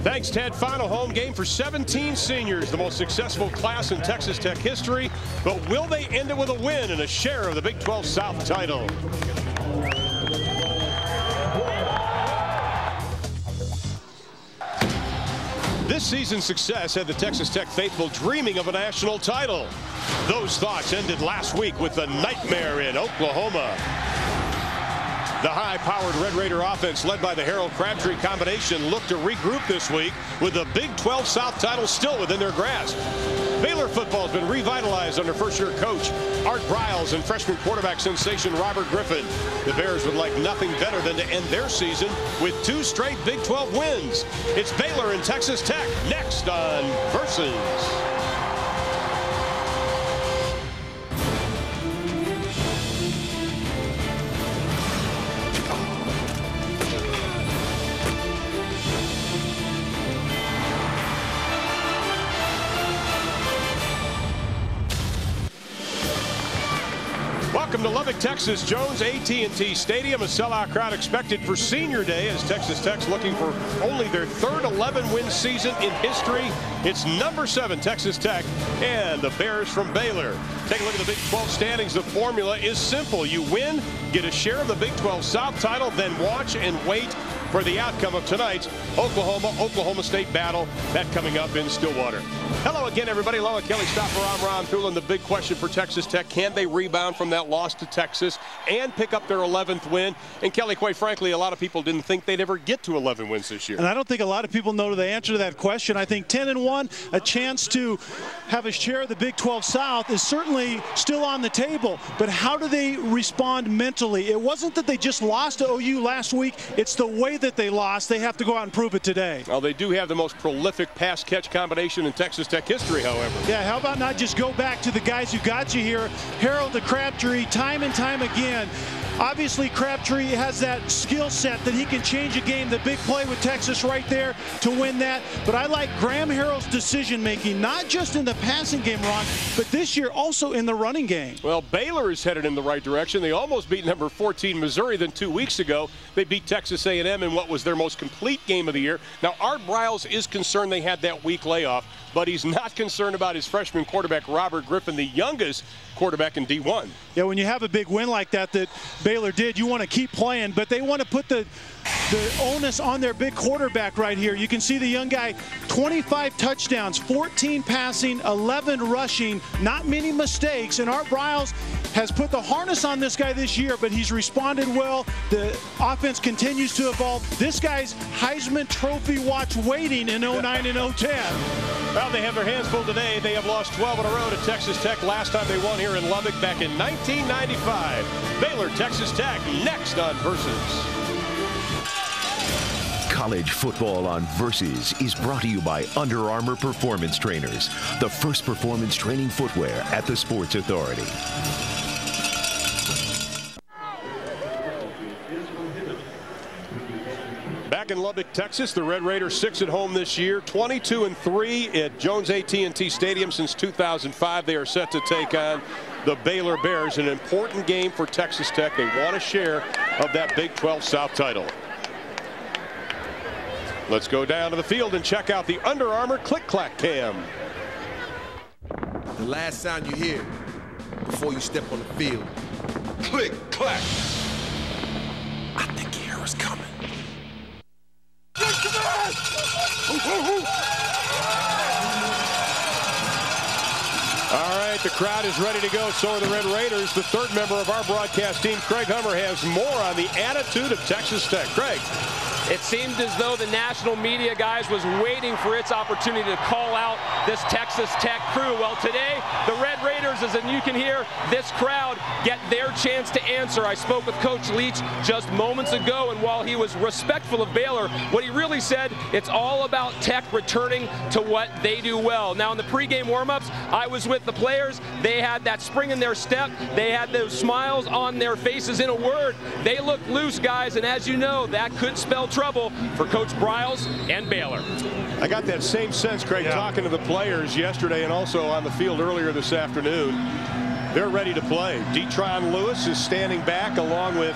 Thanks, Ted. Final home game for 17 seniors, the most successful class in Texas Tech history. But will they end it with a win and a share of the Big 12 South title? This season's success had the Texas Tech faithful dreaming of a national title. Those thoughts ended last week with the nightmare in Oklahoma. The high-powered Red Raider offense led by the Harold Crabtree combination looked to regroup this week with the Big 12 South title still within their grasp. Baylor football has been revitalized under first-year coach Art Briles and freshman quarterback sensation Robert Griffin. The Bears would like nothing better than to end their season with 2 straight Big 12 wins. It's Baylor and Texas Tech next on Versus. Welcome to Lubbock, Texas. Jones AT&T Stadium. A sellout crowd expected for Senior Day as Texas Tech's looking for only their third 11-win season in history. It's number 7 Texas Tech and the Bears from Baylor. Take a look at the Big 12 standings. The formula is simple. You win, get a share of the Big 12 South title, then watch and wait for the outcome of tonight's Oklahoma State battle. That coming up in Stillwater. Hello again, everybody. Loa Kelly Stopper. I'm Ron Thulin. The big question for Texas Tech, can they rebound from that loss to Texas and pick up their 11th win? And Kelly, quite frankly, a lot of people didn't think they'd ever get to 11 wins this year. And I don't think a lot of people know the answer to that question. I think 10-1, a chance to have a share of the Big 12 South is certainly still on the table. But how do they respond mentally? It wasn't that they just lost to OU last week. It's the way that they lost. They have to go out and prove it today. Well, they do have the most prolific pass-catch combination in Texas Tech history, however. Yeah, how about not just go back to the guys who got you here? Harold to Crabtree, time and time again. Obviously, Crabtree has that skill set that he can change a game. The big play with Texas right there to win that. But I like Graham Harrell's decision-making, not just in the passing game, Ron, but this year also in the running game. Well, Baylor is headed in the right direction. They almost beat number 14 Missouri. Then 2 weeks ago, they beat Texas A&M in what was their most complete game of the year. Now, Art Briles is concerned they had that week layoff, but he's not concerned about his freshman quarterback, Robert Griffin, the youngest quarterback in D1. Yeah, when you have a big win like that Baylor did, you want to keep playing, but they want to put the onus on their big quarterback right here. You can see the young guy, 25 touchdowns, 14 passing, 11 rushing, not many mistakes, and Art Briles has put the harness on this guy this year, but he's responded well. The offense continues to evolve. This guy's Heisman Trophy watch waiting in 09 and 010. Well, they have their hands full today. They have lost 12 in a row to Texas Tech. Last time they won here in Lubbock back in 1995. Baylor, Texas Tech, next on Versus. College football on Versus is brought to you by Under Armour Performance Trainers, the first performance training footwear at the Sports Authority. Back in Lubbock, Texas, the Red Raiders 6 at home this year, 22-3 at Jones AT&T Stadium since 2005. They are set to take on the Baylor Bears, an important game for Texas Tech. They want a share of that Big 12 South title. Let's go down to the field and check out the Under Armour click-clack cam. The last sound you hear before you step on the field, click, clack. I think you hear us coming. All right, the crowd is ready to go. So are the Red Raiders. The third member of our broadcast team, Craig Hummer, has more on the attitude of Texas Tech. Craig. It seemed as though the national media, guys, was waiting for its opportunity to call out this Texas Tech crew. Well, today, the Red Raiders, as you can hear, this crowd get their chance to answer. I spoke with Coach Leach just moments ago, and while he was respectful of Baylor, what he really said, it's all about Tech returning to what they do well. Now, in the pregame warm-ups, I was with the players. They had that spring in their step. They had those smiles on their faces. In a word, they look loose, guys, and as you know, that could spell trouble for Coach Briles and Baylor. I got that same sense, Craig, talking to the players yesterday and also on the field earlier this afternoon. They're ready to play. Detron Lewis is standing back along with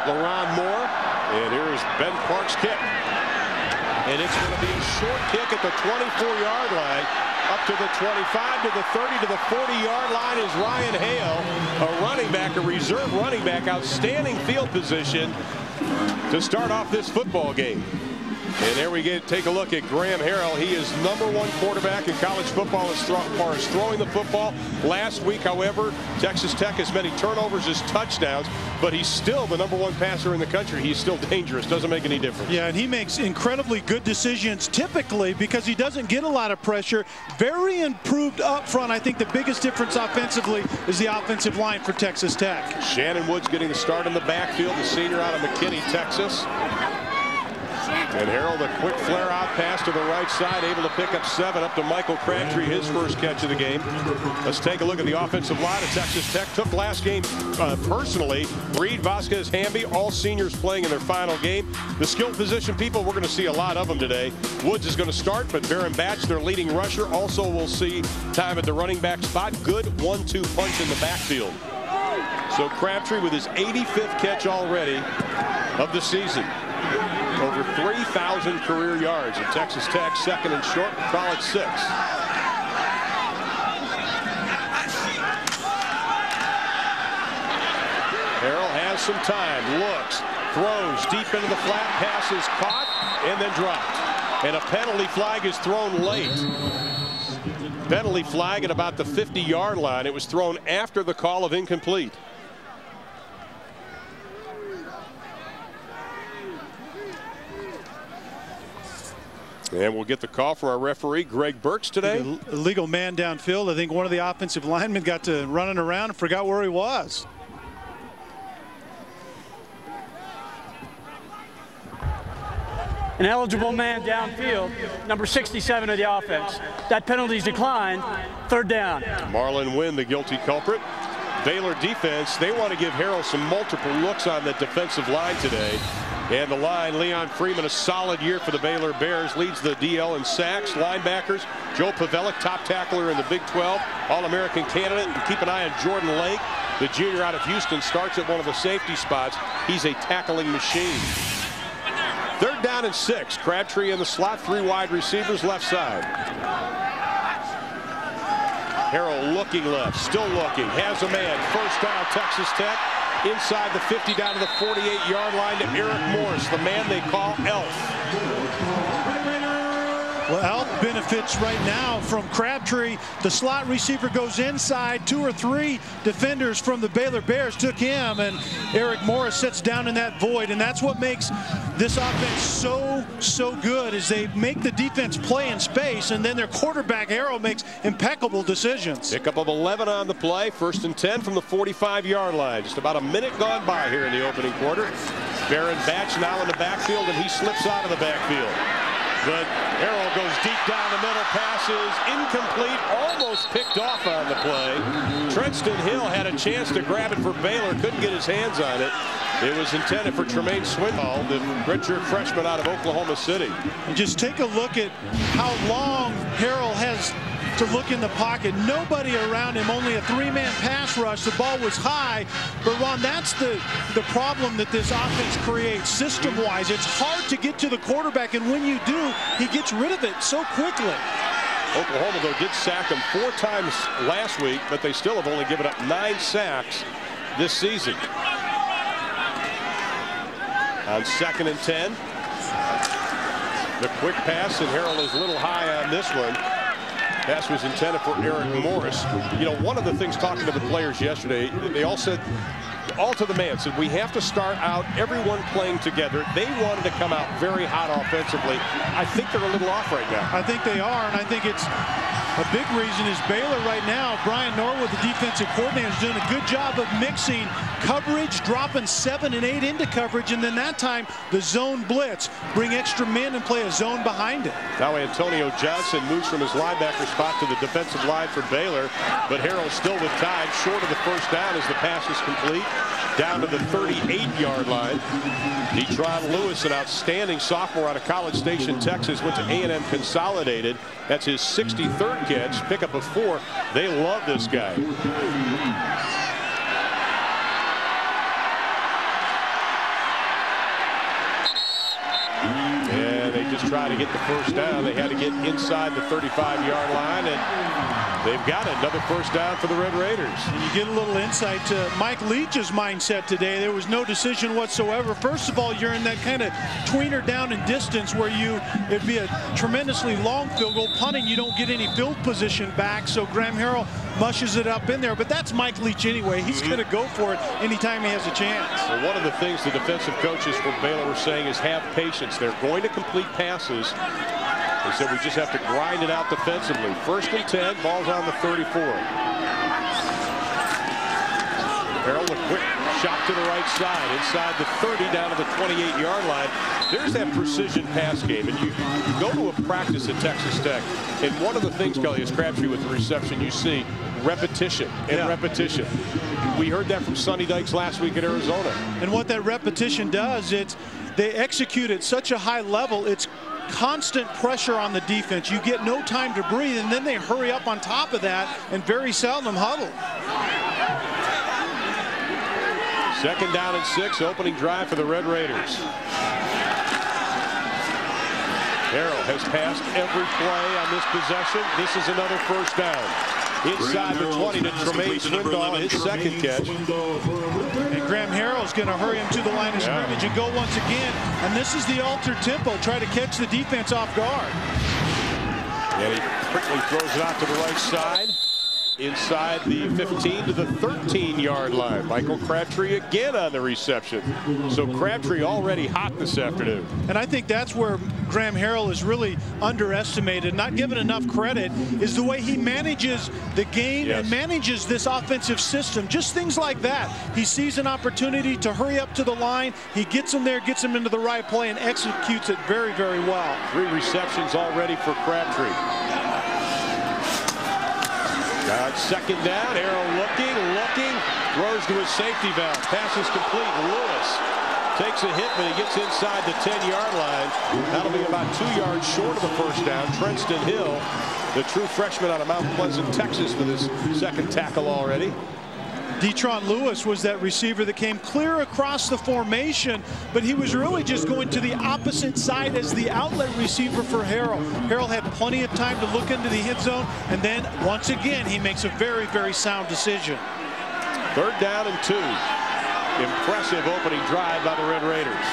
LaRon Moore. And here is Ben Park's kick. And it's going to be a short kick at the 24-yard line. Up to the 25, to the 30, to the 40-yard line is Ryan Hale, a running back, a reserve running back. Outstanding field position to start off this football game. And there we take a look at Graham Harrell. He is #1 quarterback in college football as far as throwing the football. Last week, however, Texas Tech as many turnovers as touchdowns, but he's still the #1 passer in the country. He's still dangerous. Doesn't make any difference. Yeah, and he makes incredibly good decisions typically because he doesn't get a lot of pressure. Very improved up front. I think the biggest difference offensively is the offensive line for Texas Tech. Shannon Woods getting the start in the backfield, the senior out of McKinney, Texas. And Harrell, a quick flare out pass to the right side, able to pick up 7 up to Michael Crabtree, his first catch of the game. Let's take a look at the offensive line of Texas Tech. Took last game personally. Reed, Vasquez, Hamby, all seniors playing in their final game. The skill position people, we're going to see a lot of them today. Woods is going to start, but Baron Batch, their leading rusher. Also, we'll see time at the running back spot. Good 1-2 punch in the backfield. So Crabtree with his 85th catch already of the season. Over 3,000 career yards at Texas Tech, second and short, call it 6. Harrell has some time, looks, throws deep into the flat, pass is caught and then dropped. And a penalty flag is thrown late. Penalty flag at about the 50-yard line. It was thrown after the call of incomplete. And we'll get the call from our referee, Greg Burks, today. Illegal man downfield. I think one of the offensive linemen got to running around and forgot where he was. An eligible man downfield, number 67 of the offense. That penalty's declined, 3rd down. Marlon Wynn, the guilty culprit. Baylor defense, they want to give Harrell some multiple looks on that defensive line today. And the line, Leon Freeman, a solid year for the Baylor Bears, leads the DL in sacks. Linebackers, Joe Pavelic, top tackler in the Big 12, All-American candidate. And keep an eye on Jordan Lake, the junior out of Houston, starts at one of the safety spots. He's a tackling machine. 3rd down and 6. Crabtree in the slot, 3 wide receivers left side. Harrell looking left, still looking, has a man. First down, Texas Tech. Inside the 50 down to the 48-yard line to Eric Morris, the man they call Elf. Well, Elf benefits right now from Crabtree. The slot receiver goes inside. 2 or 3 defenders from the Baylor Bears took him, and Eric Morris sits down in that void. And that's what makes this offense so good, is they make the defense play in space, and then their quarterback Harrell makes impeccable decisions. Pickup of 11 on the play. 1st and 10 from the 45-yard line. Just about a minute gone by here in the opening quarter. Baron Batch now in the backfield, and he slips out of the backfield. But Harrell goes deep down the middle, passes incomplete, almost picked off on the play. Trenston Hill had a chance to grab it for Baylor, couldn't get his hands on it. It was intended for Tremaine Swindoll, the redshirt freshman out of Oklahoma City. And just take a look at how long Harrell has to look in the pocket. Nobody around him, only a 3-man pass rush. The ball was high, but Ron, that's the problem that this offense creates system-wise. It's hard to get to the quarterback, and when you do, he gets rid of it so quickly. Oklahoma, though, did sack him 4 times last week, but they still have only given up 9 sacks this season. On 2nd and 10, the quick pass, and Harrell is a little high on this one. Pass was intended for Eric Morris. You know, one of the things talking to the players yesterday, they all said, all to the man, said we have to start out everyone playing together. They wanted to come out very hot offensively. I think they're a little off right now. I think they are, and I think it's a big reason is Baylor right now. Brian Norwood, the defensive coordinator, is doing a good job of mixing coverage, dropping 7 and 8 into coverage, and then that time the zone blitz. Bring extra men and play a zone behind it. Now Antonio Johnson moves from his linebacker spot to the defensive line for Baylor, but Harrell still with time, short of the first down as the pass is complete. Down to the 38-yard line. Detron Lewis, an outstanding sophomore out of College Station, Texas, went to A&M Consolidated. That's his 63rd catch, pickup of 4. They love this guy. And they just try to get the first down. They had to get inside the 35-yard line, and they've got another first down for the Red Raiders. And you get a little insight to Mike Leach's mindset today. There was no decision whatsoever. First of all, you're in that kind of tweener down in distance where it'd be a tremendously long field goal. Punting, you don't get any field position back, so Graham Harrell mushes it up in there. But that's Mike Leach anyway. He's going to go for it anytime he has a chance. Well, one of the things the defensive coaches from Baylor were saying is have patience. They're going to complete passes. They said we just have to grind it out defensively. 1st and 10, ball's on the 34. Harrell with a quick shot to the right side, inside the 30, down to the 28-yard line. There's that precision pass game, and you go to a practice at Texas Tech, and one of the things, Kelly, is Crabtree with the reception, you see repetition and repetition. We heard that from Sonny Dykes last week at Arizona. And what that repetition does, they execute at such a high level, it's constant pressure on the defense. You get no time to breathe, and then they hurry up on top of that and very seldom huddle. 2nd down and 6, opening drive for the Red Raiders. Harrell has passed every play on this possession. This is another first down. Inside the 20 to Tremaine Swindoll, his 2nd catch. And Graham Harrell's going to hurry him to the line of scrimmage and go once again. And this is the altered tempo, try to catch the defense off guard. And he quickly throws it out to the right side. Inside the 15 to the 13-yard line. Michael Crabtree again on the reception. So Crabtree already hot this afternoon. And I think that's where Graham Harrell is really underestimated, not given enough credit, is the way he manages the game and manages this offensive system. Just things like that. He sees an opportunity to hurry up to the line. He gets him there, gets him into the right play, and executes it very, very well. 3 receptions already for Crabtree. 2nd down, Harrell looking, throws to his safety valve. Pass is complete. Lewis takes a hit, but he gets inside the 10-yard line. That'll be about 2 yards short of the first down. Trenston Hill, the true freshman out of Mount Pleasant, Texas, with his 2nd tackle already. Detron Lewis was that receiver that came clear across the formation, but he was really just going to the opposite side as the outlet receiver for Harrell. Harrell had plenty of time to look into the hit zone, and then once again he makes a very, very sound decision. 3rd down and 2. Impressive opening drive by the Red Raiders.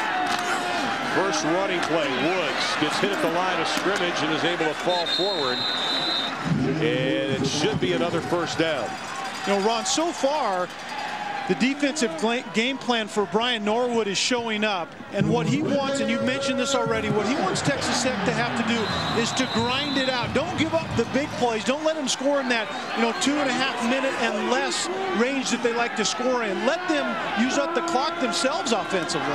First running play, Woods gets hit at the line of scrimmage and is able to fall forward, and it should be another first down. You know, Ron, so far, the defensive game plan for Brian Norwood is showing up. And what he wants, and you've mentioned this already, what he wants Texas Tech to have to do is to grind it out. Don't give up the big plays. Don't let them score in that, 2.5 minute and less range that they like to score in. Let them use up the clock themselves offensively.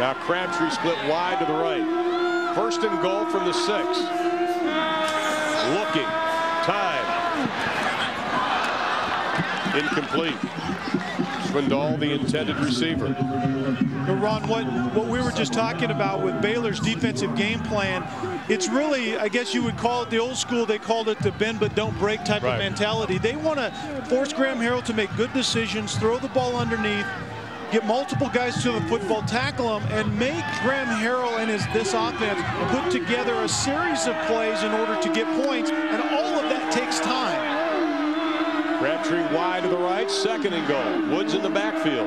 Now Crabtree split wide to the right. 1st and goal from the 6. Looking. Time. Incomplete. Swindoll, the intended receiver. Ron, what we were just talking about with Baylor's defensive game plan, it's really, I guess you would call it the old school, they called it the bend but don't break type of mentality. They want to force Graham Harrell to make good decisions, throw the ball underneath, get multiple guys to the football, tackle them, and make Graham Harrell and this offense put together a series of plays in order to get points, and all of that takes time. Crabtree wide to the right, 2nd and goal. Woods in the backfield.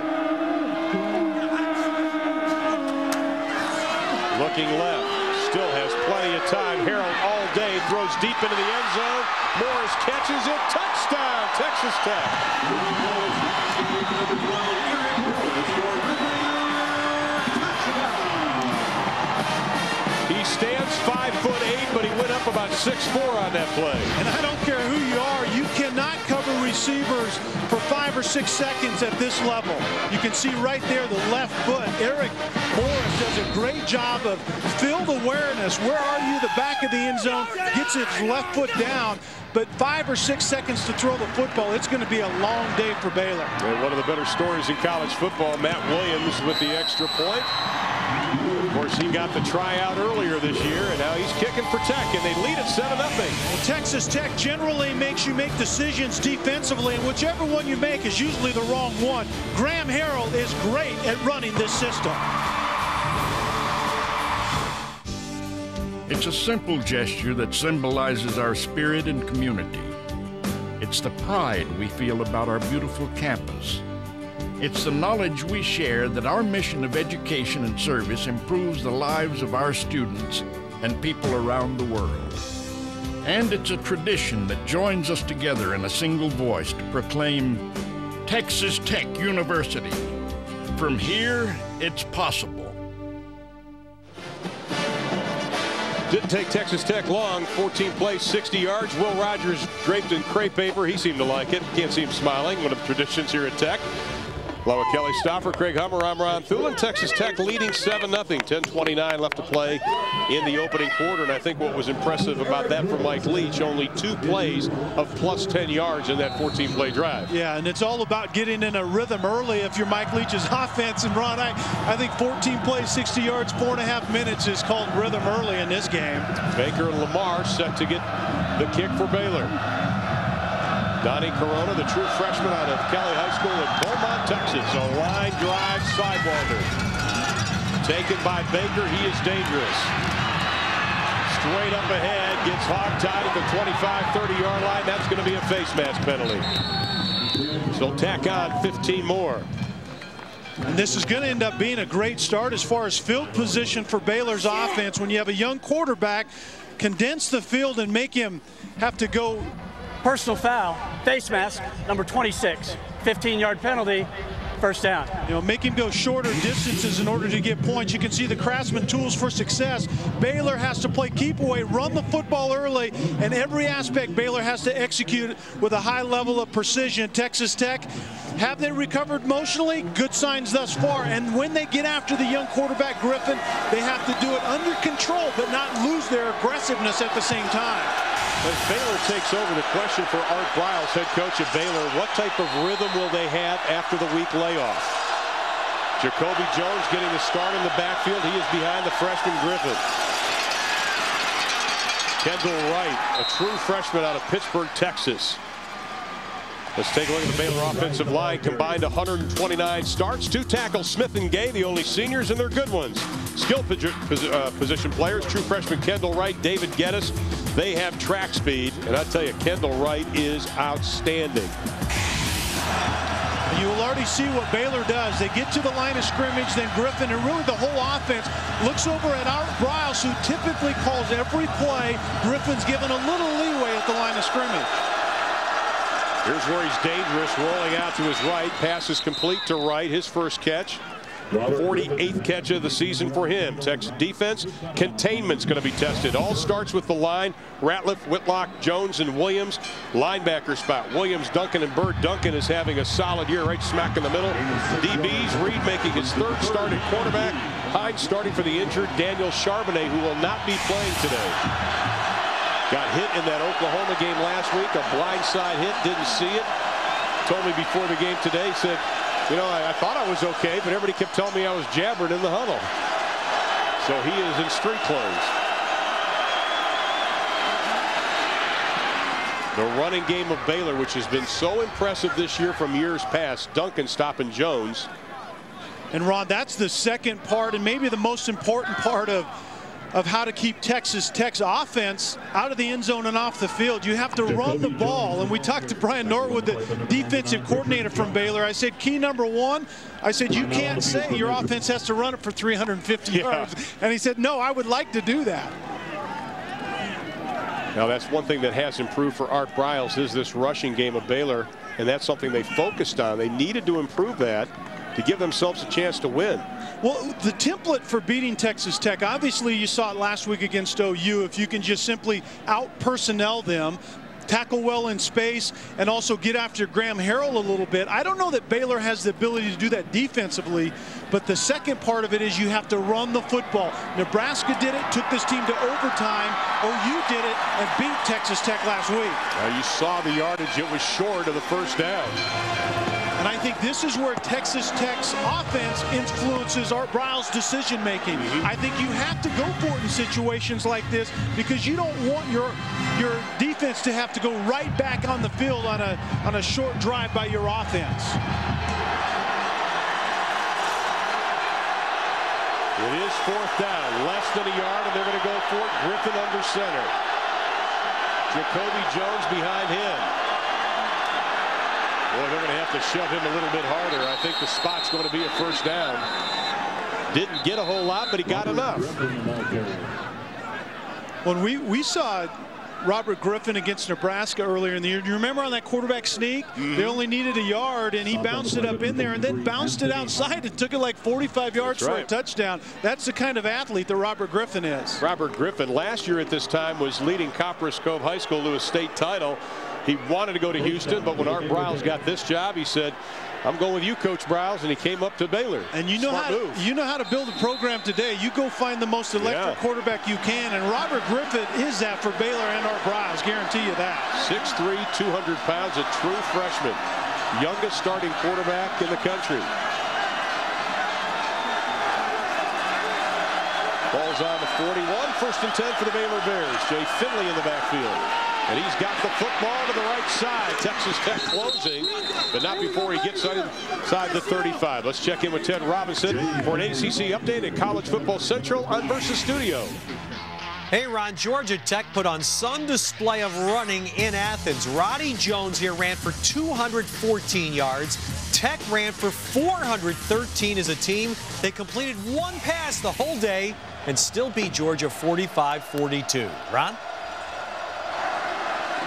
Looking left, still has plenty of time. Harrell all day, throws deep into the end zone. Morris catches it, touchdown, Texas Tech. He stands 5'8", but he went up about 6'4" on that play. And I don't care who you are, you cannot cover receivers for 5 or 6 seconds at this level. You can see right there the left foot. Eric Morris does a great job of field awareness. Where are you? The back of the end zone, gets his left foot down. But 5 or 6 seconds to throw the football, it's going to be a long day for Baylor. And one of the better stories in college football, Matt Williams with the extra point. Of course, he got the tryout earlier this year, and now he's kicking for Tech, and they lead at 7-0. Well, Texas Tech generally makes you make decisions defensively, and whichever one you make is usually the wrong one. Graham Harrell is great at running this system. It's a simple gesture that symbolizes our spirit and community. It's the pride we feel about our beautiful campus. It's the knowledge we share that our mission of education and service improves the lives of our students and people around the world. And it's a tradition that joins us together in a single voice to proclaim Texas Tech University. From here, it's possible. Didn't take Texas Tech long. 14 plays, 60 yards. Will Rogers draped in crepe paper. He seemed to like it. Can't see him smiling. One of the traditions here at Tech. Along with Kelly Stauffer, Craig Hummer, I'm Ron Thulin. Texas Tech leading 7-0. 10:29 left to play in the opening quarter. And I think what was impressive about that for Mike Leach, only 2 plays of plus 10 yards in that 14-play drive. Yeah, and it's all about getting in a rhythm early if you're Mike Leach's offense. And Ron, I think 14 plays, 60 yards, 4.5 minutes is called rhythm early in this game. Baker and Lamar set to get the kick for Baylor. Donnie Corona, the true freshman out of Kelly High School in Beaumont, Texas. A line drive sidewinder. Taken by Baker. He is dangerous. Straight up ahead. Gets hog-tied at the 25-30-yard line. That's going to be a face mask penalty. So tack on 15 more. And this is going to end up being a great start as far as field position for Baylor's offense. When you have a young quarterback, condense the field and make him have to go. Personal foul, face mask, number 26, 15-yard penalty, first down. You know, make him go shorter distances in order to get points. You can see the Craftsman tools for success. Baylor has to play keep away, run the football early, and every aspect Baylor has to execute with a high level of precision. Texas Tech, have they recovered emotionally? Good signs thus far. And when they get after the young quarterback Griffin, they have to do it under control, but not lose their aggressiveness at the same time. As Baylor takes over, the question for Art Briles, head coach of Baylor, what type of rhythm will they have after the week layoff? Jacoby Jones getting the start in the backfield. He is behind the freshman Griffin. Kendall Wright, a true freshman out of Pittsburgh, Texas. Let's take a look at the Baylor offensive line. Combined 129 starts. 2 tackles, Smith and Gay, the only seniors, and they're good ones. Skill position players, true freshman Kendall Wright, David Geddes. They have track speed, and I tell you, Kendall Wright is outstanding. You will already see what Baylor does. They get to the line of scrimmage, then Griffin, and really the whole offense looks over at Art Briles, who typically calls every play. Griffin's given a little leeway at the line of scrimmage. Here's where he's dangerous, rolling out to his right. Pass is complete to Wright, his first catch. 48th catch of the season for him. Texas defense, containment's going to be tested. All starts with the line. Ratliff, Whitlock, Jones, and Williams. Linebacker spot. Williams, Duncan, and Bird. Duncan is having a solid year right smack in the middle. DBs, Reed making his 3rd start at quarterback. Hyde starting for the injured Daniel Charbonnet, who will not be playing today. Got hit in that Oklahoma game last week. A blindside hit, didn't see it. Told me before the game today, said, you know, I thought I was okay, but everybody kept telling me I was jabbering in the huddle. So he is in street clothes. The running game of Baylor, which has been so impressive this year from years past. Duncan stopping Jones. And Ron, that's the second part and maybe the most important part of how to keep Texas Tech's offense out of the end zone and off the field. You have to run the ball. And we talked to Brian Norwood, the defensive coordinator from Baylor. I said, key number 1, I said, you can't say your offense has to run it for 350 yards. And he said, no, I would like to do that. Now, that's one thing that has improved for Art Briles is this rushing game of Baylor. And that's something they focused on. They needed to improve that to give themselves a chance to win. Well, the template for beating Texas Tech, obviously you saw it last week against OU. If you can just simply out-personnel them, tackle well in space, and also get after Graham Harrell a little bit. I don't know that Baylor has the ability to do that defensively, but the second part of it is you have to run the football. Nebraska did it, took this team to overtime. OU did it and beat Texas Tech last week. Now you saw the yardage. It was short of the first down. And I think this is where Texas Tech's offense influences Art Briles' decision-making. I think you have to go for it in situations like this because you don't want your defense to have to go right back on the field on a short drive by your offense. It is 4th down, less than a yard, and they're going to go for it. Griffin under center. Jacoby Jones behind him. Boy, they're going to have to shove him a little bit harder. I think the spot's going to be a 1st down. Didn't get a whole lot, but he got enough. When we saw Robert Griffin against Nebraska earlier in the year, do you remember on that quarterback sneak? They only needed a yard, and he bounced it up in there and then bounced it outside and took it like 45 yards for a touchdown. That's the kind of athlete that Robert Griffin is. Robert Griffin last year at this time was leading Copperas Cove High School to a state title. He wanted to go to Houston, but when Art Briles got this job, he said, I'm going with you, Coach Briles, and he came up to Baylor. And you know how to build a program today. You go find the most electric quarterback you can, and Robert Griffin is that for Baylor and Art Briles. Guarantee you that. 6'3", 200 pounds, a true freshman, youngest starting quarterback in the country. Ball's on the 41, 1st and 10 for the Baylor Bears. Jay Finley in the backfield. And he's got the football to the right side. Texas Tech closing, but not before he gets inside the 35. Let's check in with Ted Robinson for an ACC update at College Football Central on Versus Studio. Hey, Ron, Georgia Tech put on some display of running in Athens. Roddy Jones here ran for 214 yards. Tech ran for 413 as a team. They completed 1 pass the whole day and still beat Georgia 45-42. Ron?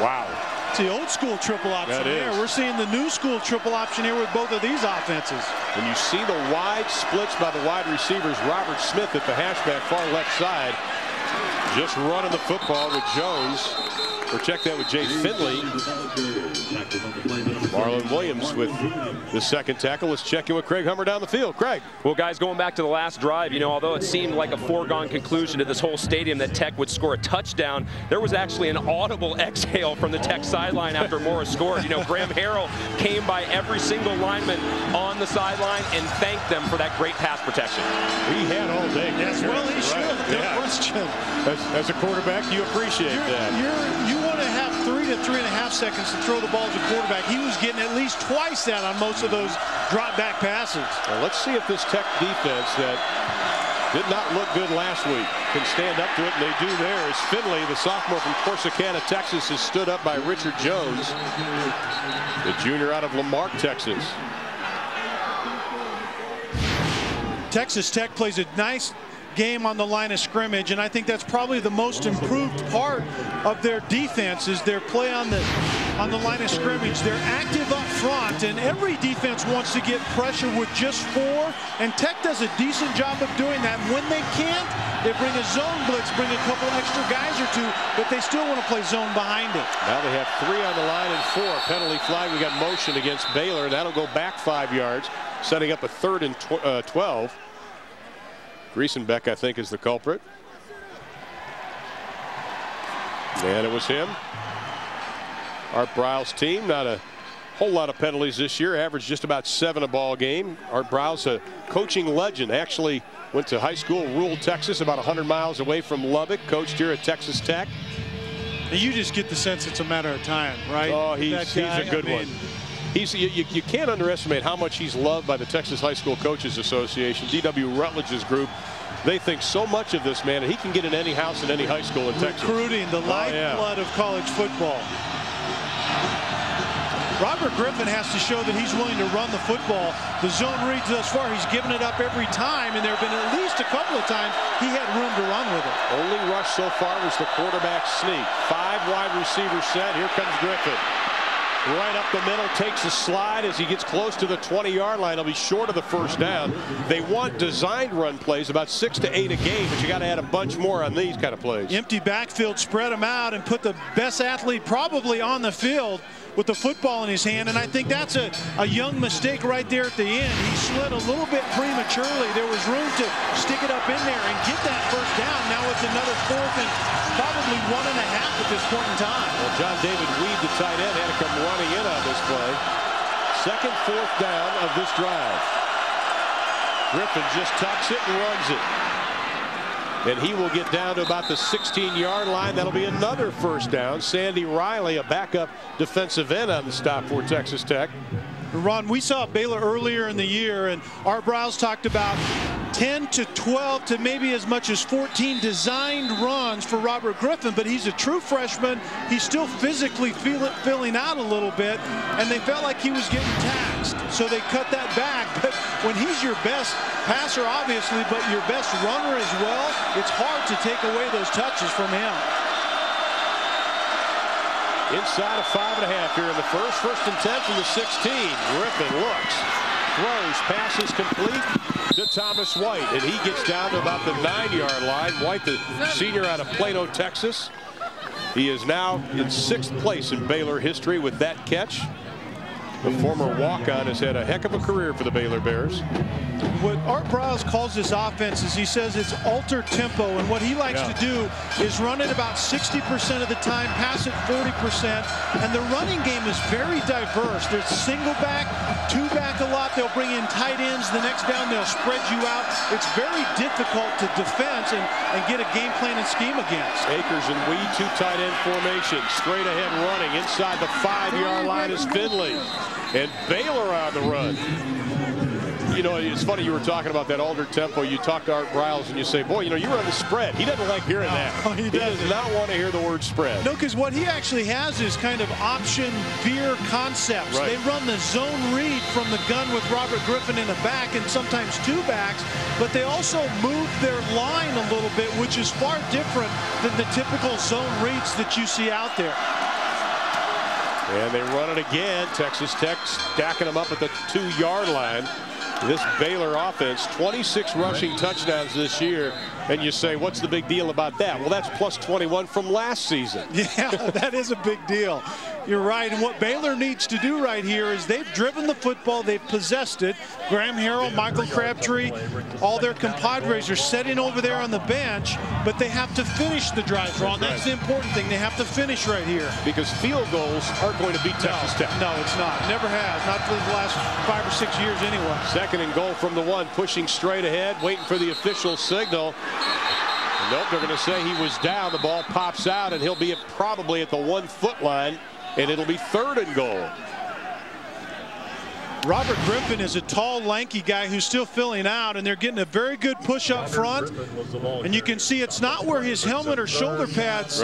Wow. It's the old school triple option there. We're seeing the new school triple option here with both of these offenses. And you see the wide splits by the wide receivers. Robert Smith at the hashback far left side. Just running the football with Jones. Or check that with Jay Finley. Marlon Williams with the second tackle. Let's check in with Craig Hummer down the field. Craig. Well, guys, going back to the last drive, you know, although it seemed like a foregone conclusion to this whole stadium that Tech would score a touchdown, there was actually an audible exhale from the Tech sideline after Morris scored. You know, Graham Harrell came by every single lineman on the sideline and thanked them for that great pass protection. He had all day. Yes, well, he should. No question. As a quarterback, you appreciate that. You want to have 3 to 3.5 seconds to throw the ball as a quarterback. He was getting at least twice that on most of those drop back passes. Well, let's see if this Tech defense that did not look good last week can stand up to it, and they do there as Finley, the sophomore from Corsicana, Texas, is stood up by Richard Jones, the junior out of Lamarck, Texas. Texas Tech plays a nice game on the line of scrimmage, and I think that's probably the most improved part of their defense is their play on the line of scrimmage. They're active up front, and every defense wants to get pressure with just 4, and Tech does a decent job of doing that. When they can't, they bring a zone blitz, bring a couple extra guys or 2, but they still want to play zone behind it. Now they have 3 on the line and 4. Penalty flag. We got motion against Baylor. That'll go back 5 yards, setting up a 3rd and 12. Griesenbeck, I think, is the culprit. And it was him. Art Briles' team, not a whole lot of penalties this year, averaged just about 7 a ball game. Art Briles, a coaching legend, actually went to high school, rural Texas, about 100 miles away from Lubbock, coached here at Texas Tech. And you just get the sense it's a matter of time, right? Oh, he's a good one. You can't underestimate how much he's loved by the Texas High School Coaches Association, D.W. Rutledge's group. They think so much of this man, and he can get in any house in any high school in Texas. Recruiting, the lifeblood of college football. Robert Griffin has to show that he's willing to run the football. The zone reads thus far, he's given it up every time, and there have been at least a couple of times he had room to run with it. Only rush so far was the quarterback sneak. 5 wide receivers set. Here comes Griffin. Right up the middle, takes a slide as he gets close to the 20-yard line. He'll be short of the 1st down. They want designed run plays, about 6 to 8 a game, but you got to add a bunch more on these kind of plays. Empty backfield, spread them out, and put the best athlete probably on the field with the football in his hand, and I think that's a young mistake right there at the end. He slid a little bit prematurely. There was room to stick it up in there and get that 1st down. Now it's another 4th and probably 1.5 at this point in time. Well, John David Weed, the tight end, had to come running in on this play. 2nd, 4th down of this drive. Griffin just tucks it and runs it. And he will get down to about the 16-yard line. That'll be another 1st down. Sandy Riley, a backup defensive end on the stop for Texas Tech. Ron, we saw Baylor earlier in the year, and Art Briles talked about 10 to 12 to maybe as much as 14 designed runs for Robert Griffin, but he's a true freshman. He's still physically filling out a little bit, and they felt like he was getting taxed, so they cut that back. But when he's your best passer, obviously, but your best runner as well, it's hard to take away those touches from him. Inside of 5.5 here in the first. 1st and 10 from the 16. Griffin looks, throws, passes complete to Thomas White, and he gets down to about the 9-yard line. White, the senior out of Plano, Texas. He is now in 6th place in Baylor history with that catch. The former walk-on has had a heck of a career for the Baylor Bears. What Art Briles calls this offense is he says it's alter tempo, and what he likes to do is run it about 60% of the time, pass it 40%, and the running game is very diverse. There's single back, two back a lot. They'll bring in tight ends. The next down, they'll spread you out. It's very difficult to defense and get a game plan and scheme against. Akers and Weed, 2 tight end formation. Straight ahead running. Inside the 5-yard line is Finley. And Baylor on the run. You know, it's funny you were talking about that altered tempo. You talk to Art Briles and you say, boy, you know, you run the spread. He doesn't like hearing that. He does not want to hear the word spread. No, because what he actually has is kind of option veer concepts. Right. They run the zone read from the gun with Robert Griffin in the back and sometimes 2 backs, but they also move their line a little bit, which is far different than the typical zone reads that you see out there. And they run it again. Texas Tech stacking them up at the 2-yard line. This Baylor offense, 26 rushing touchdowns this year. And you say, what's the big deal about that? Well, that's plus 21 from last season. Yeah, that is a big deal. You're right. And what Baylor needs to do right here is they've driven the football. They've possessed it. Graham Harrell, Michael Crabtree, all their compadres are sitting over there on the bench, but they have to finish the drive, Ron. That's the important thing. They have to finish right here. Because field goals aren't going to beat Texas Tech. No, it's not. Never has. Not for the last 5 or 6 years anyway. 2nd and goal from the 1, pushing straight ahead, waiting for the official signal. Nope, they're going to say he was down. The ball pops out, and he'll be probably at the 1-foot line, and it'll be 3rd and goal. Robert Griffin is a tall, lanky guy who's still filling out, and they're getting a very good push up front. And you can see it's not where his helmet or shoulder pads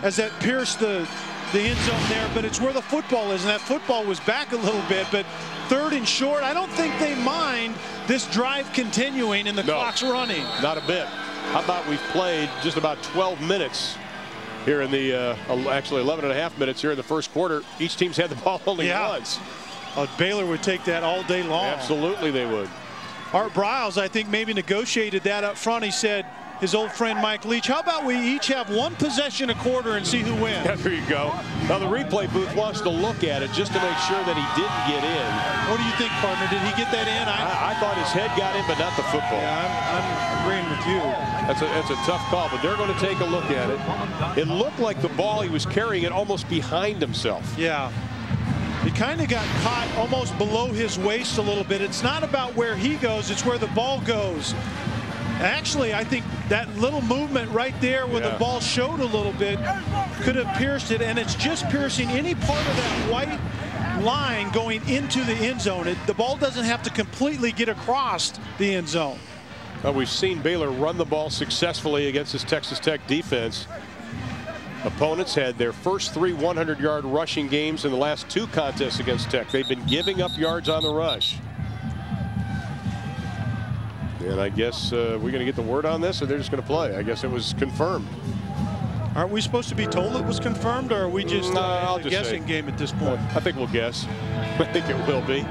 as that pierced the end zone there, but it's where the football is, and that football was back a little bit. But 3rd and short, I don't think they mind this drive continuing and the clock's running. Not a bit. How about we've played just about 12 minutes here in the, actually 11.5 minutes here in the first quarter. Each team's had the ball only once. Baylor would take that all day long. Absolutely they would. Art Briles, I think, maybe negotiated that up front. He said, his old friend Mike Leach, how about we each have 1 possession a quarter and see who wins? Yeah, there you go. Now the replay booth wants to look at it just to make sure that he didn't get in. What do you think, partner? Did he get that in? I thought his head got in, but not the football. Yeah, I'm agreeing with you. That's a tough call, but they're going to take a look at it. It looked like the ball, he was carrying it almost behind himself. Yeah. He kind of got caught almost below his waist a little bit. It's not about where he goes, it's where the ball goes. Actually, I think that little movement right there where the ball showed a little bit could have pierced it, and it's just piercing any part of that white line going into the end zone. The ball doesn't have to completely get across the end zone. Well, we've seen Baylor run the ball successfully against this Texas Tech defense. Opponents had their first 3 100-yard rushing games in the last 2 contests against Tech. They've been giving up yards on the rush. And I guess we're going to get the word on this, or they're just going to play. I guess it was confirmed. Aren't we supposed to be told it was confirmed, or are we just a guessing game at this point? I think we'll guess. I think it will be.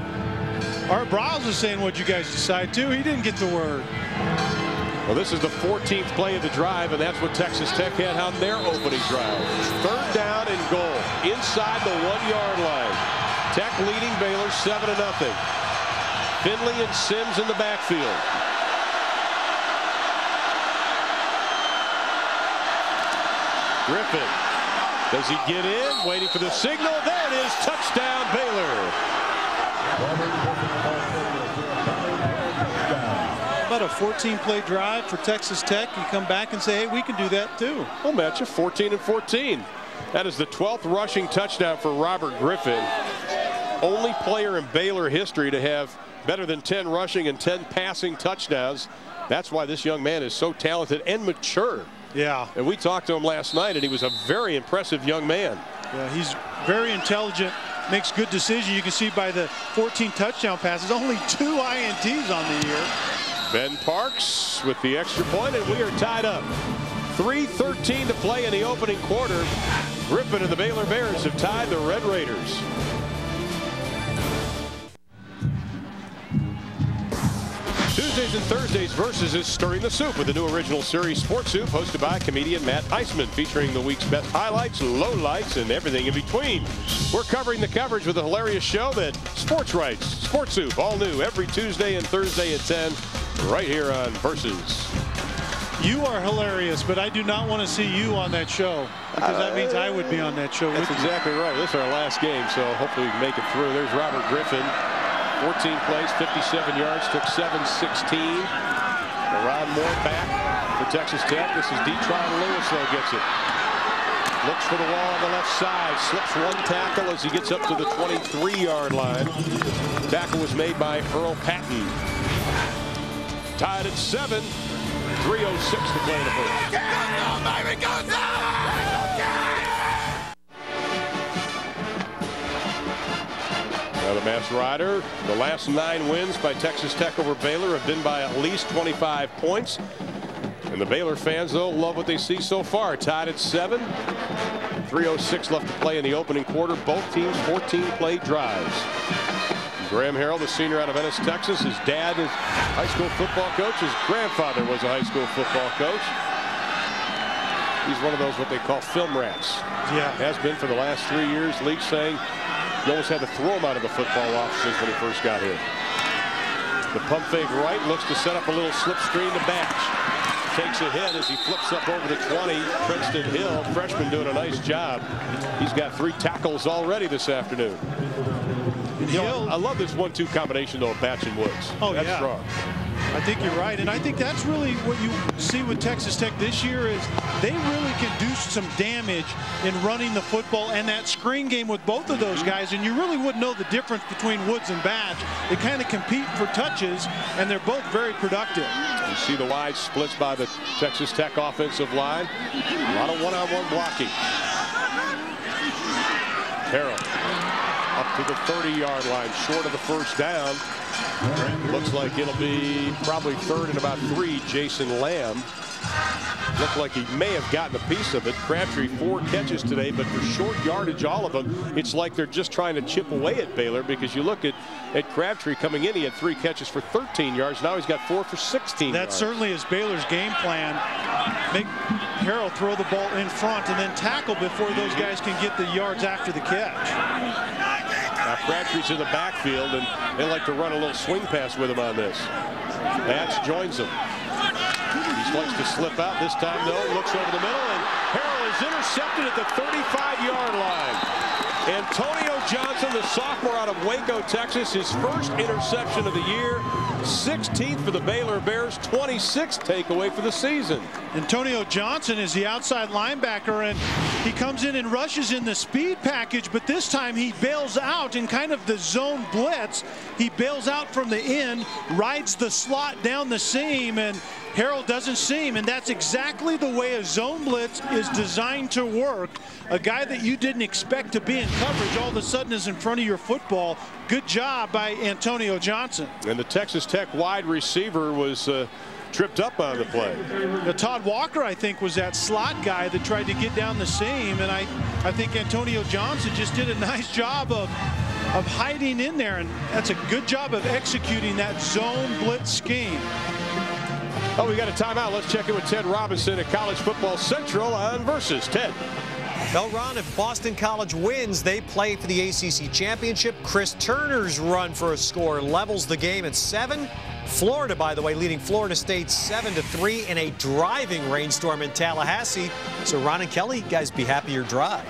Art Briles is saying what you guys decide too. He didn't get the word. Well, this is the 14th play of the drive, and that's what Texas Tech had on their opening drive. 3rd down and goal inside the 1-yard line. Tech leading Baylor 7-0. Finley and Sims in the backfield. Griffin, does he get in? Waiting for the signal. There it is. Touchdown, Baylor. About a 14-play drive for Texas Tech. You come back and say, hey, we can do that too. I'll match you 14-14. That is the 12th rushing touchdown for Robert Griffin. Only player in Baylor history to have better than 10 rushing and 10 passing touchdowns. That's why this young man is so talented and mature. Yeah. And we talked to him last night, and he was a very impressive young man. Yeah, he's very intelligent, makes good decisions. You can see by the 14 touchdown passes, only 2 INTs on the year. Ben Parks with the extra point, and we are tied up. 3:13 to play in the opening quarter. Griffin and the Baylor Bears have tied the Red Raiders. Tuesdays and Thursdays Versus is stirring the soup with the new original series Sports Soup, hosted by comedian Matt Iseman, featuring the week's best highlights, lowlights, and everything in between. We're covering the coverage with a hilarious show that sports writes. Sports Soup, all new every Tuesday and Thursday at 10, right here on Versus. You are hilarious, but I do not want to see you on that show, because that means I would be on that show. That's exactly right. This is our last game, so hopefully we can make it through. There's Robert Griffin. 14 plays, 57 yards, took 7-16. Ron Moore back for Texas Tech. This is Detroit Lewis, though, gets it. Looks for the wall on the left side. Slips one tackle as he gets up to the 23-yard line. Tackle was made by Earl Patton. Tied at 7. 3:06 to play in the first. Now the Mass Rider, the last 9 wins by Texas Tech over Baylor have been by at least 25 points. And the Baylor fans, though, love what they see so far. Tied at 7. 3:06 left to play in the opening quarter. Both teams 14-play drives. Graham Harrell, the senior out of Ennis, Texas. His dad is a high school football coach. His grandfather was a high school football coach. He's one of those what they call film rats. Yeah. Has been for the last 3 years. Leach saying you almost had to throw him out of the football offices when he first got here. The pump fake right, looks to set up a little slip screen to Batch. Takes a hit as he flips up over the 20. Princeton Hill, freshman, doing a nice job. He's got 3 tackles already this afternoon. You know, I love this 1-2 combination, though, of Batch and Woods. Oh, that's yeah. strong. I think you're right, and I think that's really what you see with Texas Tech this year is they really can do some damage in running the football and that screen game with both of those guys, and you really wouldn't know the difference between Woods and Batch. They kind of compete for touches, and they're both very productive. You see the wide splits by the Texas Tech offensive line. A lot of one-on-one blocking. Harrell up to the 30-yard line, short of the first down. Looks like it'll be probably 3rd and about 3. Jason Lamb looked like he may have gotten a piece of it. Crabtree 4 catches today, but for short yardage, all of them, it's like they're just trying to chip away at Baylor, because you look at Crabtree coming in, he had 3 catches for 13 yards. Now he's got 4 for 16 That yards. certainly is Baylor's game plan. Make Harrell throw the ball in front and then tackle before those guys can get the yards after the catch. Now Crabtree's in the backfield, and they like to run a little swing pass with him on this. Batch joins him. He likes to slip out. This time, no. Looks over the middle, and Harrell is intercepted at the 35-yard line. Antonio Johnson, the sophomore out of Waco, Texas, his first interception of the year. 16th for the Baylor Bears, 26th takeaway for the season. Antonio Johnson is the outside linebacker, and he comes in and rushes in the speed package, but this time he bails out in kind of the zone blitz. He bails out from the end, rides the slot down the seam, and Harrell doesn't see him, and that's exactly the way a zone blitz is designed to work. A guy that you didn't expect to be in coverage all of a sudden is in front of your football. Good job by Antonio Johnson. And the Texas Tech wide receiver was tripped up on the play. Todd Walker, I think, was that slot guy that tried to get down the seam, and I think Antonio Johnson just did a nice job of hiding in there, and that's a good job of executing that zone blitz scheme. Oh, we got a timeout. Let's check in with Ted Robinson at College Football Central on Versus. Ted. Well, Ron, if Boston College wins, they play for the ACC Championship. Chris Turner's run for a score levels the game at 7. Florida, by the way, leading Florida State 7-3 in a driving rainstorm in Tallahassee. So, Ron and Kelly, you guys be happy you're dry.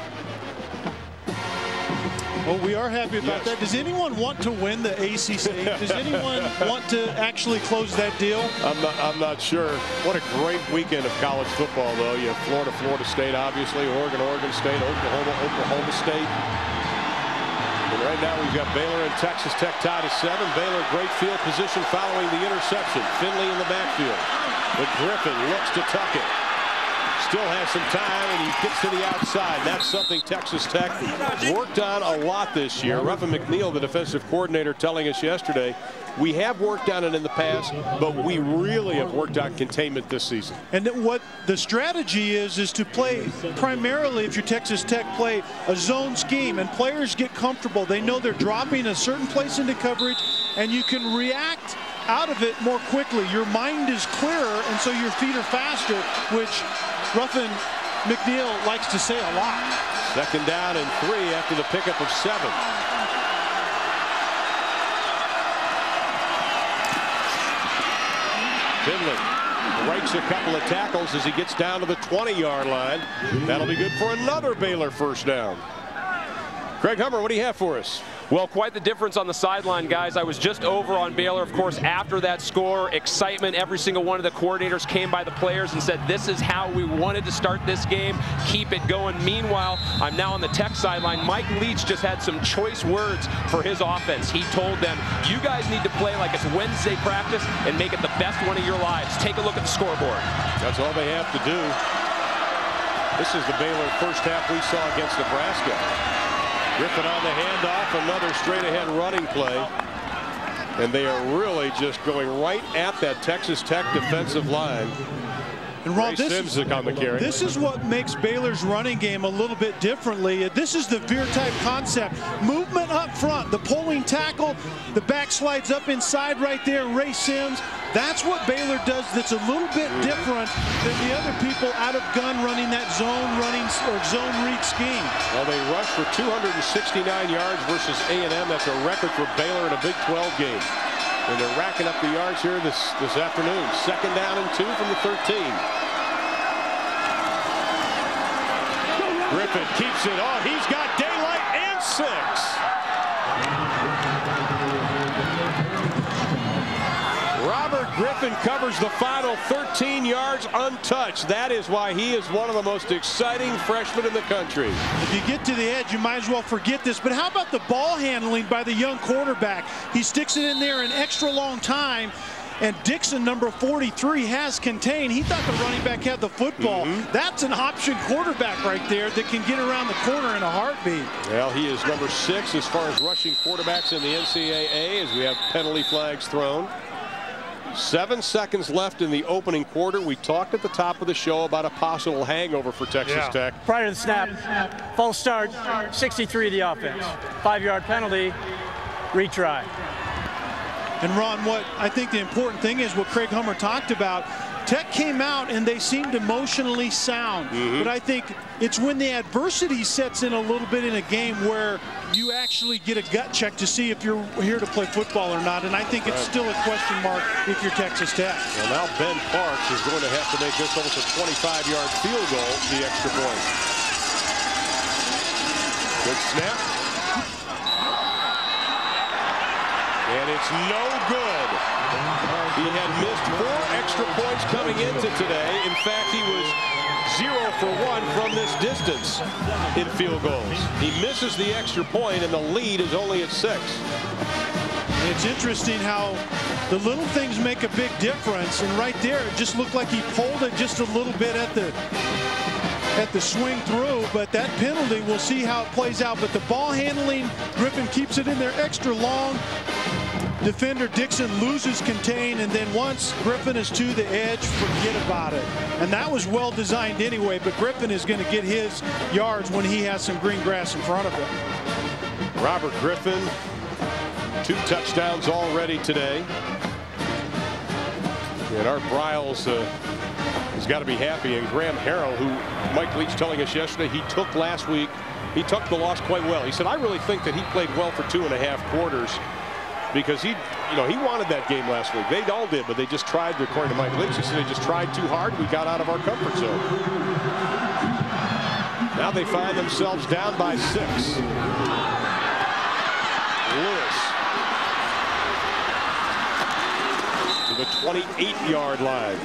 Well, we are happy about that. Does anyone want to win the ACC? Does anyone want to actually close that deal? I'm not sure. What a great weekend of college football, though. You have Florida, Florida State, obviously, Oregon, Oregon State, Oklahoma, Oklahoma State. And Right now we've got Baylor and Texas Tech tied at 7. Baylor great field position following the interception. Finley in the backfield. But Griffin looks to tuck it. Still has some time, and he gets to the outside. That's something Texas Tech worked on a lot this year. Ruffin McNeil, the defensive coordinator, telling us yesterday, we have worked on it in the past, but we really have worked on containment this season. And what the strategy is to play primarily, if you're Texas Tech, play a zone scheme, and players get comfortable. They know they're dropping a certain place into coverage, and you can react out of it more quickly. Your mind is clearer, and so your feet are faster, which Ruffin McNeil likes to say a lot. 2nd down and 3 after the pickup of 7. Finley breaks a couple of tackles as he gets down to the 20-yard line. That'll be good for another Baylor first down. Craig Hummer, what do you have for us? Well, quite the difference on the sideline, guys. I was just over on Baylor, of course, after that score. Excitement. Every single one of the coordinators came by the players and said, this is how we wanted to start this game. Keep it going. Meanwhile, I'm now on the Tech sideline. Mike Leach just had some choice words for his offense. He told them, you guys need to play like it's Wednesday practice and make it the best one of your lives. Take a look at the scoreboard. That's all they have to do. This is the Baylor first half we saw against Nebraska. Griffin on the handoff, another straight-ahead running play. And they are really just going right at that Texas Tech defensive line. And Ron, this is what makes Baylor's running game a little bit differently. This is the veer-type concept. Movement up front, the pulling tackle, the back slides up inside right there, Ray Sims. That's what Baylor does that's a little bit different than the other people out of gun running that zone read scheme. Well, they rushed for 269 yards versus A&M. That's a record for Baylor in a Big 12 game. And they're racking up the yards here this afternoon. 2nd down and 2 from the 13. Griffin keeps it on. He's got daylight and 6. Robert Griffin covers the final 13 yards untouched. That is why he is one of the most exciting freshmen in the country. If you get to the edge, you might as well forget this. But how about the ball handling by the young quarterback? He sticks it in there an extra long time. And Dixon, number 43, has contained. He thought the running back had the football. That's an option quarterback right there that can get around the corner in a heartbeat. Well, he is number 6 as far as rushing quarterbacks in the NCAA as we have penalty flags thrown. 7 seconds left in the opening quarter. We talked at the top of the show about a possible hangover for Texas Tech. Prior to the snap, false start, 63 of the offense. 5-yard penalty, retry. And Ron, what I think the important thing is what Craig Hummer talked about. Tech came out and they seemed emotionally sound. But I think it's when the adversity sets in a little bit in a game where you actually get a gut check to see if you're here to play football or not. And I think it's still a question mark if you're Texas Tech. Well, now Ben Parks is going to have to make this almost a 25-yard field goal, the extra point. Good snap. And it's no good. He had missed 4 extra points coming into today. In fact, he was 0 for 1 from this distance in field goals. He misses the extra point, and the lead is only at 6. It's interesting how the little things make a big difference. And right there, it just looked like he pulled it just a little bit at the swing through, but that penalty, we'll see how it plays out. But the ball handling, Griffin keeps it in there extra long. Defender Dixon loses contain, and then once Griffin is to the edge, forget about it. And that was well designed anyway, but Griffin is going to get his yards when he has some green grass in front of him. Robert Griffin, 2 touchdowns already today. And Art Briles has got to be happy. And Graham Harrell, who Mike Leach telling us yesterday he took last week, he took the loss quite well. He said, I really think that he played well for 2.5 quarters. Because he wanted that game last week. They all did, but they just tried, according to Mike Leach, he said they just tried too hard. We got out of our comfort zone. Now they find themselves down by 6. Lewis to the 28-yard line.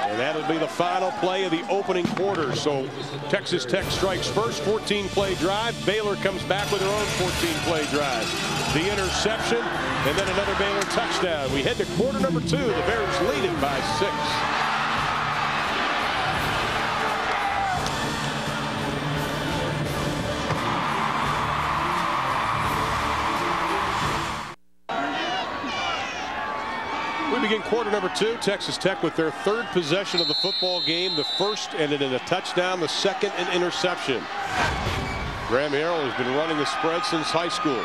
And that'll be the final play of the opening quarter. So Texas Tech strikes first, 14-play drive. Baylor comes back with their own 14-play drive. The interception, and then another Baylor touchdown. We head to quarter number 2. The Bears lead it by 6. We begin quarter number 2. Texas Tech with their 3rd possession of the football game. The first ended in a touchdown. The second an interception. Graham Harrell has been running the spread since high school.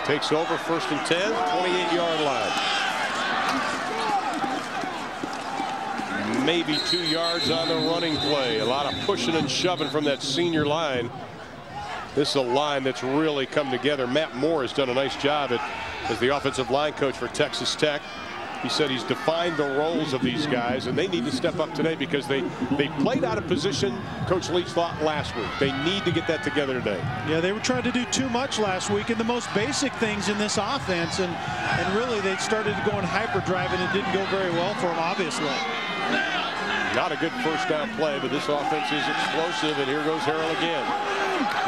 Takes over 1st and 10, 28-yard line. Maybe 2 yards on the running play. A lot of pushing and shoving from that senior line. This is a line that's really come together. Matt Moore has done a nice job as the offensive line coach for Texas Tech. He said he's defined the roles of these guys, and they need to step up today because they played out of position, Coach Leach thought, last week. They need to get that together today. Yeah, they were trying to do too much last week in the most basic things in this offense, and really they started to go in hyperdrive, and it didn't go very well for them, obviously. Not a good first down play, but this offense is explosive, and here goes Harrell again.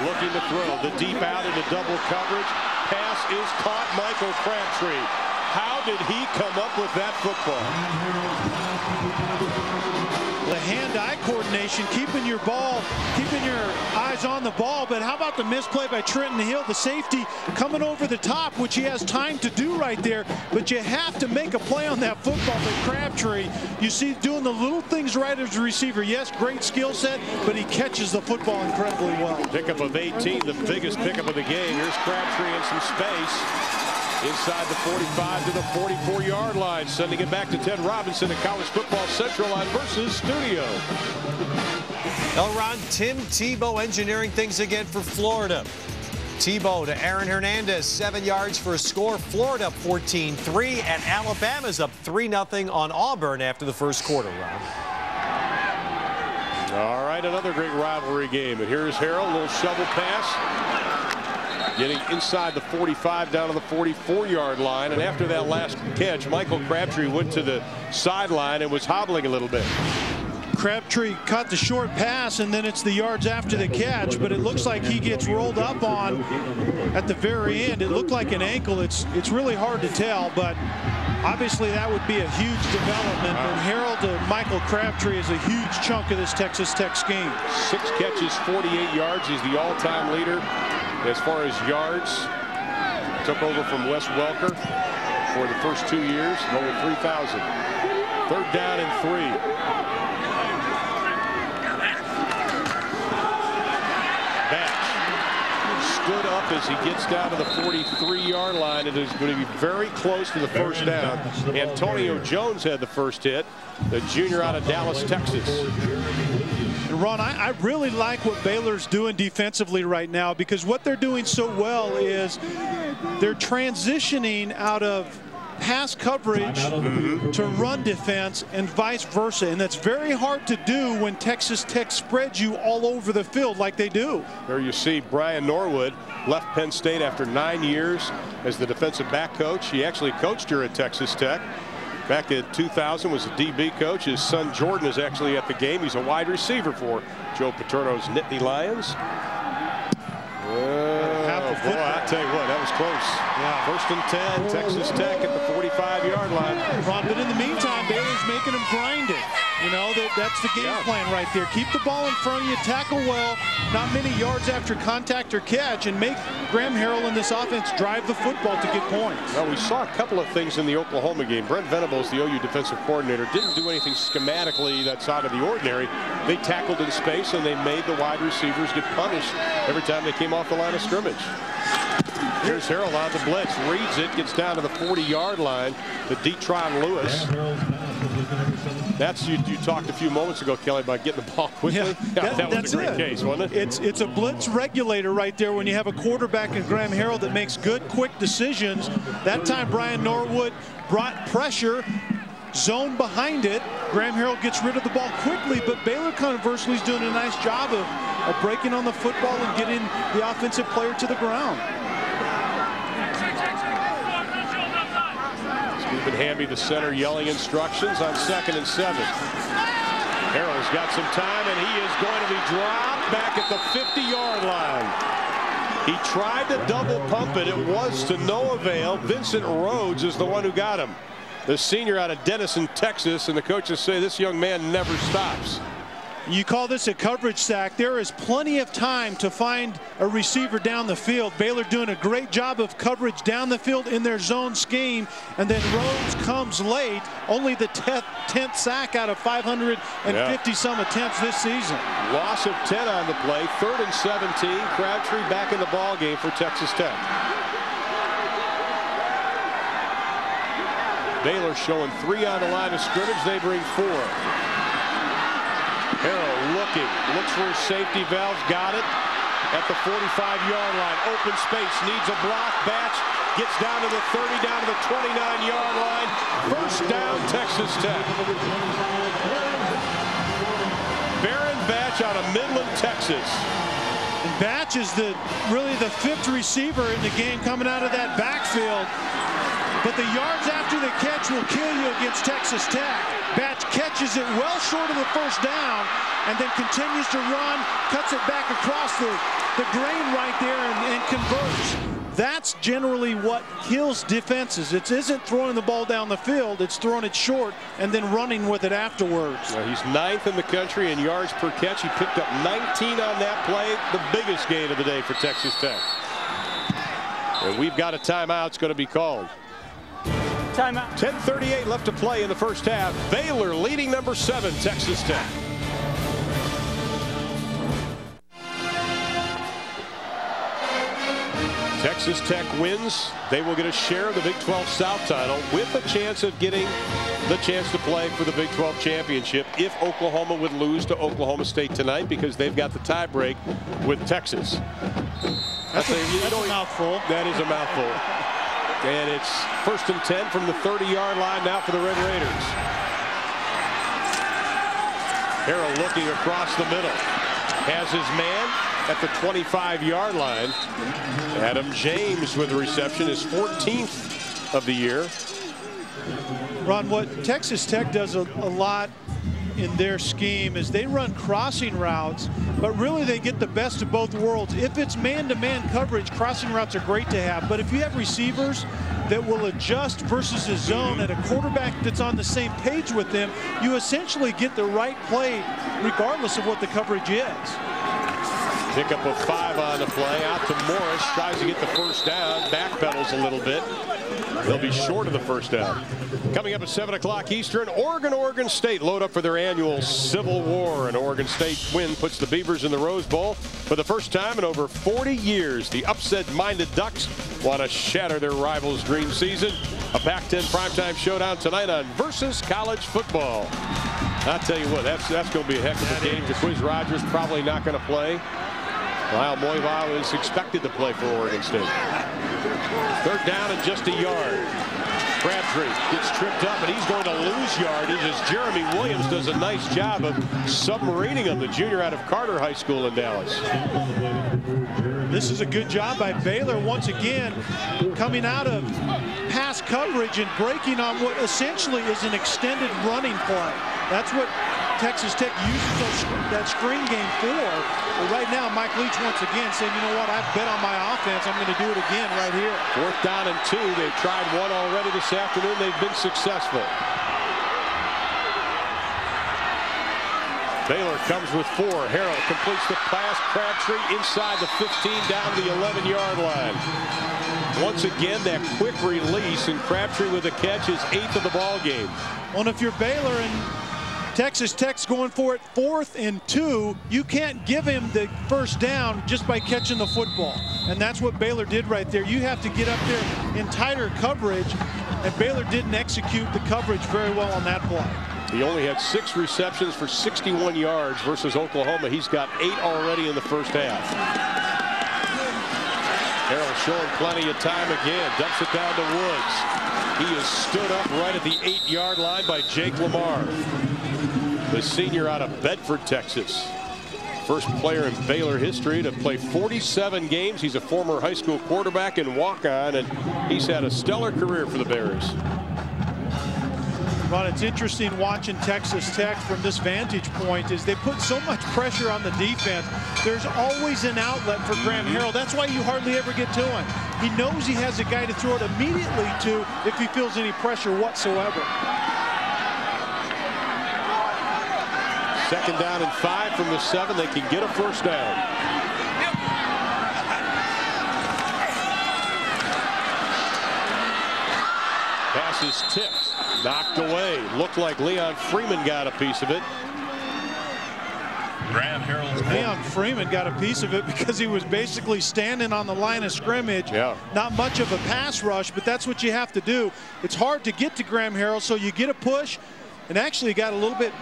Looking to throw. The deep out into double coverage. Pass is caught. Michael Crabtree. How did he come up with that football? The hand-eye coordination, keeping your eyes on the ball, but how about the misplay by Trenton Hill, the safety coming over the top, which he has time to do right there, but you have to make a play on that football. But Crabtree, you see, doing the little things right as a receiver. Yes, great skill set, but he catches the football incredibly well. Pickup of 18, the biggest pickup of the game. Here's Crabtree in some space. Inside the 45 to the 44-yard line, sending it back to Ted Robinson at College Football Central on Versus Studio. Ron, Tim Tebow engineering things again for Florida. Tebow to Aaron Hernandez, 7 yards for a score. Florida 14-3, and Alabama's up 3-0 on Auburn after the first quarter, Ron. All right, another great rivalry game. And here's Harrell, a little shovel pass. Getting inside the 45 down to the 44-yard line. And after that last catch, Michael Crabtree went to the sideline and was hobbling a little bit. Crabtree caught the short pass, and then it's the yards after the catch, but it looks like he gets rolled up on at the very end. It looked like an ankle. It's really hard to tell, but obviously that would be a huge development. And Harrell to Michael Crabtree is a huge chunk of this Texas Tech scheme. 6 catches, 48 yards. He's the all-time leader as far as yards. Took over from Wes Welker for the first 2 years, over 3,000. 3rd down and 3. Stood up as he gets down to the 43-yard line. It is going to be very close to the first down. Antonio Jones had the first hit, the junior out of Dallas, Texas. And Ron, I really like what Baylor's doing defensively right now, because what they're doing so well is they're transitioning out of pass coverage to run defense and vice versa, and that's very hard to do when Texas Tech spreads you all over the field like they do. There you see Brian Norwood left Penn State after 9 years as the defensive back coach. He actually coached here at Texas Tech back in 2000, was a DB coach. His son Jordan is actually at the game. He's a wide receiver for Joe Paterno's Nittany Lions. Boy, I tell you what, that was close. Yeah. 1st and 10, Texas Tech at the 45-yard line. Ron, but in the meantime, Baylor's making them grind it. You know, that's the game plan right there. Keep the ball in front of you, tackle well, not many yards after contact or catch, and make Graham Harrell in this offense drive the football to get points. Well, we saw a couple of things in the Oklahoma game. Brent Venables, the OU defensive coordinator, didn't do anything schematically that's out of the ordinary. They tackled in space, and they made the wide receivers get punished every time they came off the line of scrimmage. Here's Harrell on the blitz, reads it, gets down to the 40-yard line to Detron Lewis. That's you talked a few moments ago, Kelly, about getting the ball quickly. Yeah, that was a great case, wasn't it? It's a blitz regulator right there when you have a quarterback in Graham Harrell that makes good, quick decisions. That time Brian Norwood brought pressure, zone behind it. Graham Harrell gets rid of the ball quickly, but Baylor conversely is doing a nice job of breaking on the football and getting the offensive player to the ground. Ruben Hamby, the center, yelling instructions on 2nd and 7. Harrell's got some time, and he is going to be dropped back at the 50-yard line. He tried to double pump it. It was to no avail. Vincent Rhodes is the one who got him. The senior out of Denison, Texas, and the coaches say this young man never stops. You call this a coverage sack. There is plenty of time to find a receiver down the field. Baylor doing a great job of coverage down the field in their zone scheme, and then Rhodes comes late. Only the 10th sack out of 550 some attempts this season. Loss of 10 on the play. 3rd and 17. Crabtree back in the ball game for Texas Tech. Baylor showing 3 on the line of scrimmage. They bring 4. Harrell looks for his safety valve, got it at the 45-yard line. Open space, needs a block. Batch gets down to the 30, down to the 29-yard line. First down, Texas Tech. Baron Batch out of Midland, Texas. And Batch is really the 5th receiver in the game coming out of that backfield. But the yards after the catch will kill you against Texas Tech. Batch catches it well short of the first down and then continues to run, cuts it back across the grain right there and converts. That's generally what kills defenses. It isn't throwing the ball down the field, it's throwing it short and then running with it afterwards. Well, he's 9th in the country in yards per catch. He picked up 19 on that play, the biggest gain of the day for Texas Tech. And we've got a timeout. It's going to be called. Timeout. 10:38 left to play in the first half. Baylor leading number 7, Texas Tech. Texas Tech wins. They will get a share of the Big 12 South title with a chance of getting the chance to play for the Big 12 championship if Oklahoma would lose to Oklahoma State tonight, because they've got the tie break with Texas. That's a mouthful. That is a mouthful. And it's 1st and 10 from the 30-yard line now for the Red Raiders. Harrell looking across the middle. Has his man at the 25-yard line. Adam James with the reception, his 14th of the year. Ron, what Texas Tech does a lot in their scheme is they run crossing routes, but really they get the best of both worlds. If it's man-to-man coverage, crossing routes are great to have, but if you have receivers that will adjust versus a zone and a quarterback that's on the same page with them, you essentially get the right play regardless of what the coverage is. Pickup of 5 on the play. Out to Morris, tries to get the first down, backpedals a little bit. They'll be short of the first down. Coming up at 7 o'clock Eastern, Oregon State load up for their annual Civil War. An Oregon State win puts the Beavers in the Rose Bowl for the first time in over 40 years. The upset-minded Ducks want to shatter their rivals' dream season. A Pac-10 primetime showdown tonight on Versus College Football. I'll tell you what, that's going to be a heck of a game. Jaquiz Rogers probably not going to play. Lyle Moivau is expected to play for Oregon State. 3rd down and just a yard. Crabtree gets tripped up, and he's going to lose yardage as Jeremy Williams does a nice job of submarining him, the junior out of Carter High School in Dallas. This is a good job by Baylor once again, coming out of pass coverage and breaking on what essentially is an extended running play. That's what Texas Tech uses that screen game for. But right now, Mike Leach once again saying, you know what, I bet on my offense. I'm going to do it again right here. 4th down and 2. They've tried one already this afternoon. They've been successful. Baylor comes with 4. Harrell completes the pass. Crabtree inside the 15 down to the 11-yard line. Once again, that quick release, and Crabtree with a catch, his 8th of the ball game. Well, if you're Baylor and Texas Tech's going for it 4th and 2, you can't give him the first down just by catching the football. And that's what Baylor did right there. You have to get up there in tighter coverage, and Baylor didn't execute the coverage very well on that play. He only had 6 receptions for 61 yards versus Oklahoma. He's got 8 already in the first half. Harrell showing plenty of time again. Dumps it down to Woods. He is stood up right at the 8-yard line by Jake Lamar, the senior out of Bedford, Texas. First player in Baylor history to play 47 games. He's a former high school quarterback and walk-on, and he's had a stellar career for the Bears. Well, it's interesting watching Texas Tech from this vantage point is they put so much pressure on the defense. There's always an outlet for Graham Harrell. That's why you hardly ever get to him. He knows he has a guy to throw it immediately to if he feels any pressure whatsoever. 2nd down and 5 from the 7. They can get a first down. Pass is tipped, knocked away. Looked like Leon Freeman got a piece of it. Leon Freeman got a piece of it because he was basically standing on the line of scrimmage. Yeah. Not much of a pass rush, but that's what you have to do. It's hard to get to Graham Harrell, so you get a push, and actually got a little bit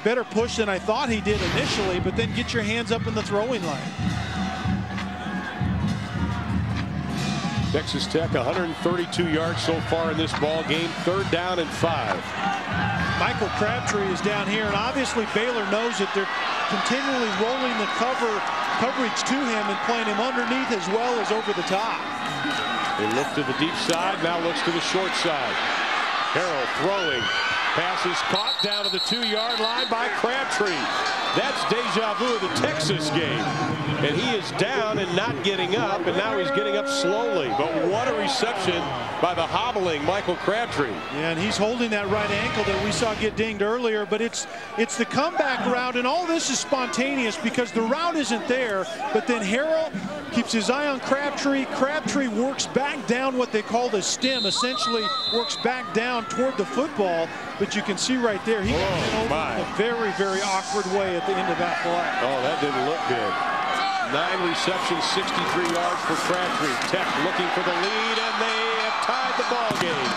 better push than I thought he did initially, but then get your hands up in the throwing line. Texas Tech 132 yards so far in this ball game. 3rd down and 5. Michael Crabtree is down here, and obviously Baylor knows that they're continually rolling the coverage to him and playing him underneath as well as over the top. They look to the deep side, now looks to the short side. Harrell throwing. Pass is caught down to the 2-yard line by Crabtree. That's deja vu of the Texas game. And he is down and not getting up, and now he's getting up slowly. But what a reception by the hobbling Michael Crabtree. Yeah, and he's holding that right ankle that we saw get dinged earlier, but it's the comeback route, and all this is spontaneous because the route isn't there, but then Harrell keeps his eye on Crabtree. Crabtree works back down what they call the stem, essentially works back down toward the football, but you can see right there, he got over in a very, very awkward way at the end of that play. Oh, that didn't look good. 9 receptions, 63 yards for Crabtree. Tech looking for the lead, and they have tied the ball game.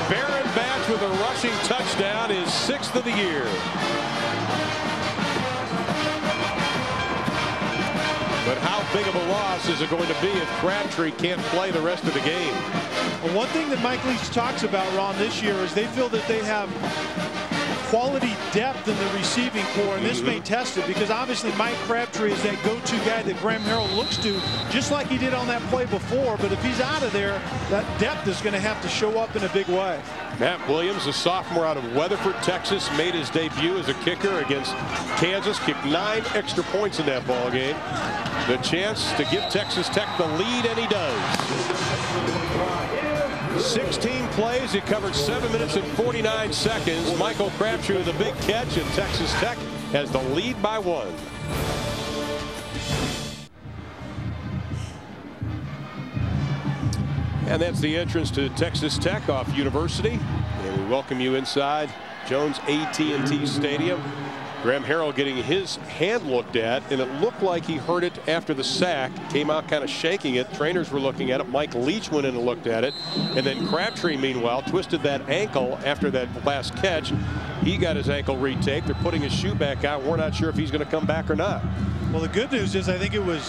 Baron Batch with a rushing touchdown, his 6th of the year. But how big of a loss is it going to be if Crabtree can't play the rest of the game? Well, one thing that Mike Leach talks about, Ron, this year is they feel that they have quality depth in the receiving corps, and this may test it because obviously Mike Crabtree is that go-to guy that Graham Harrell looks to, just like he did on that play before. But if he's out of there, that depth is going to have to show up in a big way. Matt Williams, a sophomore out of Weatherford, Texas, made his debut as a kicker against Kansas, kicked 9 extra points in that ball game. The chance to give Texas Tech the lead, and he does. 16 plays, he covered 7 minutes and 49 seconds. Michael Crabtree with a big catch, and Texas Tech has the lead by 1. And that's the entrance to Texas Tech off University. And we welcome you inside Jones AT&T Stadium. Graham Harrell getting his hand looked at, and it looked like he hurt it after the sack. Came out kind of shaking it. Trainers were looking at it. Mike Leach went in and looked at it. And then Crabtree, meanwhile, twisted that ankle after that last catch. He got his ankle retaped. They're putting his shoe back out. We're not sure if he's going to come back or not. Well, the good news is I think it was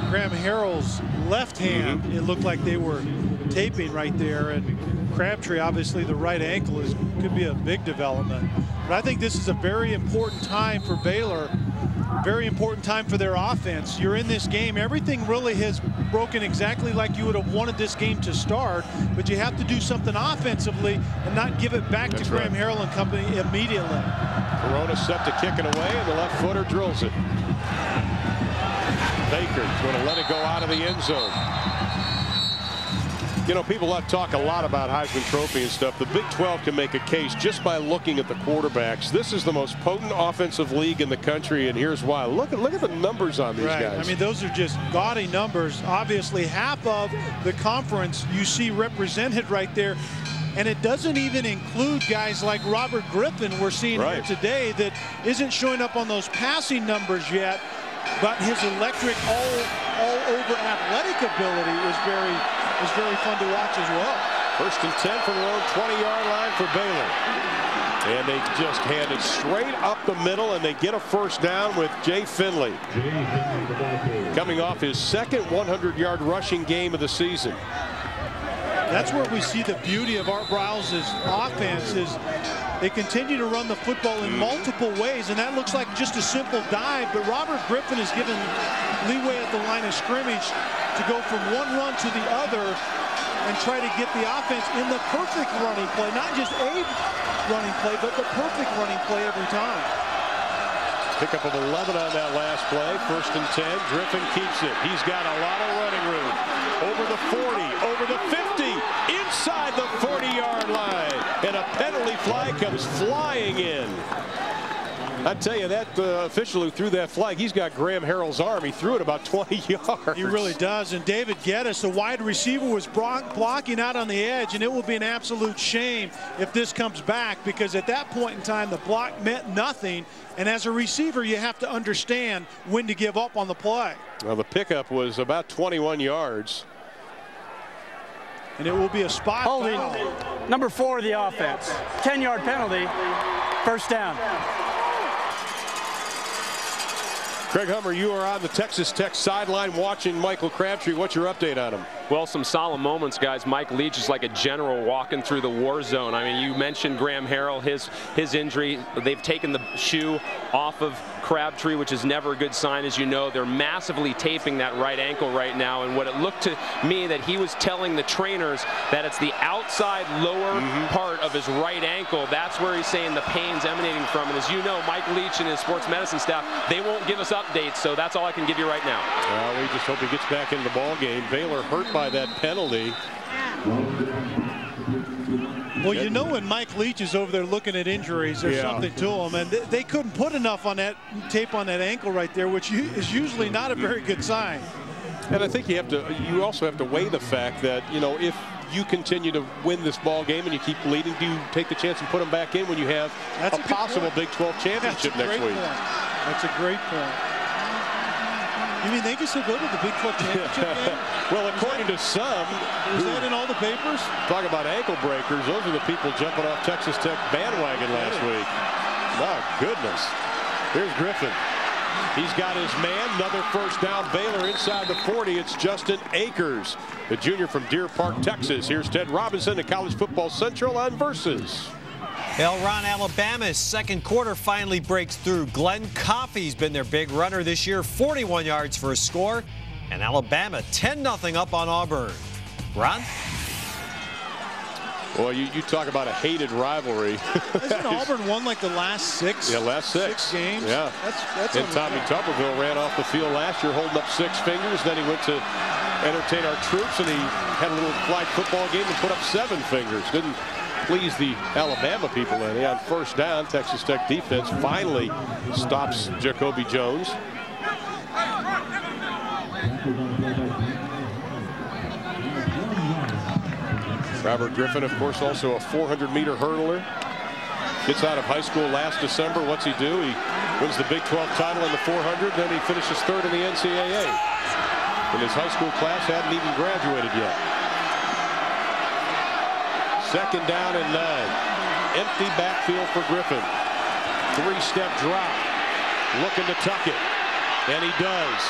Graham Harrell's left hand. It looked like they were taping right there, and Crabtree, obviously the right ankle could be a big development. But I think this is a very important time for Baylor, very important time for their offense. You're in this game. Everything really has broken exactly like you would have wanted this game to start, but you have to do something offensively and not give it back to Graham Harrell and company immediately. Corona set to kick it away, and the left footer drills it. Baker's going to let it go out of the end zone. You know, people talk a lot about Heisman Trophy and stuff. The Big 12 can make a case just by looking at the quarterbacks. This is the most potent offensive league in the country, and here's why. Look at the numbers on these guys. I mean, those are just gaudy numbers. Obviously, half of the conference you see represented right there. And it doesn't even include guys like Robert Griffin we're seeing here today that isn't showing up on those passing numbers yet. But his electric all-over athletic ability is very fun to watch as well. 1st and 10 from their own 20-yard line for Baylor. And they just hand it straight up the middle, and they get a first down with Jay Finley. Coming off his 2nd 100-yard rushing game of the season. That's where we see the beauty of Art Briles' offense is they continue to run the football in multiple ways, and that looks like just a simple dive, but Robert Griffin is given leeway at the line of scrimmage to go from one run to the other and try to get the offense in the perfect running play, not just a running play, but the perfect running play every time. Pickup of 11 on that last play. 1st and 10. Griffin keeps it. He's got a lot of running room. Over the 40, over the 50, inside the 40-yard line. And a penalty flag comes flying in. I tell you, that official who threw that flag, he's got Graham Harrell's arm. He threw it about 20 yards. He really does. And David Geddes, the wide receiver, was blocking out on the edge, and it will be an absolute shame if this comes back, because at that point in time, the block meant nothing. And as a receiver, you have to understand when to give up on the play. Well, the pickup was about 21 yards. And it will be a spot holding foul. Number 4 of the offense. 10-yard penalty. 1st down. Craig Hummer, you are on the Texas Tech sideline watching Michael Crabtree. What's your update on him? Well, some solemn moments, guys. Mike Leach is like a general walking through the war zone. I mean, you mentioned Graham Harrell, his injury. They've taken the shoe off of Crabtree, which is never a good sign, as you know. They're massively taping that right ankle right now, and what it looked to me that he was telling the trainers that it's the outside lower part of his right ankle. That's where he's saying the pain's emanating from. And as you know, Mike Leach and his sports medicine staff, they won't give us updates, so that's all I can give you right now. Well, we just hope he gets back into the ball game. Baylor hurt by that penalty. Well, you know, when Mike Leach is over there looking at injuries, there's something to him, and they couldn't put enough on that tape on that ankle right there, which is usually not a very good sign. And I think you also have to weigh the fact that, you know, if you continue to win this ball game and you keep leading, do you take the chance and put them back in when you have a possible Big 12 championship next week? That's a great point. You mean they can still go to the Big 12 championship game? Well, according to some. Was that in all the papers? Talk about ankle breakers. Those are the people jumping off Texas Tech bandwagon last week. My goodness. Here's Griffin. He's got his man. Another 1st down. Baylor inside the 40. It's Justin Akers, the junior from Deer Park, Texas. Here's Ted Robinson at College Football Central on Versus. Well, Ron, Alabama's 2nd quarter finally breaks through. Glenn Coffey's been their big runner this year, 41 yards for a score. And Alabama 10-0 up on Auburn. Ron? Well, you talk about a hated rivalry. Hasn't Auburn won like the last 6? Yeah, last 6 games. Yeah. That's and Tommy Tuberville ran off the field last year holding up 6 fingers. Then he went to entertain our troops, and he had a little flag football game and put up 7 fingers. Didn't please the Alabama people any. On 1st down, Texas Tech defense finally stops Jacoby Jones. Robert Griffin, of course, also a 400-meter hurdler. Gets out of high school last December. What's he do? He wins the Big 12 title in the 400, then he finishes 3rd in the NCAA. And his high school class hadn't even graduated yet. 2nd down and 9. Empty backfield for Griffin. 3-step drop. Looking to tuck it. And he does.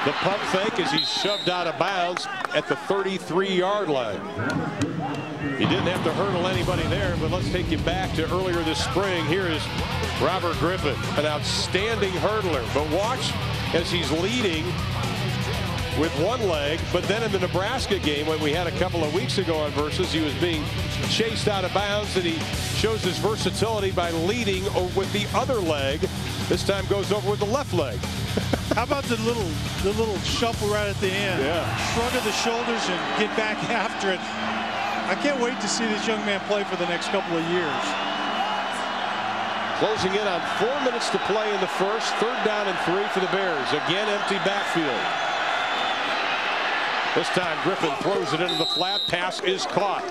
The pump fake as he's shoved out of bounds at the 33-yard line. He didn't have to hurdle anybody there, but let's take you back to earlier this spring. Here is Robert Griffin, an outstanding hurdler. But watch as he's leading with one leg, but then in the Nebraska game, when we had a couple of weeks ago on Versus, he was being chased out of bounds, and he shows his versatility by leading with the other leg. This time goes over with the left leg. How about the little shuffle right at the end? Yeah. Shrug of the shoulders and get back after it. I can't wait to see this young man play for the next couple of years. Closing in on 4 minutes to play in the 1st. 3rd down and 3 for the Bears. Again, empty backfield. This time Griffin throws it into the flat. Pass is caught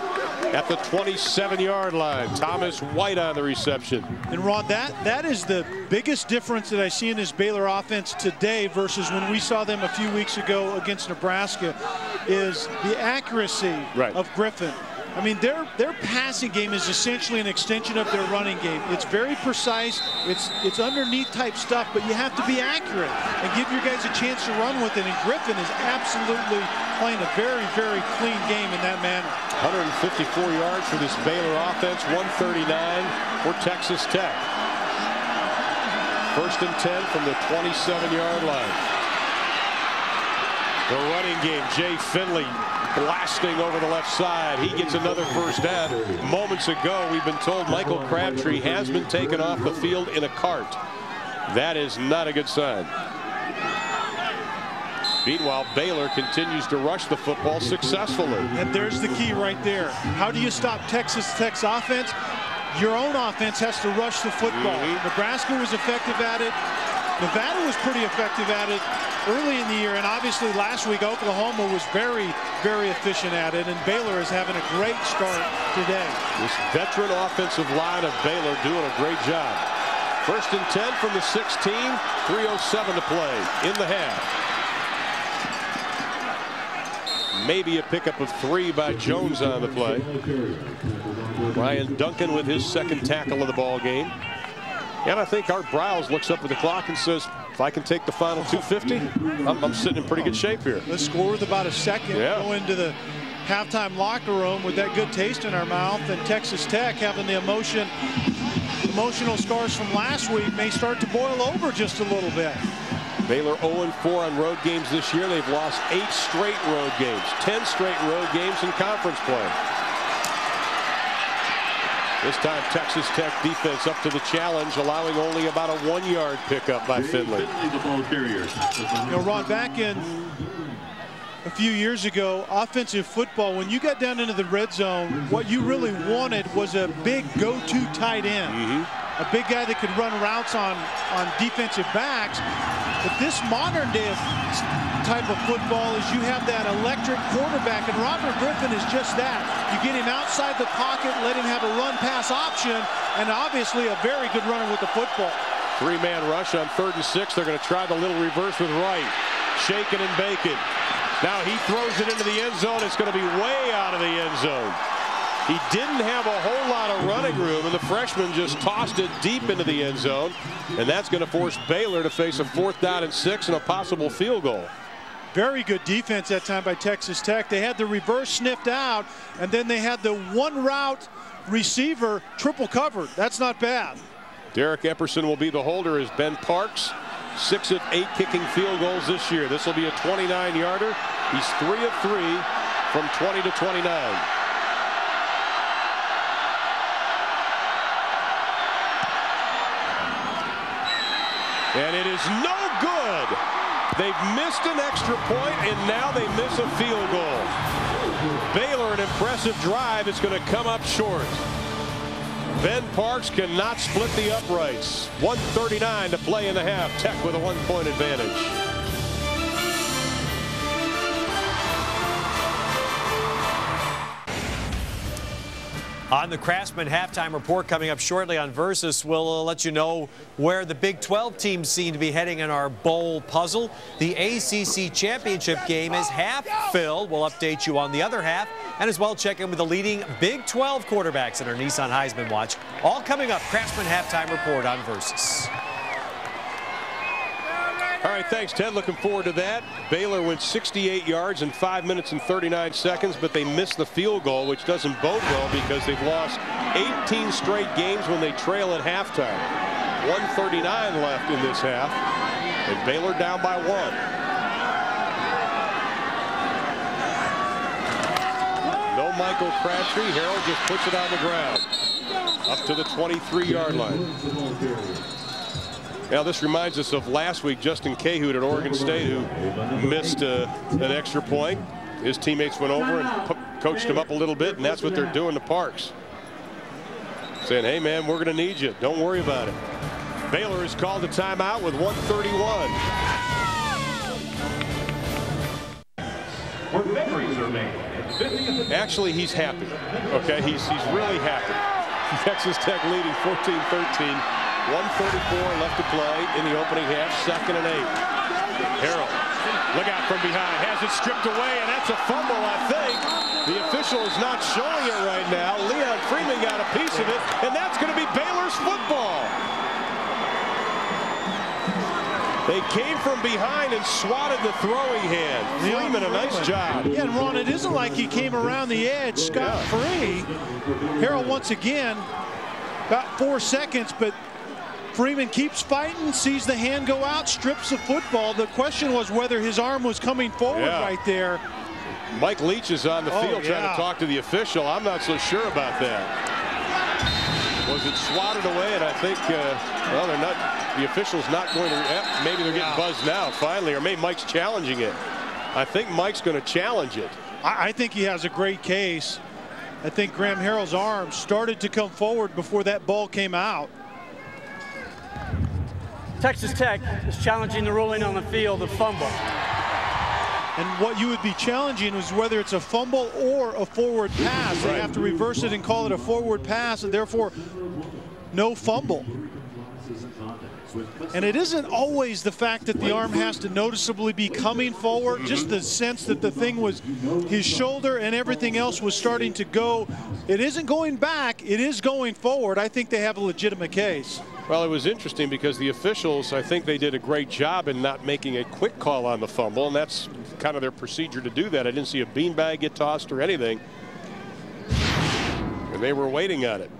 at the 27-yard line. Thomas White on the reception. And Ron, that is the biggest difference that I see in this Baylor offense today versus when we saw them a few weeks ago against Nebraska, is the accuracy of Griffin. I mean, their passing game is essentially an extension of their running game. It's very precise. It's underneath type stuff, but you have to be accurate and give your guys a chance to run with it. And Griffin is absolutely playing a very, very clean game in that manner. 154 yards for this Baylor offense, 139 for Texas Tech. 1st and 10 from the 27-yard line. The running game, Jay Finley blasting over the left side. He gets another first down. Moments ago, we've been told Michael Crabtree has been taken off the field in a cart. That is not a good sign. Meanwhile, Baylor continues to rush the football successfully. And there's the key right there. How do you stop Texas Tech's offense? Your own offense has to rush the football. Nebraska was effective at it. Nevada was pretty effective at it early in the year. And obviously last week, Oklahoma was very, very efficient at it. And Baylor is having a great start today. This veteran offensive line of Baylor doing a great job. 1st and 10 from the 16. 3:07 to play in the half. Maybe a pickup of 3 by Jones on the play. Ryan Duncan with his 2nd tackle of the ball game. And I think Art Briles looks up at the clock and says, if I can take the final 250, I'm sitting in pretty good shape here. Let's score with about a second. Go into the halftime locker room with that good taste in our mouth. And Texas Tech having the emotional scars from last week may start to boil over just a little bit. Baylor 0-4 on road games this year. They've lost 8 straight road games, 10 straight road games in conference play. This time Texas Tech defense up to the challenge, allowing only about a 1-yard pickup by Finley. You know, Ron, back in a few years ago, offensive football, when you got down into the red zone, what you really wanted was a big go-to tight end. A big guy that could run routes on defensive backs. But this modern day type of football is you have that electric quarterback, and Robert Griffin is just that. You get him outside the pocket, let him have a run-pass option, and obviously a very good runner with the football. 3-man rush on 3rd and 6. They're going to try the little reverse with Wright. Shaking and baking. Now he throws it into the end zone. It's going to be way out of the end zone. He didn't have a whole lot of running room, and the freshman just tossed it deep into the end zone. And that's going to force Baylor to face a 4th down and 6 and a possible field goal. Very good defense that time by Texas Tech. They had the reverse sniffed out, and then they had the one route receiver triple covered. That's not bad. Derek Epperson will be the holder as Ben Parks, 6 of 8 kicking field goals this year. This will be a 29-yarder. He's 3 of 3 from 20 to 29. And it is no good. They've missed an extra point, and now they miss a field goal. Baylor, an impressive drive. It's going to come up short. Ben Parks cannot split the uprights. 1:39 to play in the half. Tech with a 1-point advantage. On the Craftsman halftime report coming up shortly on Versus, we'll let you know where the Big 12 teams seem to be heading in our bowl puzzle. The ACC championship game is half filled. We'll update you on the other half, and as well check in with the leading Big 12 quarterbacks in our Nissan Heisman Watch. All coming up, Craftsman halftime report on Versus. All right, thanks, Ted. Looking forward to that. Baylor went 68 yards in 5 minutes and 39 seconds, but they missed the field goal, which doesn't bode well because they've lost 18 straight games when they trail at halftime. 1:39 left in this half, and Baylor down by 1. No Michael Crabtree. Harrell just puts it on the ground. Up to the 23-yard line. Now, this reminds us of last week, Justin Cahute at Oregon State, who missed an extra point. His teammates went over and coached him up a little bit, and that's what they're doing to Parks. Saying, hey, man, we're going to need you. Don't worry about it. Baylor has called a timeout with 1:31. Actually, he's happy. Okay, he's really happy. Texas Tech leading 14-13. 1:34 left to play in the opening half, 2nd and 8. Harrell, look out from behind, has it stripped away, and that's a fumble, I think. The official is not showing it right now. Leon Freeman got a piece of it, and that's going to be Baylor's football. They came from behind and swatted the throwing hand. Freeman, a nice job. Yeah, and Ron, it isn't like he came around the edge scot-free. Harrell once again, about 4 seconds, but Freeman keeps fighting, sees the hand go out, strips the football. The question was whether his arm was coming forward right there. Mike Leach is on the field trying to talk to the official. I'm not so sure about that. Was it swatted away? And I think, well, they're not. The official's not going to. Maybe they're getting buzzed now, finally, or maybe Mike's challenging it. I think Mike's going to challenge it. I think he has a great case. I think Graham Harrell's arm started to come forward before that ball came out. Texas Tech is challenging the ruling on the field of fumble. And what you would be challenging is whether it's a fumble or a forward pass. They have to reverse it and call it a forward pass, and therefore no fumble. And it isn't always the fact that the arm has to noticeably be coming forward, just the sense that the thing was his shoulder and everything else was starting to go. It isn't going back, it is going forward. I think they have a legitimate case. Well, it was interesting because the officials, I think they did a great job in not making a quick call on the fumble, and that's kind of their procedure to do that. I didn't see a beanbag get tossed or anything, and they were waiting on it.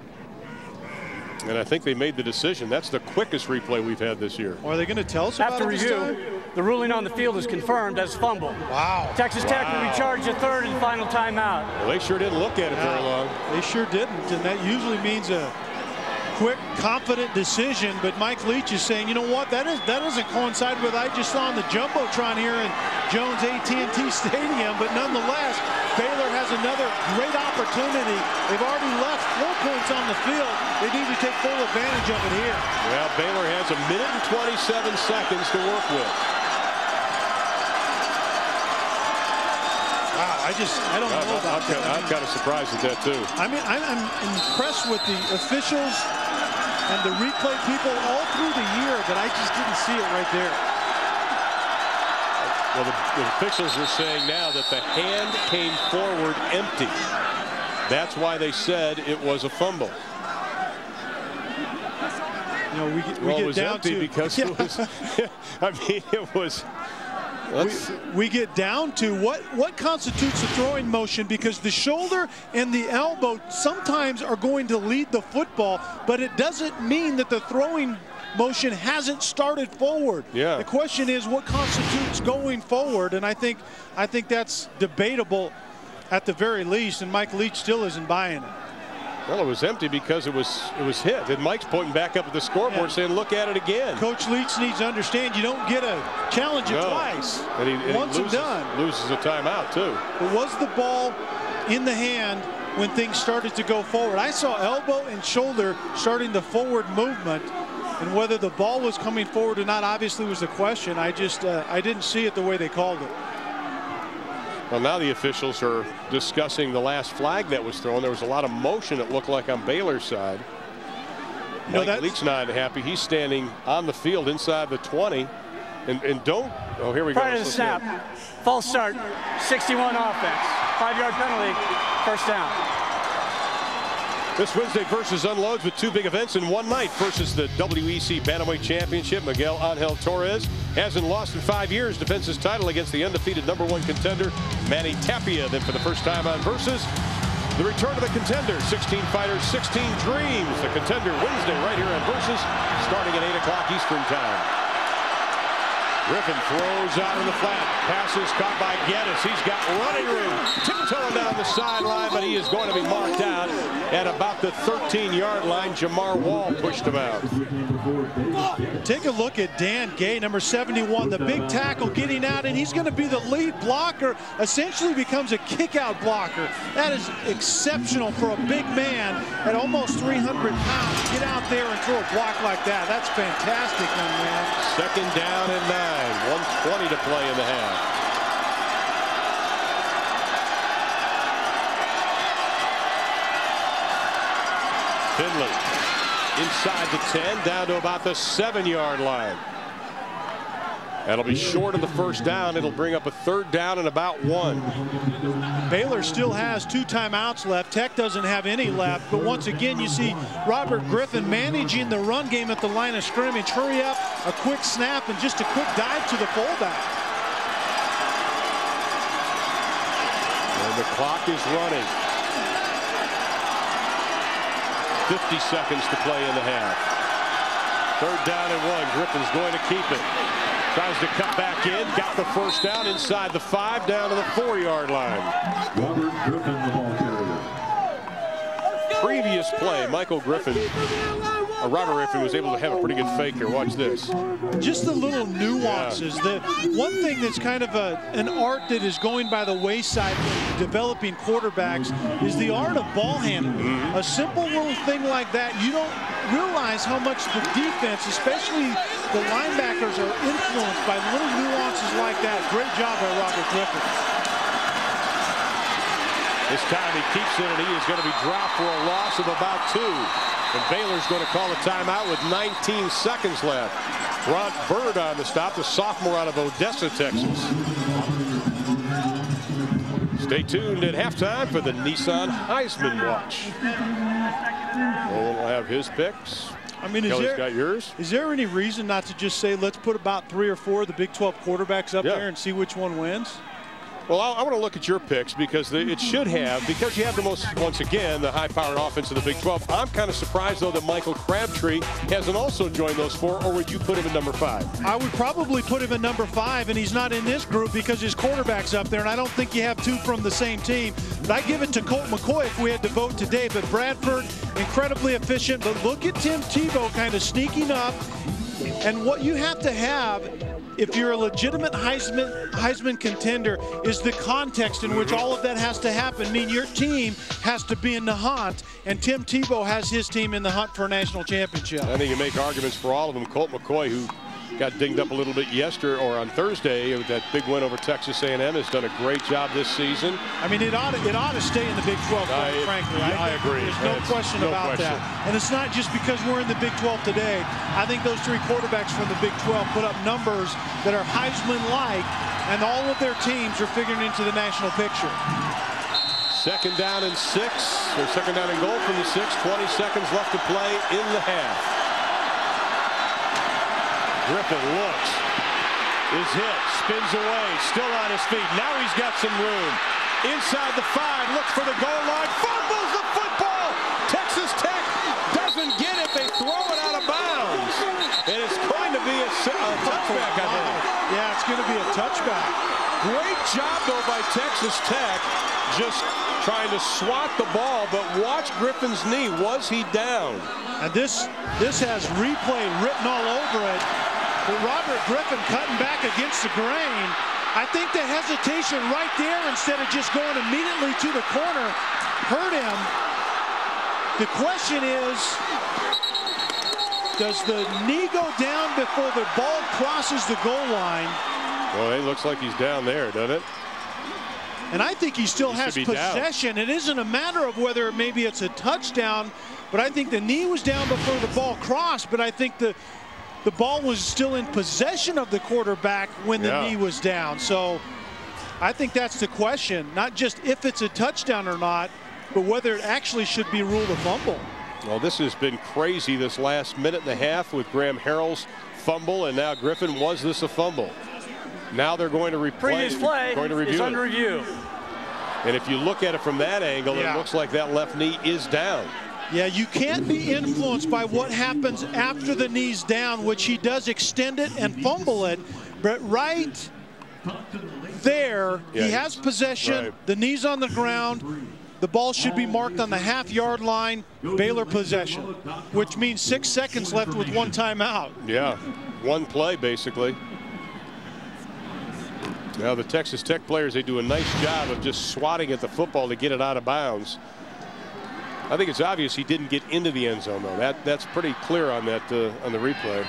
And I think they made the decision. That's the quickest replay we've had this year. Are they going to tell us about it this time? After review, the ruling on the field is confirmed as fumble. Wow. Texas Tech will be charged a third and final timeout. Well, they sure didn't look at it very long. They sure didn't, and that usually means a quick, confident decision. But Mike Leach is saying, you know what, that doesn't coincide with what I just saw on the Jumbotron here in Jones AT&T Stadium. But nonetheless, Baylor has another great opportunity. They've already left 4 points on the field. They need to take full advantage of it here. Well, Baylor has 1 minute and 27 seconds to work with. Wow, I don't know about that. I'm kind of surprised at that, too. I mean, I'm impressed with the officials and the replay people all through the year, but I just didn't see it right there. Well, the officials are saying now that the hand came forward empty. That's why they said it was a fumble. You know, we get down to because it was. I mean, it was. We get down to what constitutes a throwing motion, because the shoulder and the elbow sometimes are going to lead the football, but it doesn't mean that the throwing motion hasn't started forward. Yeah. The question is what constitutes going forward, and I think that's debatable at the very least, and Mike Leach still isn't buying it. Well, it was empty because it was hit. And Mike's pointing back up at the scoreboard saying, look at it again. Coach Leach needs to understand you don't get a challenge it twice. And Once and done. Loses a timeout, too. But was the ball in the hand when things started to go forward? I saw elbow and shoulder starting the forward movement, and whether the ball was coming forward or not obviously was the question. I didn't see it the way they called it. Well, now the officials are discussing the last flag that was thrown. There was a lot of motion, it looked like, on Baylor's side. Mike Leach not happy. He's standing on the field inside the 20. And don't. Oh, here we go. Prior to the snap, false start, 61 offense. 5-yard penalty, first down. This Wednesday Versus unloads with 2 big events in one night. Versus the WEC Bantamweight Championship. Miguel Angel Torres hasn't lost in 5 years. Defends his title against the undefeated #1 contender, Manny Tapia. Then for the first time on Versus, the return of the contender. 16 fighters, 16 dreams. The contender Wednesday right here on Versus, starting at 8 o'clock Eastern time. Griffin throws out in the flat. Passes caught by Geddes. He's got running room. Tiptoeing down the sideline, but he is going to be marked out at about the 13-yard line. Jamar Wall pushed him out. Take a look at Dan Gay, number 71, the big tackle getting out, and he's going to be the lead blocker. Essentially becomes a kick-out blocker. That is exceptional for a big man at almost 300 pounds. Get out there and throw a block like that. That's fantastic, young man. Second down and 9. 1:20 to play in the half. Finley inside the 10, down to about the 7-yard line. That'll be short of the first down. It'll bring up a 3rd down and about 1. Baylor still has 2 timeouts left. Tech doesn't have any left. But once again, you see Robert Griffin managing the run game at the line of scrimmage. Hurry up, a quick snap, and just a quick dive to the fullback. And the clock is running. 50 seconds to play in the half. Third down and 1. Griffin's going to keep it. Tries to cut back in. Got the first down inside the 5, down to the 4-yard line. Robert Griffin, the ball carrier. Previous play, Robert Griffin was able to have a pretty good fake here. Watch this. Just the little nuances. The one thing that's kind of an art that is going by the wayside when developing quarterbacks is the art of ball handling. A simple little thing like that, you don't realize how much the defense, especially the linebackers, are influenced by little nuances like that. Great job by Robert Griffin. This time he keeps it, and he is going to be dropped for a loss of about 2. And Baylor's going to call a timeout with 19 seconds left. Ron Bird on the stop, the sophomore out of Odessa, Texas. Stay tuned at halftime for the Nissan Heisman Watch. We'll have his picks. I mean, Kelly's got yours. Is there any reason not to just say, let's put about 3 or 4 of the Big 12 quarterbacks up there and see which one wins? Well, I want to look at your picks because it should have, because you have the most, once again, the high-powered offense of the Big 12. I'm kind of surprised, though, that Michael Crabtree hasn't also joined those 4, or would you put him at number 5? I would probably put him at number 5, and he's not in this group because his quarterback's up there, and I don't think you have 2 from the same team. But I give it to Colt McCoy if we had to vote today. But Bradford, incredibly efficient. But look at Tim Tebow kind of sneaking up. And what you have to have, if you're a legitimate Heisman contender, is the context in which all of that has to happen. I mean, your team has to be in the hunt, and Tim Tebow has his team in the hunt for a national championship. I think you make arguments for all of them. Colt McCoy, who got dinged up a little bit yesterday or on Thursday with that big win over Texas A&M, has done a great job this season. I mean, it ought to stay in the Big 12, frankly. I agree. There's no question about that. And it's not just because we're in the Big 12 today. I think those 3 quarterbacks from the Big 12 put up numbers that are Heisman-like, and all of their teams are figuring into the national picture. Second down and 6, or second down and goal from the 6. 20 seconds left to play in the half. Griffin looks, is hit, spins away, still on his feet. Now he's got some room. Inside the 5, looks for the goal line, fumbles the football. Texas Tech doesn't get it. They throw it out of bounds. And it's going to be a touchback, I think. Yeah, it's going to be a touchback. Great job, though, by Texas Tech, just trying to swat the ball, but watch Griffin's knee. Was he down? And this has replay written all over it. But Robert Griffin cutting back against the grain. I think the hesitation right there, instead of just going immediately to the corner, hurt him. The question is, does the knee go down before the ball crosses the goal line? Well, it looks like he's down there, doesn't it? And I think he still has possession. Down. It isn't a matter of whether maybe it's a touchdown, but I think the knee was down before the ball crossed, but I think the ball was still in possession of the quarterback when the knee was down. So I think that's the question, not just if it's a touchdown or not, but whether it actually should be ruled a fumble. Well, this has been crazy this last minute and a half with Graham Harrell's fumble, and now Griffin. Was this a fumble? Now they're going to replay. Previous play is under review. And if you look at it from that angle, it looks like that left knee is down. Yeah, you can't be influenced by what happens after the knee's down, which he does extend it and fumble it. But right there, he has possession. Right. The knee's on the ground. The ball should be marked on the half-yard line. Baylor possession, which means 6 seconds left with 1 timeout. Yeah, 1 play, basically. Now the Texas Tech players, they do a nice job of just swatting at the football to get it out of bounds. I think it's obvious he didn't get into the end zone, though. That's pretty clear on that on the replay.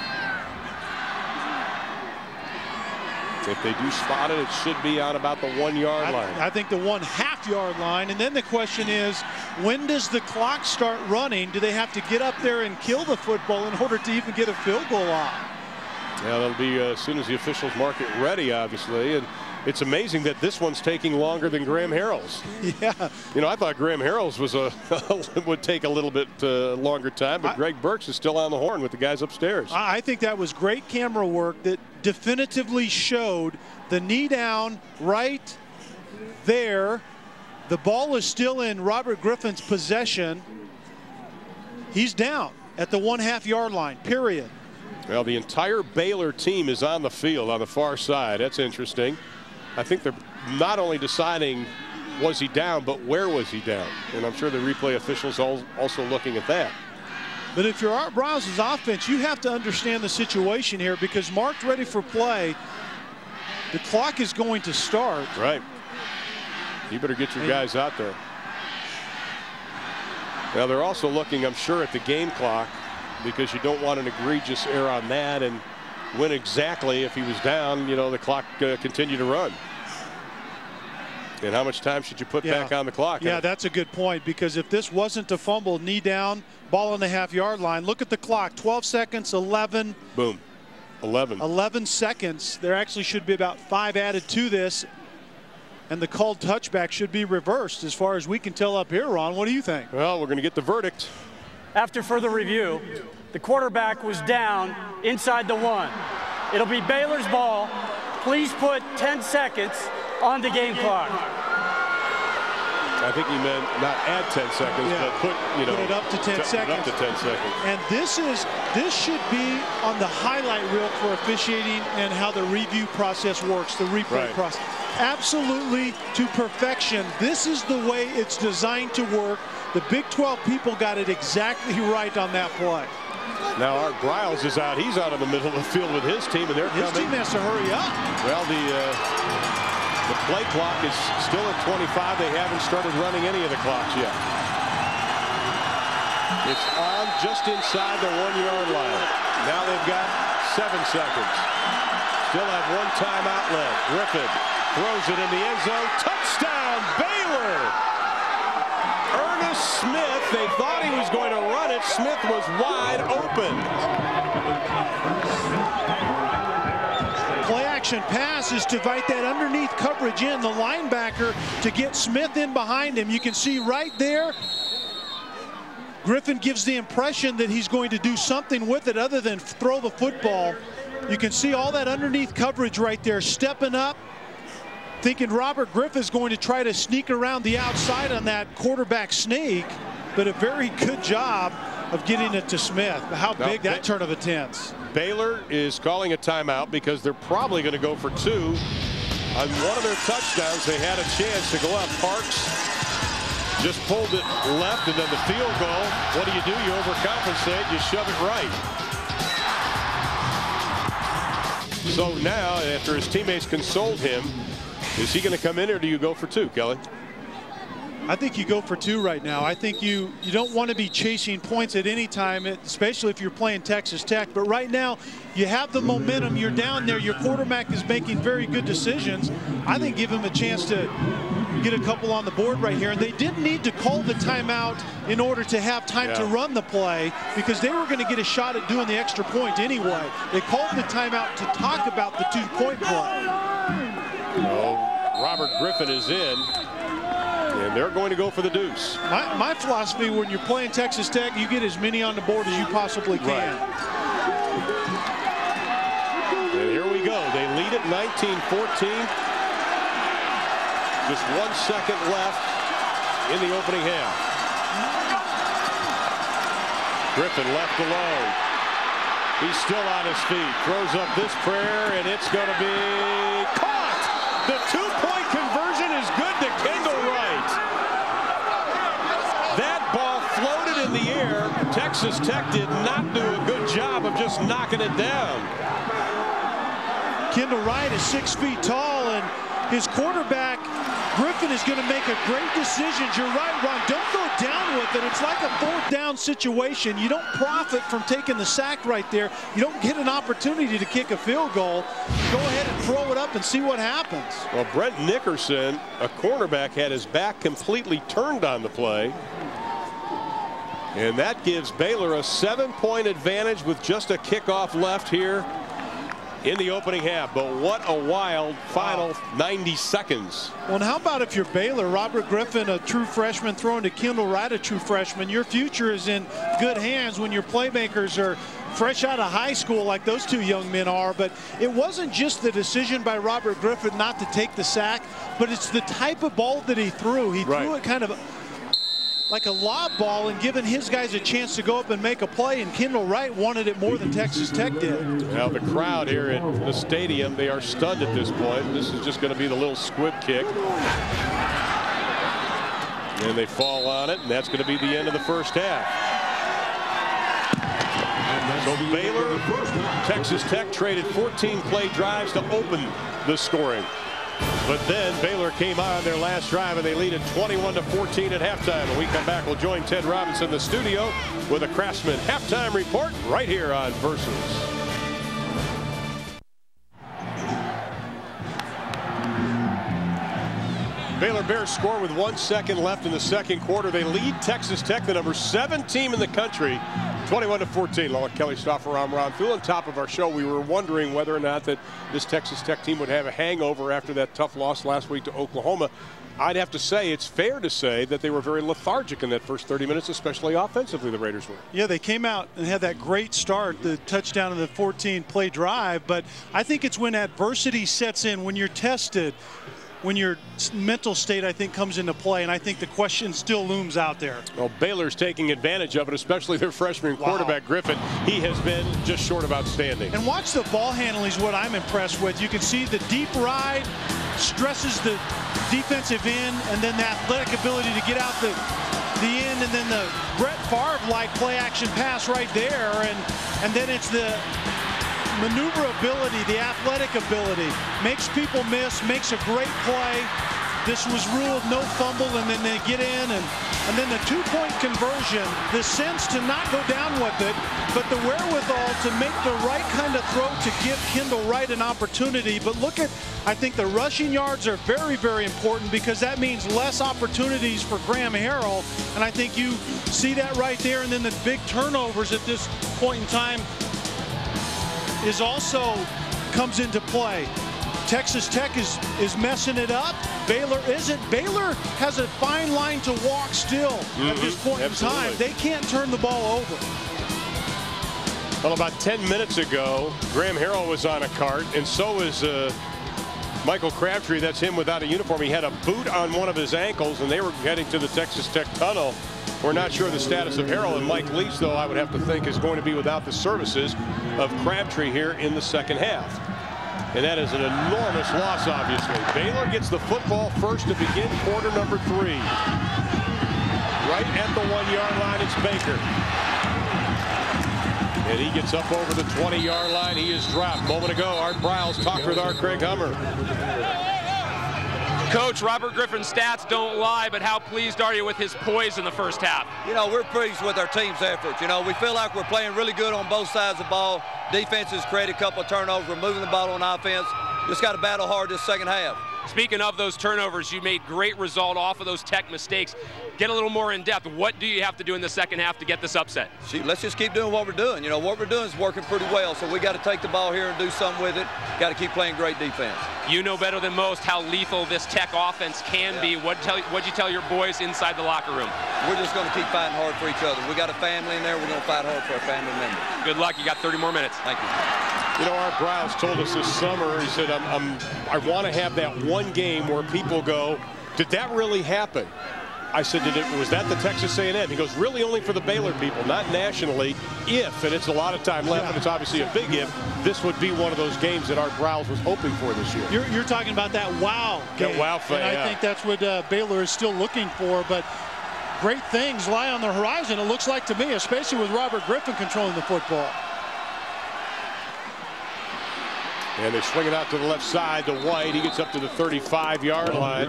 If they do spot it, it should be on about the 1-yard line. I think the 1.5-yard line. And then the question is, when does the clock start running? Do they have to get up there and kill the football in order to even get a field goal off? Yeah, that'll be as soon as the officials mark it ready, obviously. And it's amazing that this one's taking longer than Graham Harrell's. Yeah. You know, I thought Graham Harrell's was would take a little bit longer time, but Greg Burks is still on the horn with the guys upstairs. I think that was great camera work that definitively showed the knee down right there. The ball is still in Robert Griffin's possession. He's down at the 1.5-yard line, period. Well, the entire Baylor team is on the field on the far side. That's interesting. I think they're not only deciding was he down, but where was he down? And I'm sure the replay officials also looking at that. But if you're Art Browse's offense, you have to understand the situation here, because marked ready for play, the clock is going to start. Right. You better get your guys out there. Now they're also looking, I'm sure, at the game clock, because you don't want an egregious error on that, and when exactly, if he was down, you know, the clock continue to run. And how much time should you put back on the clock? Yeah, that's a good point, because if this wasn't a fumble, knee down, ball on the half-yard line, look at the clock, 12 seconds, 11. Boom, 11. 11 seconds. There actually should be about 5 added to this, and the called touchback should be reversed as far as we can tell up here, Ron. What do you think? Well, we're going to get the verdict. After further review, the quarterback was down inside the 1. It'll be Baylor's ball. Please put 10 seconds on the game clock. I think he meant not add 10 seconds, but put it up to 10 seconds. Up to 10 seconds. And this should be on the highlight reel for officiating and how the review process works, the replay process. Absolutely to perfection. This is the way it's designed to work. The Big 12 people got it exactly right on that play. Now Art Briles is out. He's out in the middle of the field with his team, and they're coming. His team has to hurry up. Well, the play clock is still at 25. They haven't started running any of the clocks yet. It's on just inside the 1-yard line. Now they've got 7 seconds. Still have 1 timeout left. Griffin throws it in the end zone. Touchdown, Baylor! Ernest Smith, they thought he was going to run it. Smith was wide open. Play action pass is to invite that underneath coverage in, the linebacker, to get Smith in behind him. You can see right there, Griffin gives the impression that he's going to do something with it other than throw the football. You can see all that underneath coverage right there, stepping up, thinking Robert Griffin's going to try to sneak around the outside on that quarterback sneak, but a very good job of getting it to Smith. How big that turn of events. Baylor is calling a timeout because they're probably going to go for 2. On one of their touchdowns, they had a chance to go up. Parks just pulled it left, and then the field goal. What do? You overcompensate. You shove it right. So now, after his teammates consoled him, is he going to come in, or do you go for 2, Kelly? I think you go for 2 right now. I think you don't want to be chasing points at any time, especially if you're playing Texas Tech. But right now, you have the momentum. You're down there. Your quarterback is making very good decisions. I think give him a chance to get a couple on the board right here. And they didn't need to call the timeout in order to have time to run the play, because they were going to get a shot at doing the extra point anyway. They called the timeout to talk about the 2-point play. Oh, Robert Griffin is in. And they're going to go for the deuce. My philosophy, when you're playing Texas Tech, you get as many on the board as you possibly can. Right. And here we go. They lead it 19-14. Just 1 second left in the opening half. Griffin left alone. He's still on his feet. Throws up this prayer, and it's going to be caught. The 2-point conversion is good to Kendall Wright. That ball floated in the air. Texas Tech did not do a good job of just knocking it down. Kendall Wright is 6 feet tall, and his quarterback, Griffin, is going to make a great decision. You're right, Ron. Don't go down with it. It's like a 4th down situation. You don't profit from taking the sack right there. You don't get an opportunity to kick a field goal. Go ahead and throw it up and see what happens. Well, Brent Nickerson, a cornerback, had his back completely turned on the play. And that gives Baylor a 7-point advantage with just a kickoff left here in the opening half. But what a wild final 90 seconds. Well, and how about if you're Baylor, Robert Griffin, a true freshman, throwing to Kendall Wright, a true freshman. Your future is in good hands when your playmakers are fresh out of high school like those 2 young men are. But it wasn't just the decision by Robert Griffin not to take the sack, but it's the type of ball that he threw. He threw it kind of like a lob ball and giving his guys a chance to go up and make a play, and Kendall Wright wanted it more than Texas Tech did. Now the crowd here at the stadium, they are stunned at this point. This is just going to be the little squib kick. And they fall on it, and that's going to be the end of the first half. So Baylor, Texas Tech traded 14 play drives to open the scoring. But then Baylor came on their last drive, and they lead it 21-14 at halftime. When we come back, we'll join Ted Robinson in the studio with a Craftsman halftime report right here on Versus. Baylor Bears score with 1 second left in the second quarter. They lead Texas Tech, the number 7 team in the country, 21-14. Lola Kelly Stoffer, I'm Ron Thule. On top of our show, we were wondering whether or not that this Texas Tech team would have a hangover after that tough loss last week to Oklahoma. I'd have to say it's fair to say that they were very lethargic in that first 30 minutes, especially offensively, the Raiders were. Yeah, they came out and had that great start, the touchdown in the 14-play drive. But I think it's when adversity sets in, when you're tested, when your mental state, I think, comes into play, and I think the question still looms out there. Well, Baylor's taking advantage of it, especially their freshman quarterback, Griffin. He has been just short of outstanding. And watch the ball handling is what I'm impressed with. You can see the deep ride, stresses the defensive end, and then the athletic ability to get out the end, and then the Brett Favre-like play-action pass right there, and then it's the maneuverability, the athletic ability, makes people miss, makes a great play. This was ruled no fumble, and then they get in, and then the 2-point conversion, the sense to not go down with it, but the wherewithal to make the right kind of throw to give Kendall Wright an opportunity. But look at, I think the rushing yards are very, very important, because that means less opportunities for Graham Harrell, and I think you see that right there. And then the big turnovers at this point in time is also comes into play. Texas Tech is messing it up. Baylor isn't. Baylor has a fine line to walk still at this point in time. They can't turn the ball over. Well, about 10 minutes ago, Graham Harrell was on a cart, and so was Michael Crabtree. That's him without a uniform. He had a boot on one of his ankles, and they were heading to the Texas Tech tunnel. We're not sure the status of Harrell, and Mike Leach, though, I would have to think is going to be without the services of Crabtree here in the second half. And that is an enormous loss, obviously. Baylor gets the football first to begin quarter number 3. Right at the 1-yard line, it's Baker. And he gets up over the 20-yard line. He is dropped. A moment ago, Art Briles talked with our Craig Hummer. Coach, Robert Griffin's stats don't lie, but how pleased are you with his poise in the first half? You know, we're pleased with our team's efforts. You know, we feel like we're playing really good on both sides of the ball. Defense has created a couple of turnovers. We're moving the ball on offense. Just got to battle hard this second half. Speaking of those turnovers, you made great result off of those Tech mistakes. Get a little more in depth. What do you have to do in the second half to get this upset? Let's just keep doing what we're doing. You know, what we're doing is working pretty well, so we got to take the ball here and do something with it. Got to keep playing great defense. You know better than most how lethal this Tech offense can be. What'd you tell your boys inside the locker room? We're just going to keep fighting hard for each other. We got a family in there. We're going to fight hard for our family members. Good luck. You got 30 more minutes. Thank you. You know, Art Briles told us this summer, he said, I want to have that one game where people go, did that really happen? I said, was that the Texas A&M? He goes, really only for the Baylor people, not nationally. If, and it's a lot of time left, and it's obviously a big if, this would be one of those games that Art Briles was hoping for this year. You're talking about that wow game. That wow fan, and I think that's what Baylor is still looking for, but great things lie on the horizon, it looks like to me, especially with Robert Griffin controlling the football. And they swing it out to the left side to White. He gets up to the 35-yard line.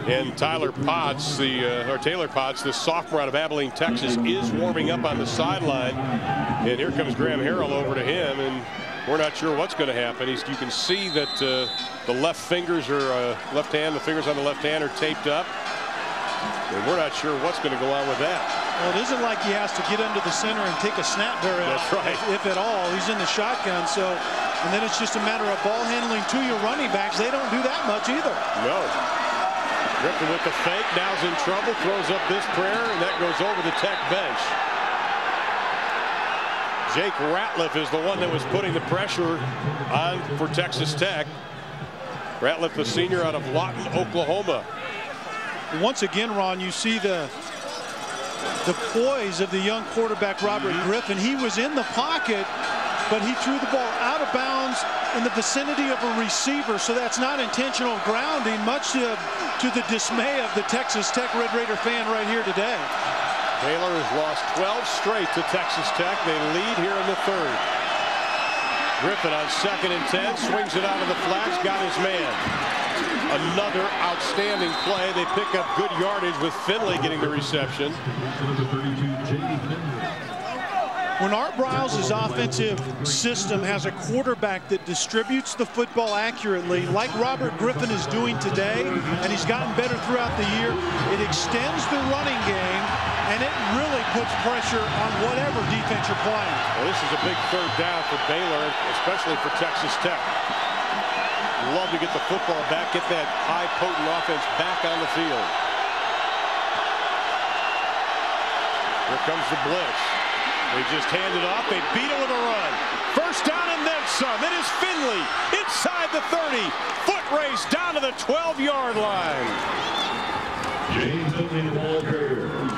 And Taylor Potts, the sophomore out of Abilene, Texas, is warming up on the sideline. And here comes Graham Harrell over to him, and we're not sure what's going to happen. You can see that the left fingers are left hand, the fingers on the left hand are taped up. And we're not sure what's going to go on with that. Well, it isn't like he has to get under the center and take a snap very often. That's right. If at all. He's in the shotgun, so, and then it's just a matter of ball handling to your running backs. They don't do that much either. No. Griffin with the fake, now's in trouble, throws up this prayer, and that goes over the Tech bench. Jake Ratliff is the one that was putting the pressure on for Texas Tech. Ratliff, the senior out of Lawton, Oklahoma. Once again, Ron, you see the the poise of the young quarterback, Robert Griffin. He was in the pocket, but he threw the ball out of bounds in the vicinity of a receiver, so that's not intentional grounding, much to the dismay of the Texas Tech Red Raider fan right here today. Baylor has lost 12 straight to Texas Tech. They lead here in the third. Griffin on 2nd and 10, swings it out of the flats, got his man. Another outstanding play. They pick up good yardage with Finley getting the reception. When Art Briles' offensive system has a quarterback that distributes the football accurately, like Robert Griffin is doing today, and he's gotten better throughout the year, it extends the running game, and it really puts pressure on whatever defense you're playing. Well, this is a big third down for Baylor, especially for Texas Tech. Love to get the football back, get that high, potent offense back on the field. Here comes the blitz. They just hand it off. They beat it with a run. First down and then some. It is Finley inside the 30. Foot race down to the 12-yard line.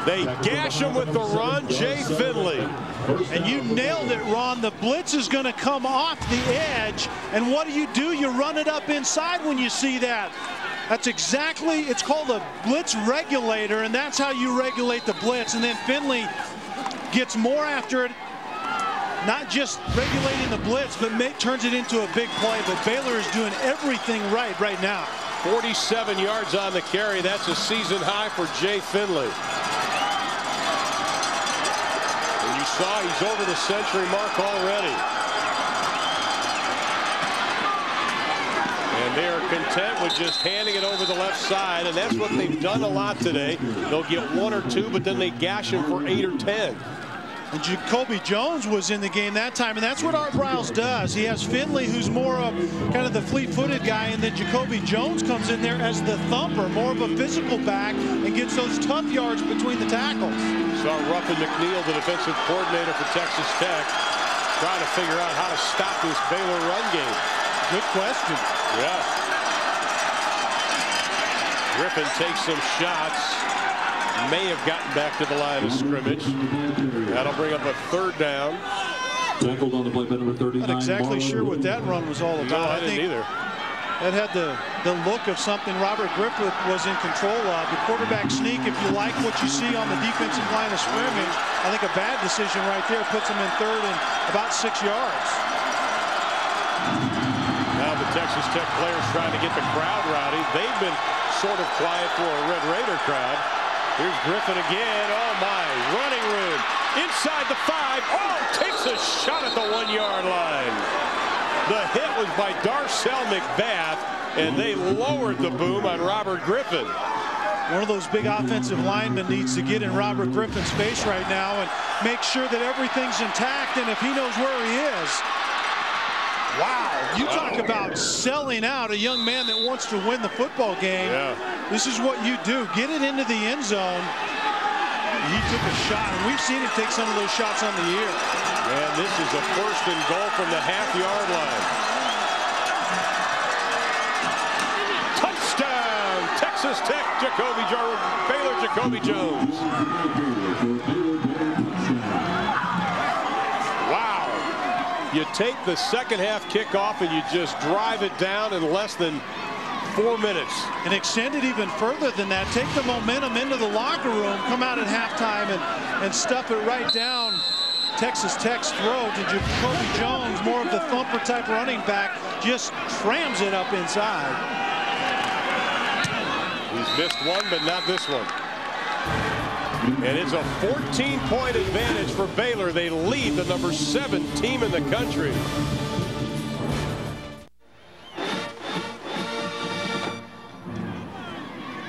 They gash him with the run, Jay Finley. And you nailed it, Ron. The blitz is going to come off the edge. And what do? You run it up inside when you see that. That's exactly, it's called a blitz regulator, and that's how you regulate the blitz. And then Finley gets more after it, not just regulating the blitz, but turns it into a big play. But Baylor is doing everything right now. 47 yards on the carry. That's a season high for Jay Finley. And you saw he's over the century mark already. And they are content with just handing it over the left side, and that's what they've done a lot today. They'll get 1 or 2, but then they gash him for 8 or 10. And Jacoby Jones was in the game that time, and that's what Art Briles does. He has Finley, who's more of kind of the fleet-footed guy, and then Jacoby Jones comes in there as the thumper, more of a physical back, and gets those tough yards between the tackles. Saw Ruffin McNeil, the defensive coordinator for Texas Tech, trying to figure out how to stop this Baylor run game. Good question. Yeah. Griffin takes some shots. May have gotten back to the line of scrimmage. That'll bring up a third down. Tackled on the play by number 39. Not exactly sure what that run was all about. No, I didn't either. That had the look of something Robert Griffin was in control of. The quarterback sneak, if you like what you see on the defensive line of scrimmage, I think a bad decision right there puts him in third and about 6 yards. Now the Texas Tech players trying to get the crowd rowdy. They've been sort of quiet for a Red Raider crowd. Here's Griffin again. Oh, my. Running room. Inside the 5. Oh, takes a shot at the 1-yard line. The hit was by Darcel McBath, and they lowered the boom on Robert Griffin. One of those big offensive linemen needs to get in Robert Griffin's face right now and make sure that everything's intact, and if he knows where he is. Wow, you talk about selling out a young man that wants to win the football game. Yeah. This is what you do. Get it into the end zone. He took a shot, and we've seen him take some of those shots on the year. And this is a 1st and goal from the half-yard line. Touchdown, Texas Tech, Jacoby Jones, Baylor Jacoby Jones. Wow. You take the second half kickoff and you just drive it down in less than 4 minutes. And extend it even further than that. Take the momentum into the locker room, come out at halftime and stuff it right down Texas Tech's throat. And Jacoby Jones, more of the thumper type running back, just crams it up inside. He's missed one, but not this one. And it's a 14-point advantage for Baylor. They lead the number 7 team in the country.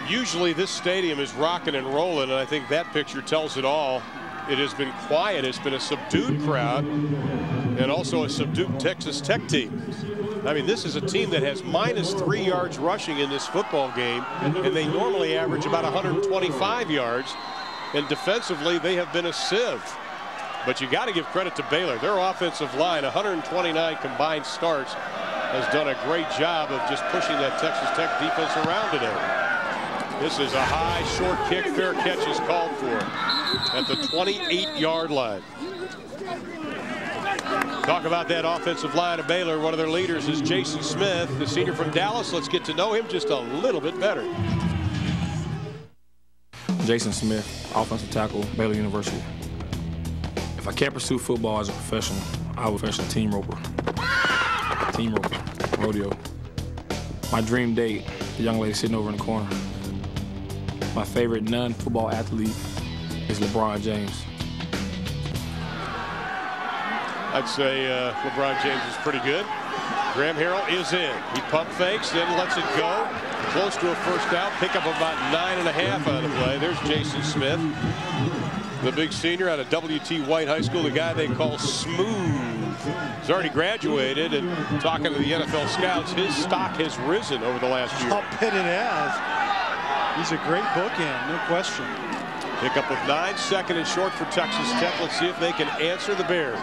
Usually this stadium is rocking and rolling, and I think that picture tells it all. It has been quiet. It's been a subdued crowd and also a subdued Texas Tech team. I mean, this is a team that has -3 yards rushing in this football game, and they normally average about 125 yards. And defensively, they have been a sieve. But you got to give credit to Baylor. Their offensive line, 129 combined starts, has done a great job of just pushing that Texas Tech defense around today. This is a high, short kick. Fair catch is called for. at the 28-yard line. Talk about that offensive line of Baylor. One of their leaders is Jason Smith, the senior from Dallas. Let's get to know him just a little bit better. Jason Smith, offensive tackle, Baylor University. If I can't pursue football as a professional, I would professional team roper. Team roper, rodeo. My dream date, the young lady sitting over in the corner. My favorite non-football athlete is LeBron James. I'd say LeBron James is pretty good. Graham Harrell is in. He pump fakes, then lets it go. Close to a first down. Pick up about 9.5 out of the play. There's Jason Smith, the big senior out of W.T. White High School, the guy they call Smooth. He's already graduated, and talking to the NFL scouts, his stock has risen over the last year. I'll bet it has. He's a great bookend, no question. Pick up with 9, second and short for Texas Tech. Let's see if they can answer the Bears.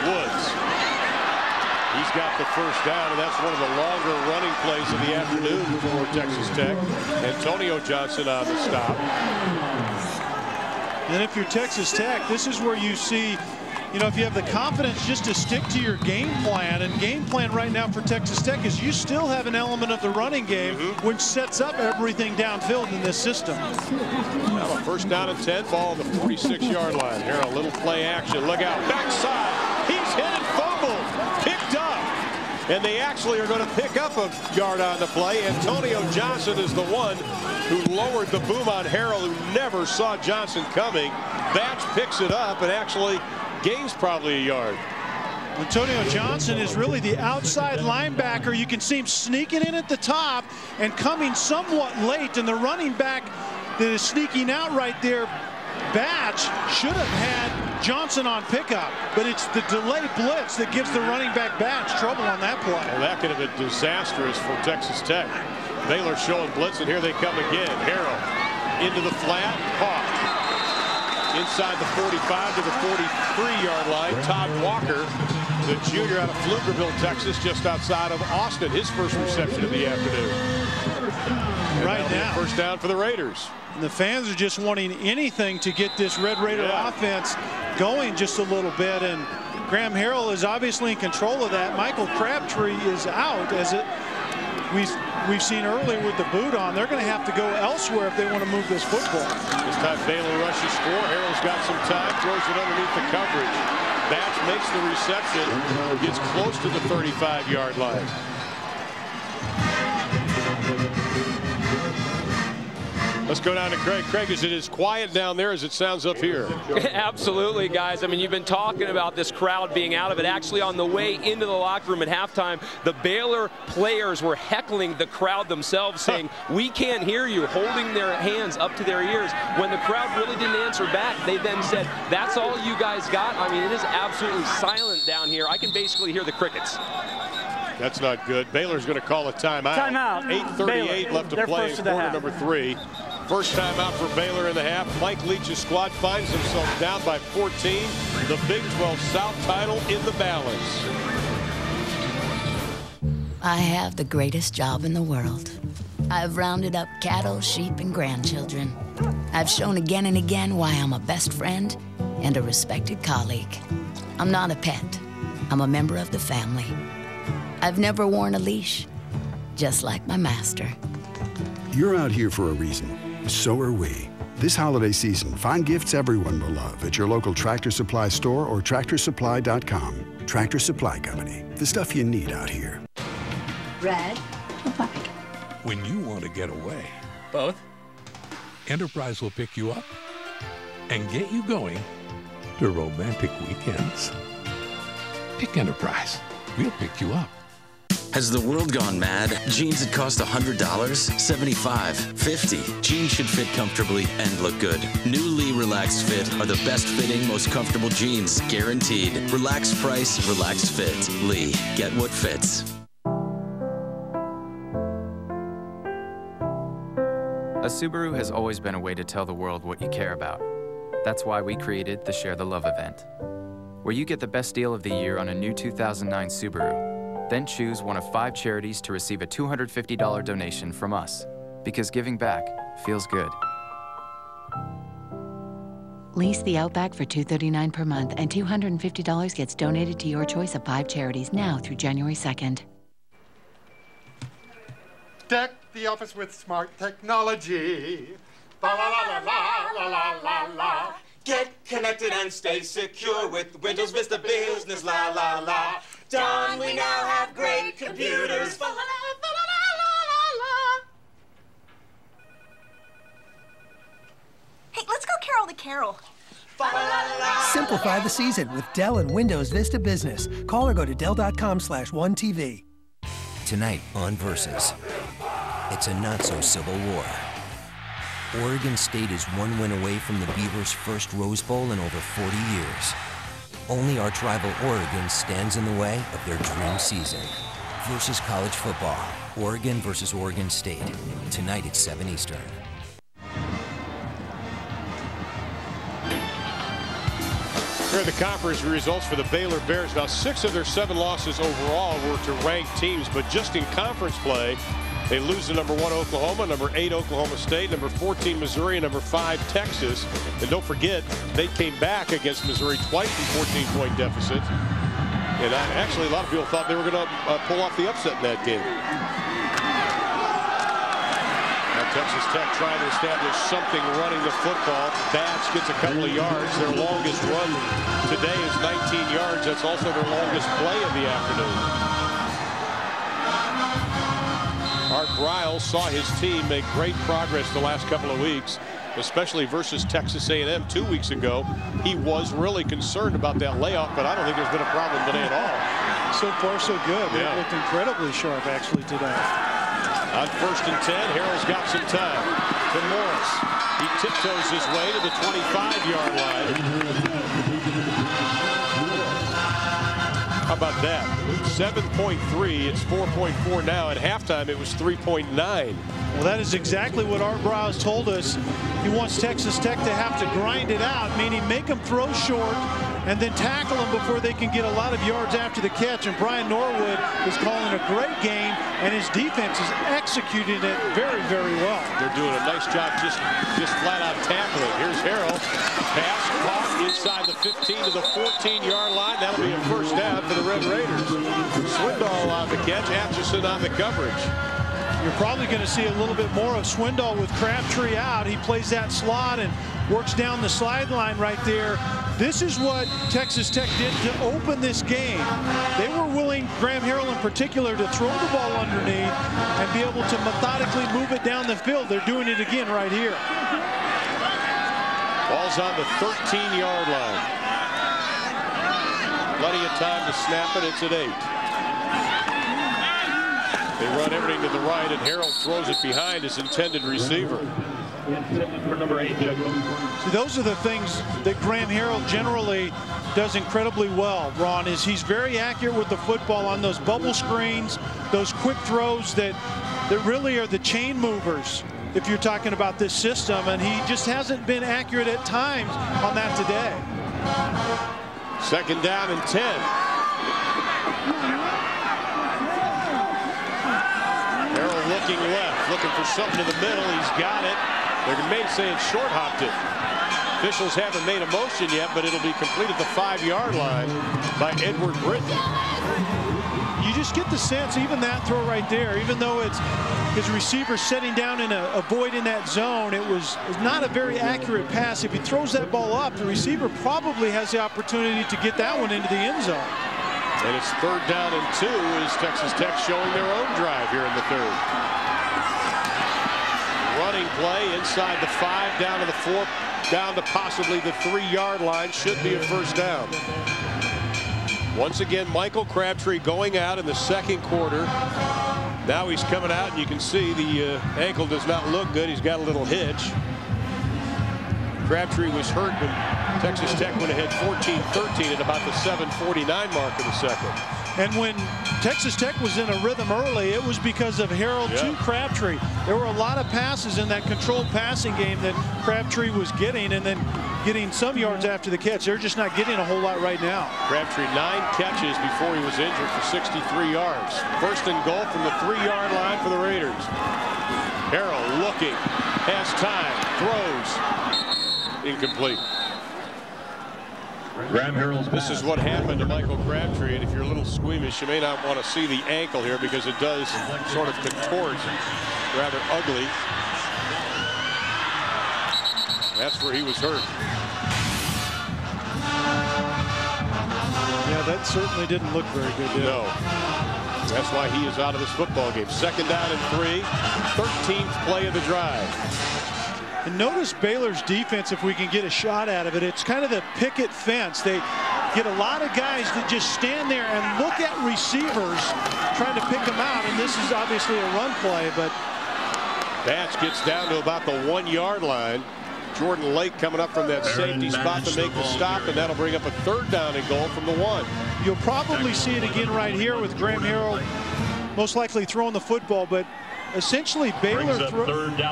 Woods. He's got the first down, and that's one of the longer running plays of the afternoon for Texas Tech. Antonio Johnson on the stop. And if you're Texas Tech, this is where you see, you know, if you have the confidence just to stick to your game plan, and game plan right now for Texas Tech is you still have an element of the running game, which sets up everything downfield in this system. Now a first down and 10, ball on the 46-yard line. Here a little play action. Look out, backside. He's hit and fumbled, picked up. And they actually are going to pick up a yard on the play. Antonio Johnson is the one who lowered the boom on Harrell, who never saw Johnson coming. Batch picks it up and actually gains probably a yard. Antonio Johnson is really the outside linebacker. You can see him sneaking in at the top and coming somewhat late. And the running back that is sneaking out right there, Batch, should have had Johnson on pickup. But it's the delayed blitz that gives the running back Batch trouble on that play. Well, that could have been disastrous for Texas Tech. Baylor showing blitz, and here they come again. Harrell into the flat, caught. Inside the 45 to the 43-yard line. Todd Walker, the junior out of Pflugerville, Texas, just outside of Austin. His first reception of the afternoon. And right now, first down for the Raiders. And the fans are just wanting anything to get this Red Raider offense going just a little bit. And Graham Harrell is obviously in control of that. Michael Crabtree is out, as we've seen earlier with the boot on. They're going to have to go elsewhere if they want to move this football. This time Baylor rushes 4. Harrell's got some time, throws it underneath the coverage. Batch makes the reception, gets close to the 35-yard line. Let's go down to Craig. Craig, is it as quiet down there as it sounds up here? Absolutely, guys. I mean, you've been talking about this crowd being out of it. Actually, on the way into the locker room at halftime, the Baylor players were heckling the crowd themselves, saying, "We can't hear you," holding their hands up to their ears. When the crowd really didn't answer back, they then said, "That's all you guys got?" I mean, it is absolutely silent down here. I can basically hear the crickets. That's not good. Baylor's going to call a timeout. Timeout. 8:38 left to play in quarter number 3. First timeout for Baylor in the half. Mike Leach's squad finds himself down by 14. The Big 12 South title in the balance. I have the greatest job in the world. I've rounded up cattle, sheep, and grandchildren. I've shown again and again why I'm a best friend and a respected colleague. I'm not a pet. I'm a member of the family. I've never worn a leash, just like my master. You're out here for a reason. So are we. This holiday season, find gifts everyone will love at your local Tractor Supply store or TractorSupply.com. Tractor Supply Company, the stuff you need out here. Red or black? When you want to get away. Both. Enterprise will pick you up and get you going to romantic weekends. Pick Enterprise. We'll pick you up. Has the world gone mad? Jeans that cost $100, $75, $50. Jeans should fit comfortably and look good. New Lee Relaxed Fit are the best fitting, most comfortable jeans, guaranteed. Relaxed price, relaxed fit. Lee, get what fits. A Subaru has always been a way to tell the world what you care about. That's why we created the Share the Love event, where you get the best deal of the year on a new 2009 Subaru. Then choose one of 5 charities to receive a $250 donation from us. Because giving back feels good. Lease the Outback for $239 per month, and $250 gets donated to your choice of 5 charities now through January 2nd. Deck the office with smart technology. La la la la la la la la. Get connected and stay secure with Windows Vista Business. La la la. Don, we now have great computers. La la la la la. Hey, let's go carol the carol. Simplify the season with Dell and Windows Vista Business. Call or go to Dell.com/OneTV. Tonight on Versus, it's a not-so-civil war. Oregon State is one win away from the Beavers' first Rose Bowl in over 40 years. Only arch-rival Oregon stands in the way of their dream season. Versus college football, Oregon versus Oregon State. Tonight at 7 Eastern. Here are the conference results for the Baylor Bears. Now, 6 of their 7 losses overall were to ranked teams, but just in conference play, they lose to number 1 Oklahoma, number 8 Oklahoma State, number 14 Missouri, and number 5 Texas. And don't forget, they came back against Missouri twice in 14-point deficits. And actually, a lot of people thought they were going to pull off the upset in that game. Now, Texas Tech trying to establish something running the football. Bats gets a couple of yards. Their longest run today is 19 yards. That's also their longest play of the afternoon. Art Briles saw his team make great progress the last couple of weeks, especially versus Texas A&M 2 weeks ago. He was really concerned about that layoff, but I don't think there's been a problem today at all. So far, so good. They looked incredibly sharp, actually, today. On 1st and 10, Harrell's got some time. To Morris. He tiptoes his way to the 25-yard line. How about that? 7.3. It's 4.4 now. At halftime, it was 3.9. Well, that is exactly what Art Briles told us. He wants Texas Tech to have to grind it out, meaning make them throw short and then tackle them before they can get a lot of yards after the catch. And Brian Norwood is calling a great game, and his defense is executing it very, very well. They're doing a nice job just flat out tackling. Here's Harrell. Pass caught inside the 15 to the 14-yard line. That'll be a first down for the Red Raiders. Swindoll on the catch, Atchison on the coverage. You're probably going to see a little bit more of Swindoll with Crabtree out. He plays that slot and works down the sideline right there. This is what Texas Tech did to open this game. They were willing, Graham Harrell in particular, to throw the ball underneath and be able to methodically move it down the field. They're doing it again right here. Ball's on the 13-yard line. Plenty of time to snap it. It's at 8. They run everything to the right, and Harrell throws it behind his intended receiver. See, those are the things that Graham Harrell generally does incredibly well, Ron, is he's very accurate with the football on those bubble screens, those quick throws that really are the chain movers if you're talking about this system, and he just hasn't been accurate at times on that today. 2nd down and 10. Harrell looking left, looking for something in the middle. He's got it. They're saying short hopped it. Officials haven't made a motion yet, but it'll be complete at the 5-yard line by Edward Britton. You just get the sense, even that throw right there, even though it's his receiver setting down in a void in that zone, it was not a very accurate pass. If he throws that ball up, the receiver probably has the opportunity to get that one into the end zone. And it's 3rd down and 2 as Texas Tech showing their own drive here in the 3rd. Running play inside the 5, down to the 4, down to possibly the 3-yard line. Should be a first down. Once again, Michael Crabtree going out in the 2nd quarter. Now he's coming out, and you can see the ankle does not look good. He's got a little hitch. Crabtree was hurt when Texas Tech went ahead 14-13 at about the 7:49 mark of the 2nd. And when Texas Tech was in a rhythm early, it was because of Harrell to Crabtree. There were a lot of passes in that controlled passing game that Crabtree was getting, and then getting some yards after the catch. They're just not getting a whole lot right now. Crabtree 9 catches before he was injured for 63 yards. 1st and goal from the 3-yard line for the Raiders. Carroll looking, has time, throws, incomplete. This is what happened to Michael Crabtree, and if you're a little squeamish, you may not want to see the ankle here because it does sort of contort, rather ugly. That's where he was hurt. Yeah, that certainly didn't look very good. Did it? No. That's why he is out of this football game. 2nd down and 3, 13th play of the drive. And notice Baylor's defense, if we can get a shot out of it, it's kind of the picket fence. They get a lot of guys that just stand there and look at receivers trying to pick them out. And this is obviously a run play, but Batch gets down to about the 1-yard line. Jordan Lake coming up from that safety spot to make the stop, and that'll bring up a 3rd down and goal from the 1. You'll probably see it again right here with Graham Harrell most likely throwing the football, but essentially Baylor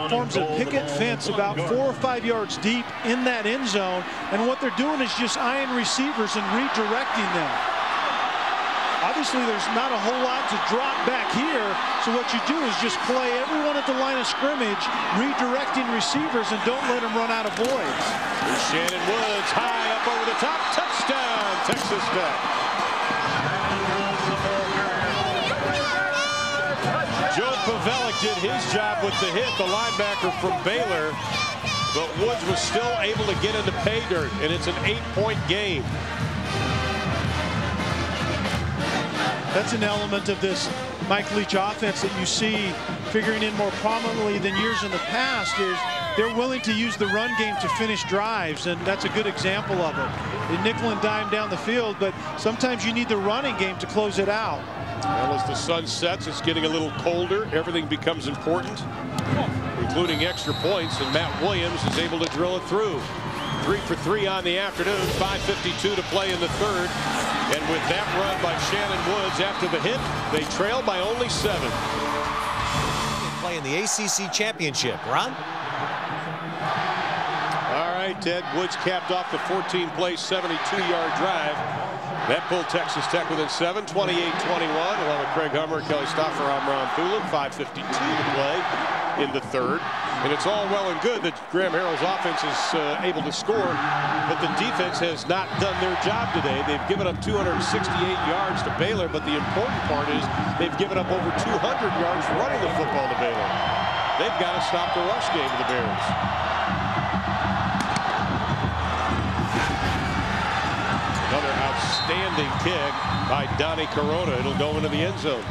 forms a picket fence about 4 or 5 yards deep in that end zone, and what they're doing is just eyeing receivers and redirecting them. Obviously, there's not a whole lot to drop back here, so what you do is just play everyone at the line of scrimmage, redirecting receivers, and don't let them run out of voids. Here's Shannon Woods, high up over the top, touchdown, Texas Tech. Joe Pavelic did his job with the hit, the linebacker from Baylor, but Woods was still able to get into pay dirt, and it's an 8-point game. That's an element of this Mike Leach offense that you see figuring in more prominently than years in the past. Is they're willing to use the run game to finish drives, and that's a good example of it. They nickel and dime down the field, but sometimes you need the running game to close it out. Well, as the sun sets, it's getting a little colder. Everything becomes important, including extra points, and Matt Williams is able to drill it through. 3 for 3 on the afternoon, 5:52 to play in the 3rd. And with that run by Shannon Woods after the hit, they trail by only 7. Play in the ACC championship. Ron? All right, Ted. Woods capped off the 14-play, 72-yard drive. That pulled Texas Tech within 7, 28-21. Along with Craig Hummer, Kelly Stoffer, I'm Ron Thulin. 5:52 to play in the 3rd. And it's all well and good that Graham Harrell's offense is able to score, but the defense has not done their job today. They've given up 268 yards to Baylor, but the important part is they've given up over 200 yards running the football to Baylor. They've got to stop the rush game of the Bears. Another outstanding kick by Donnie Corona. It'll go into the end zone.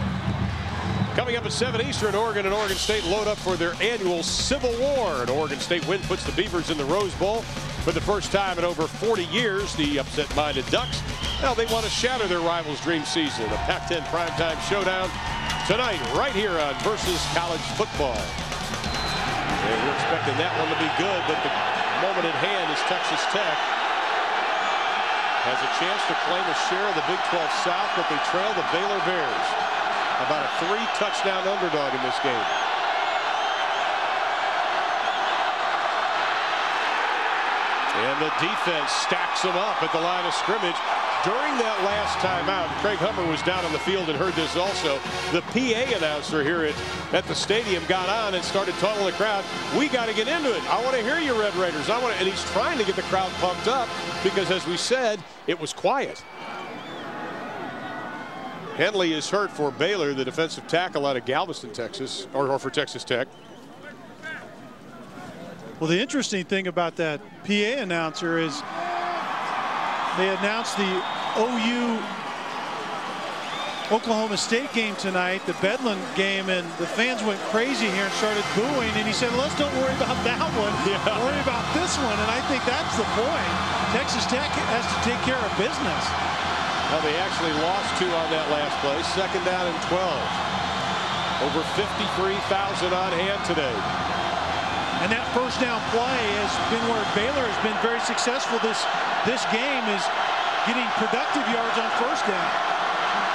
Coming up at 7 Eastern, Oregon and Oregon State load up for their annual Civil War. An Oregon State win puts the Beavers in the Rose Bowl for the first time in over 40 years. The upset-minded Ducks, well, they want to shatter their rivals' dream season. A Pac-10 primetime showdown tonight right here on Versus College Football. And we're expecting that one to be good, but the moment at hand is Texas Tech has a chance to claim a share of the Big 12 South, but they trail the Baylor Bears. About a 3-touchdown underdog in this game. And the defense stacks them up at the line of scrimmage. During that last timeout, Craig Hummer was down on the field and heard this also. The PA announcer here at the stadium got on and started telling the crowd, we got to get into it. I want to hear you, Red Raiders. And he's trying to get the crowd pumped up because, as we said, it was quiet. Henley is hurt for Baylor, the defensive tackle out of Galveston, Texas, or for Texas Tech. Well, the interesting thing about that PA announcer is they announced the OU Oklahoma State game tonight, the Bedlam game, and the fans went crazy here and started booing. And he said, let's don't worry about that one. Worry about this one. And I think that's the point. Texas Tech has to take care of business. Well, they actually lost 2 on that last play. 2nd down and 12. Over 53,000 on hand today. And that first down play has been where Baylor has been very successful this game, is getting productive yards on first down.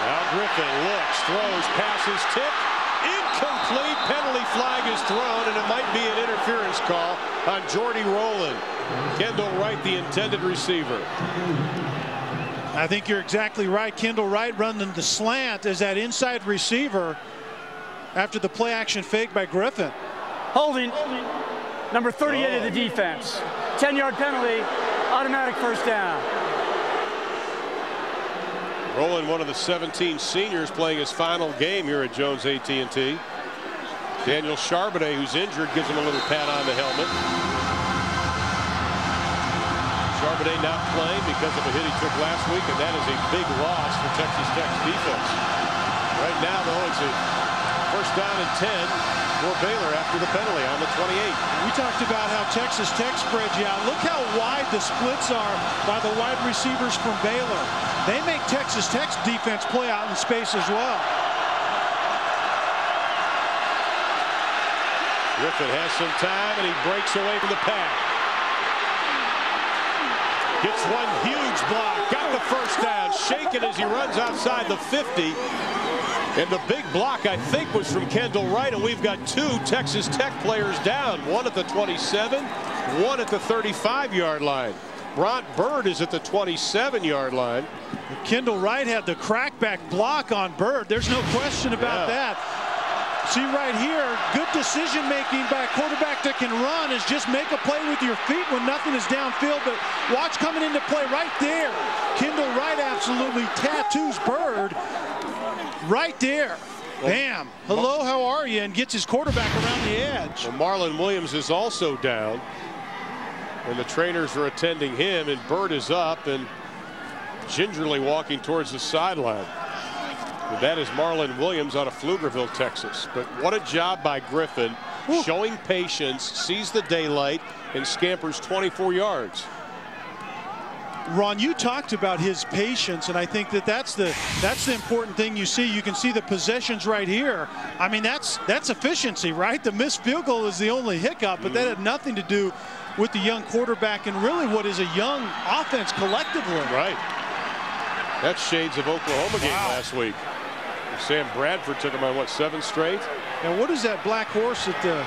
Now Griffin looks, throws, passes, tipped, incomplete. Penalty flag is thrown, and it might be an interference call on Jordy Rowland. Kendall Wright, the intended receiver. I think you're exactly right. Kendall Wright running the slant as that inside receiver after the play action fake by Griffin. Holding number 38 of the defense. 10-yard penalty, automatic first down. Rolling, one of the 17 seniors playing his final game here at Jones AT&T. Daniel Charbonnet, who's injured, gives him a little pat on the helmet. Charbonnet not playing because of a hit he took last week, and that is a big loss for Texas Tech's defense. Right now, though, it's a first down and 10 for Baylor after the penalty on the 28. We talked about how Texas Tech spreads you out. Look how wide the splits are by the wide receivers from Baylor. They make Texas Tech's defense play out in space as well. Griffin has some time, and he breaks away from the pass. Gets one huge block. Got the first down. Shaken as he runs outside the 50. And the big block, I think, was from Kendall Wright. And we've got two Texas Tech players down. One at the 27, one at the 35-yard line. Bront Bird is at the 27-yard line. Kendall Wright had the crackback block on Bird. There's no question about that. See right here, good decision making by a quarterback that can run is just make a play with your feet when nothing is downfield. But watch coming into play right there. Kendall Wright absolutely tattoos Bird right there. Bam. Hello, how are you? And gets his quarterback around the edge. Well, Marlon Williams is also down. And the trainers are attending him, and Bird is up and gingerly walking towards the sideline. And that is Marlon Williams out of Pflugerville, Texas. But what a job by Griffin, showing patience, sees the daylight, and scampers 24 yards. Ron, you talked about his patience, and I think that's the important thing you see. You can see the possessions right here. I mean, that's efficiency, right? The missed field goal is the only hiccup, but that had nothing to do with the young quarterback and really what is a young offense collectively. Right. That's shades of Oklahoma game last week. Sam Bradford took him on, what, 7 straight? And what is that black horse at the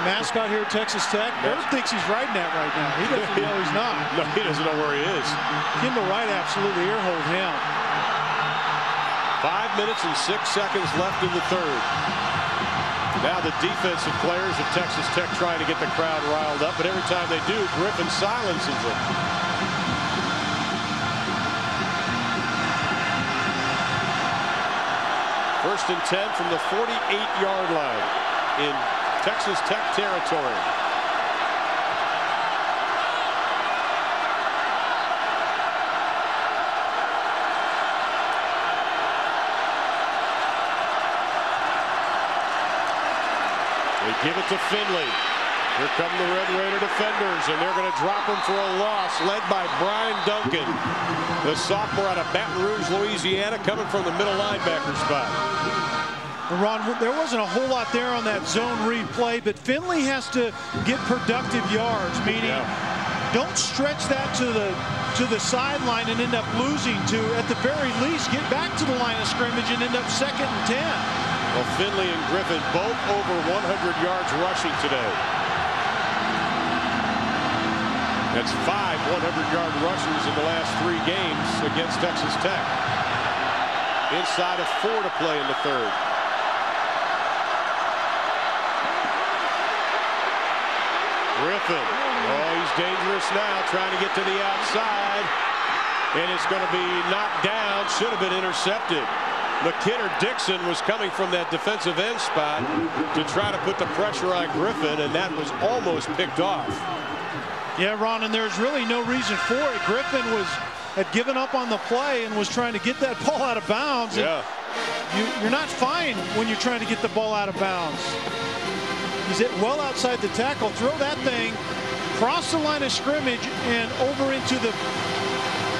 mascot here at Texas Tech? Bird thinks he's riding that right now. He doesn't know he's not. No, he doesn't know where he is. Kendall Wright absolutely earholed him. 5 minutes and 6 seconds left in the third. Now the defensive players of Texas Tech trying to get the crowd riled up, but every time they do, Griffin silences them. First and 10 from the 48-yard line in Texas Tech territory. They give it to Finley. Here come the Red Raider defenders, and they're going to drop him for a loss, led by Brian Duncan, the sophomore out of Baton Rouge, Louisiana, coming from the middle linebacker spot. And Ron, there wasn't a whole lot there on that zone read play, but Finley has to get productive yards, meaning don't stretch that to the sideline and end up losing to, at the very least, get back to the line of scrimmage and end up 2nd and 10. Well, Finley and Griffin both over 100 yards rushing today. That's 5 100-yard rushers in the last 3 games against Texas Tech. Inside of 4 to play in the third. Griffin, oh, he's dangerous now, trying to get to the outside. And it's going to be knocked down, should have been intercepted. McKinnon-Dixon was coming from that defensive end spot to try to put the pressure on Griffin, and that was almost picked off. Yeah, Ron, and there's really no reason for it. Griffin had given up on the play and was trying to get that ball out of bounds. Yeah. You're not fine when you're trying to get the ball out of bounds. He's well outside the tackle. Throw that thing, cross the line of scrimmage, and over into the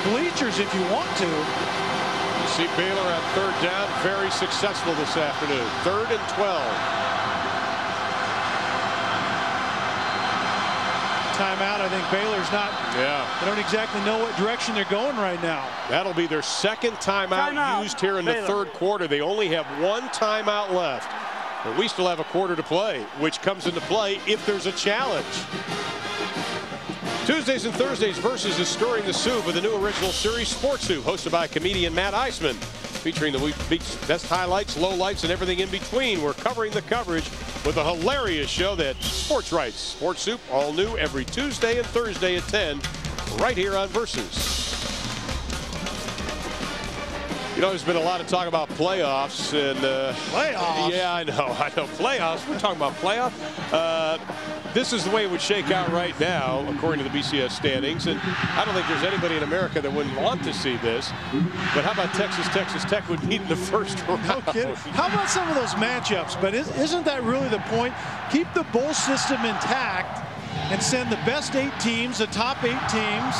bleachers if you want to. You see Baylor at 3rd down, very successful this afternoon. 3rd and 12. Timeout. I think Baylor's not. Yeah. They don't exactly know what direction they're going right now. That'll be their 2nd timeout used here in the 3rd quarter. They only have 1 timeout left. But we still have a quarter to play, which comes into play if there's a challenge. Tuesdays and Thursdays versus is Stirring the Soup with a new original series, Sports Soup, hosted by comedian Matt Eisman. Featuring the week's best highlights, lowlights, and everything in between. We're covering the coverage with a hilarious show that Sports Rights, Sports Soup, all new every Tuesday and Thursday at 10, right here on Versus. You know, there's been a lot of talk about playoffs and playoffs. Yeah, I know playoffs. We're talking about playoffs. This is the way it would shake out right now, according to the BCS standings. And I don't think there's anybody in America that wouldn't want to see this. But how about Texas Tech would meet in the first round? No kidding. How about some of those matchups? But isn't that really the point? Keep the bowl system intact and send the best 8 teams, the top 8 teams,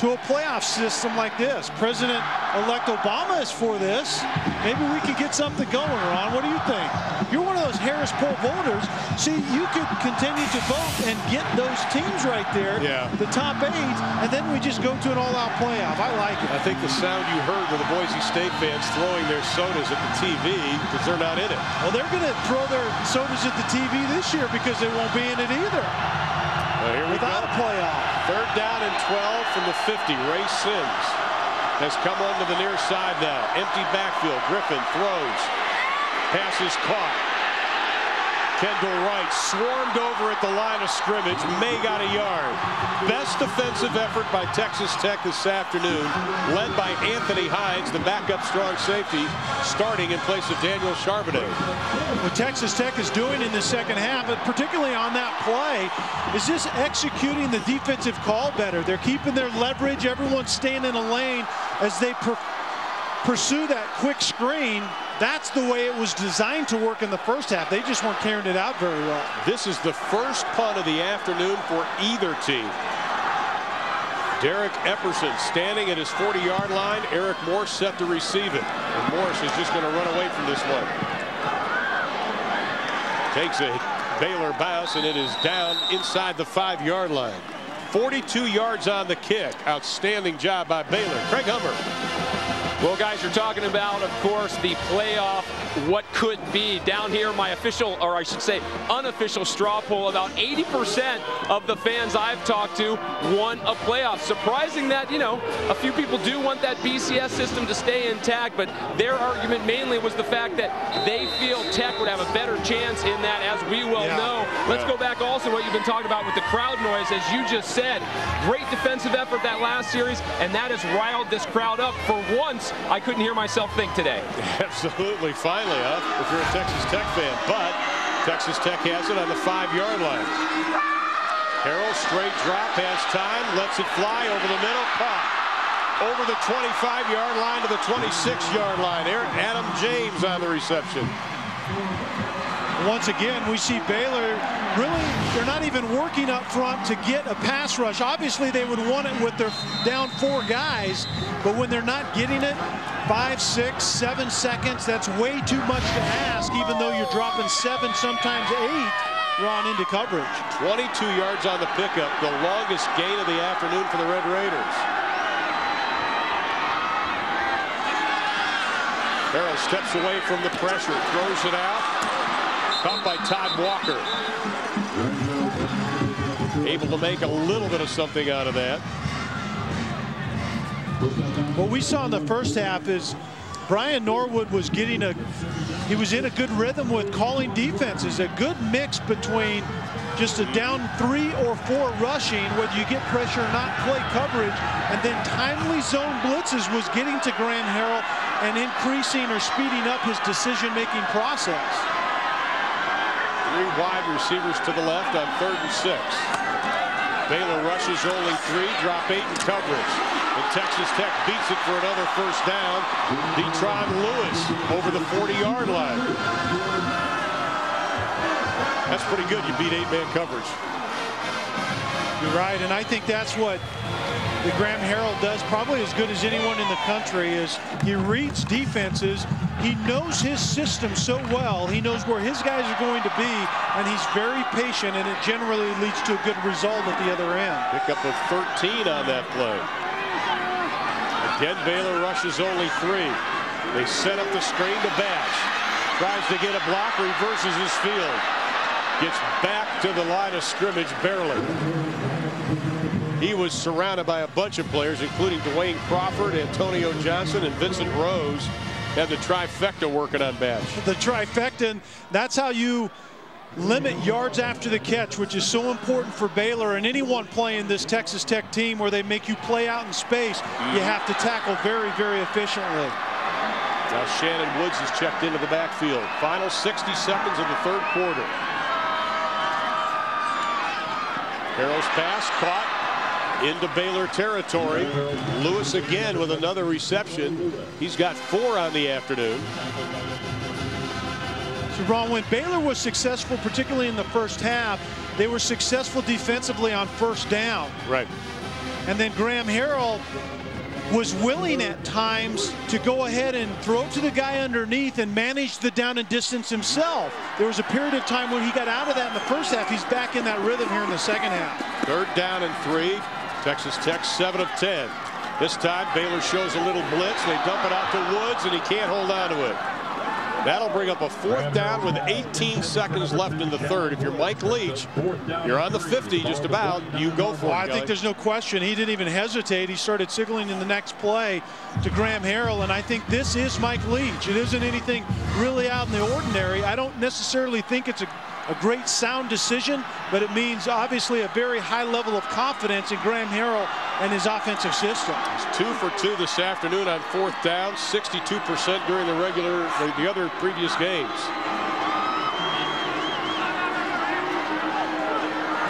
to a playoff system like this. President-elect Obama is for this. Maybe we could get something going, Ron. What do you think? You're one of those Harris poll voters. See, you could continue to vote and get those teams right there, the top 8, and then we just go to an all-out playoff. I like it. I think the sound you heard were the Boise State fans throwing their sodas at the TV because they're not in it. Well, they're going to throw their sodas at the TV this year because they won't be in it either. Here we Without a playoff. 3rd down and 12 from the 50. Ray Sims has come onto the near side now. Empty backfield. Griffin throws. Pass is caught. Kendall Wright swarmed over at the line of scrimmage. May got a yard. Best defensive effort by Texas Tech this afternoon, led by Anthony Hines, the backup strong safety, starting in place of Daniel Charbonnet. What Texas Tech is doing in the second half, but particularly on that play, is just executing the defensive call better. They're keeping their leverage. Everyone's staying in a lane as they pursue that quick screen. That's the way it was designed to work in the first half. They just weren't carrying it out very well. This is the first punt of the afternoon for either team. Derek Epperson standing at his 40-yard line. Eric Morse set to receive it. And Morse is just going to run away from this one. Takes a Baylor bounce, and it is down inside the 5-yard line. 42 yards on the kick. Outstanding job by Baylor. Craig Hummer. Well, guys, you're talking about, of course, the playoff, what could be. Down here, my official, or I should say unofficial straw poll, about 80% of the fans I've talked to want a playoff. Surprising that, you know, a few people do want that BCS system to stay intact, but their argument mainly was the fact that they feel Tech would have a better chance in that, as we well know. Let's go back also to what you've been talking about with the crowd noise, as you just said. Great defensive effort that last series, and that has riled this crowd up. For once, I couldn't hear myself think today. Absolutely, finally, if you're a Texas Tech fan. But Texas Tech has it on the 5-yard line. Harrell, straight drop, has time, lets it fly over the middle, caught. Over the 25-yard line to the 26-yard line. Adam James on the reception. Once again, we see Baylor really, they're not even working up front to get a pass rush. Obviously, they would want it with their down 4 guys, but when they're not getting it, 5, 6, 7 seconds, that's way too much to ask, even though you're dropping 7, sometimes 8, Ron, into coverage. 22 yards on the pickup, the longest gain of the afternoon for the Red Raiders. Farrell steps away from the pressure, throws it out. Caught by Todd Walker. Able to make a little bit of something out of that. What we saw in the first half is Brian Norwood was getting he was in a good rhythm with calling defenses, a good mix between just a down 3 or 4 rushing, whether you get pressure or not, play coverage, and then timely zone blitzes was getting to Graham Harrell and increasing or speeding up his decision-making process. 3 wide receivers to the left on 3rd and 6. Baylor rushes only 3, drop 8 in coverage. And Texas Tech beats it for another first down. Detron Lewis over the 40-yard line. That's pretty good. You beat 8-man coverage. You're right, and I think that's what the Graham Harrell does probably as good as anyone in the country. Is he reads defenses. He knows his system so well. He knows where his guys are going to be, and he's very patient, and it generally leads to a good result at the other end. Pick up of 13 on that play. Again, Baylor rushes only 3. They set up the screen to Batch. Tries to get a block, reverses his field. Gets back to the line of scrimmage barely. He was surrounded by a bunch of players, including Dwayne Crawford, Antonio Johnson, and Vincent Rose. Had the trifecta working on Batch. The trifecta, and that's how you limit yards after the catch, which is so important for Baylor and anyone playing this Texas Tech team where they make you play out in space. You have to tackle very, very efficiently. Now Shannon Woods is checked into the backfield. Final 60 seconds of the third quarter. Harrell's pass caught into Baylor territory. Lewis again with another reception. He's got 4 on the afternoon. So, Ron, when Baylor was successful, particularly in the first half, they were successful defensively on first down. Right. And then Graham Harrell was willing at times to go ahead and throw to the guy underneath and manage the down and distance himself. There was a period of time when he got out of that in the first half. He's back in that rhythm here in the second half. 3rd down and 3. Texas Tech 7 of 10. This time Baylor shows a little blitz. They dump it out to Woods and he can't hold on to it. That'll bring up a 4th down with 18 seconds left in the third. If you're Mike Leach, you're on the 50 just about. You go for it. I think there's no question. He didn't even hesitate. He started signaling in the next play to Graham Harrell, and I think this is Mike Leach. It isn't anything really out in the ordinary. I don't necessarily think it's a great sound decision, but it means obviously a very high level of confidence in Graham Harrell and his offensive system. He's 2 for 2 this afternoon on 4th down, 62% during the other previous games.